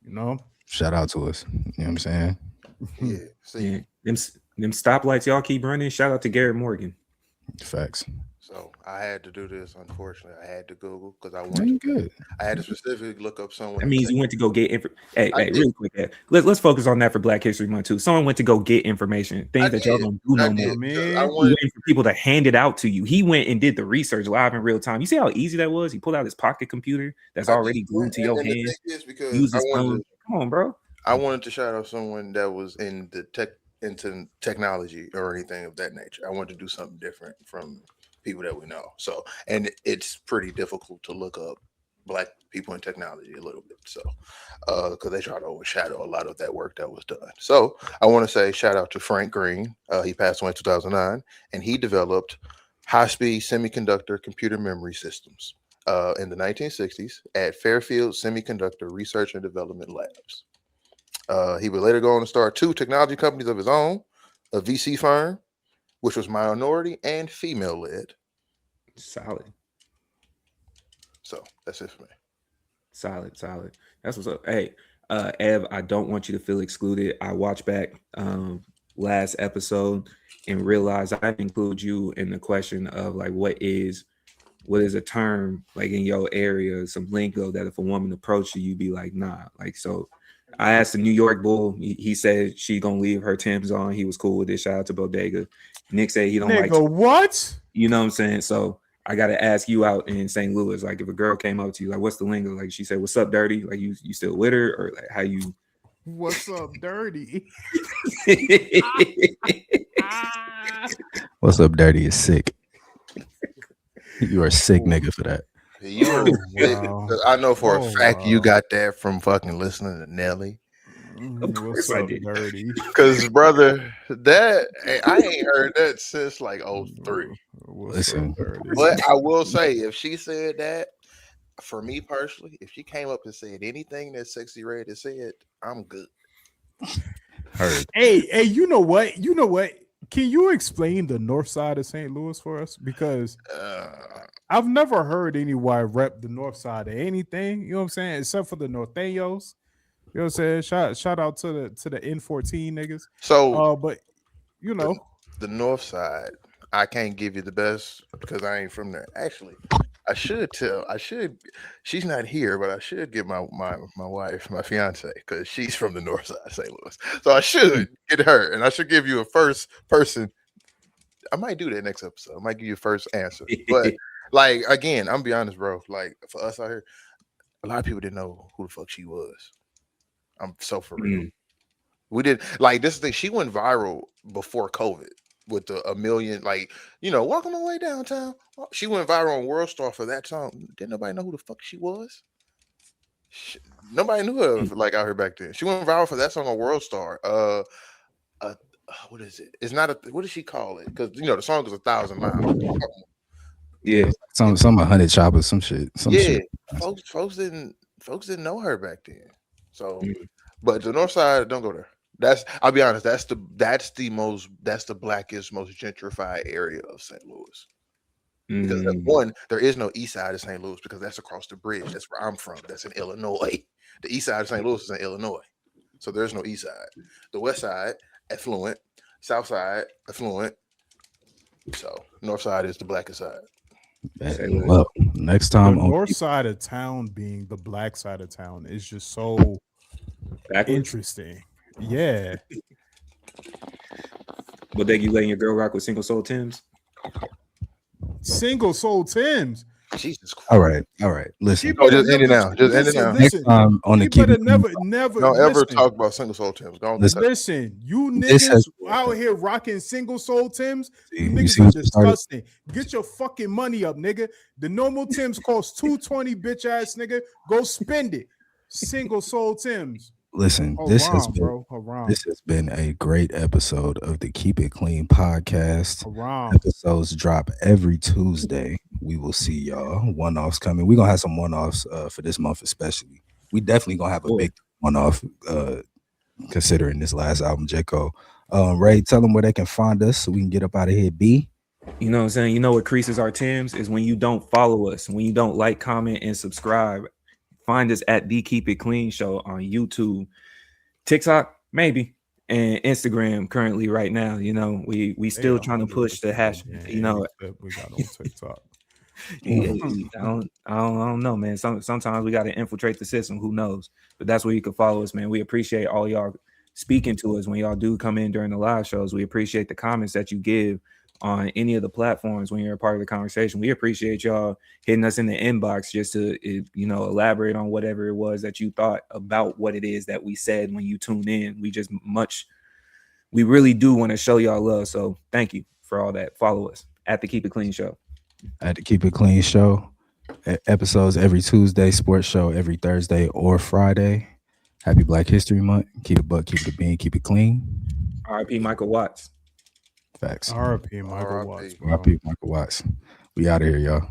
you know, shout out to us. You know what I'm saying? Yeah. See, them stoplights y'all keep running. Shout out to Garrett Morgan. Facts. So I had to do this. Unfortunately, I had to Google because I had to specifically look up someone. That means you went to go get Hey, really quick. Let's focus on that for Black History Month too. Someone went to go get information, things that y'all don't do no more. Man, I wanted waiting for people to hand it out to you. He went and did the research live in real time. You see how easy that was? He pulled out his pocket computer that's already glued to your hand. Use his phone. Come on, bro. I wanted to shout out someone that was into technology or anything of that nature. I wanted to do something different from people that we know. So, and it's pretty difficult to look up Black people in technology a little bit. So, because they try to overshadow a lot of that work that was done. So, I want to say shout out to Frank Green. He passed away in 2009, and he developed high-speed semiconductor computer memory systems in the 1960s at Fairfield Semiconductor Research and Development Labs. He would later go on to start 2 technology companies of his own, a VC firm, which was minority and female led. Solid. So that's it for me. Solid. That's what's up. Hey, Ev, I don't want you to feel excluded. I watched back last episode and realized I include you in the question of like what is a term like in your area, some lingo that if a woman approached you, you'd be like, nah. Like, so I asked the New York Bull. He said she's gonna leave her Timbs on. He was cool with it. Shout out to Bodega. Nick said he don't like what? You know what I'm saying? So I gotta ask you out in St. Louis. Like if a girl came up to you, like what's the lingo? Like she said, "What's up, dirty?" Like you still with her, or like how you? What's up, dirty? What's up, dirty is sick. You are sick, nigga, for that. Wow. I know for a fact you got that from fucking listening to Nelly. Of course I did. Because brother, that I ain't heard that since like 03. Listen, but I will say, if she said that, for me personally, if she came up and said anything that Sexy Red has said, I'm good. Heard. Hey, you know what? Can you explain the north side of St. Louis for us? Because I've never heard anyone rep the north side of anything. You know what I'm saying? Except for the Norteños. You know what I'm saying? Shout out to the N14 niggas. So, but you know, the north side, I can't give you the best because I ain't from there. Actually, I should tell. I should. She's not here, but I should get my wife, my fiance, because she's from the north side of St. Louis. So I should get her, and I should give you a first person. I might do that next episode. I might give you a first answer. But like again, I'm gonna be honest, bro. Like for us out here, a lot of people didn't know who the fuck she was. I'm so for real. We did like this thing. She went viral before COVID with a million, like, walking my way downtown. She went viral on World Star for that song. Didn't nobody know who the fuck she was? Nobody knew her like out here back then. She went viral for that song on World Star. What is it? It's not what does she call it? Because the song is 1,000 miles. Yeah. Some 100 choppers, some shit. Shit. Folks didn't know her back then. So, but the north side, don't go there. I'll be honest, that's the blackest, most gentrified area of St. Louis. Because one, there is no east side of St. Louis because that's across the bridge. That's where I'm from. That's in Illinois. The east side of St. Louis is in Illinois. So there's no east side. The west side, affluent. South side, affluent. So north side is the blackest side. Well, next time the north side of town being the black side of town is just so interesting. Yeah. But then you letting your girl rock with single soul Timbs? Single soul Timbs. Jesus Christ. All right. Listen. Just end it now. Just end it now. Next time on the Keep It never don't ever talk about single soul Timbs. Listen, you niggas out here rocking single soul Timbs. You niggas are disgusting. Get your fucking money up, nigga. The normal Timbs cost $220, bitch ass nigga. Go spend it. Single soul Timbs. Listen, this has been a great episode of the Keep It Clean podcast. Episodes drop every Tuesday. We will see y'all. One-offs coming. We're gonna have some one-offs for this month, especially. We definitely gonna have a big one-off considering this last album, J. Cole. Ray, tell them where they can find us so we can get up out of here. B. You know what I'm saying? You know what creases our Timbs is when you don't follow us, when you don't like, comment, and subscribe. Find us at The Keep It Clean Show on YouTube, TikTok, maybe, and Instagram currently right now. We still trying to push the hash. We got on TikTok. I don't know, man. Sometimes we got to infiltrate the system. Who knows? But that's where you can follow us, man. We appreciate all y'all speaking to us when y'all do come in during the live shows. We appreciate the comments that you give on any of the platforms when you're a part of the conversation. We appreciate y'all hitting us in the inbox just to elaborate on whatever it was that you thought about what it is that we said when you tune in. We really do want to show y'all love. So thank you for all that. Follow us at the Keep It Clean Show. At the Keep It Clean Show. Episodes every Tuesday, sports show every Thursday or Friday. Happy Black History Month. Keep it buck, keep it bean, keep it clean. R.I.P. Michael Watts. Facts. R.I.P. Michael Watts. R.I.P. Michael Watts. We out of here, y'all.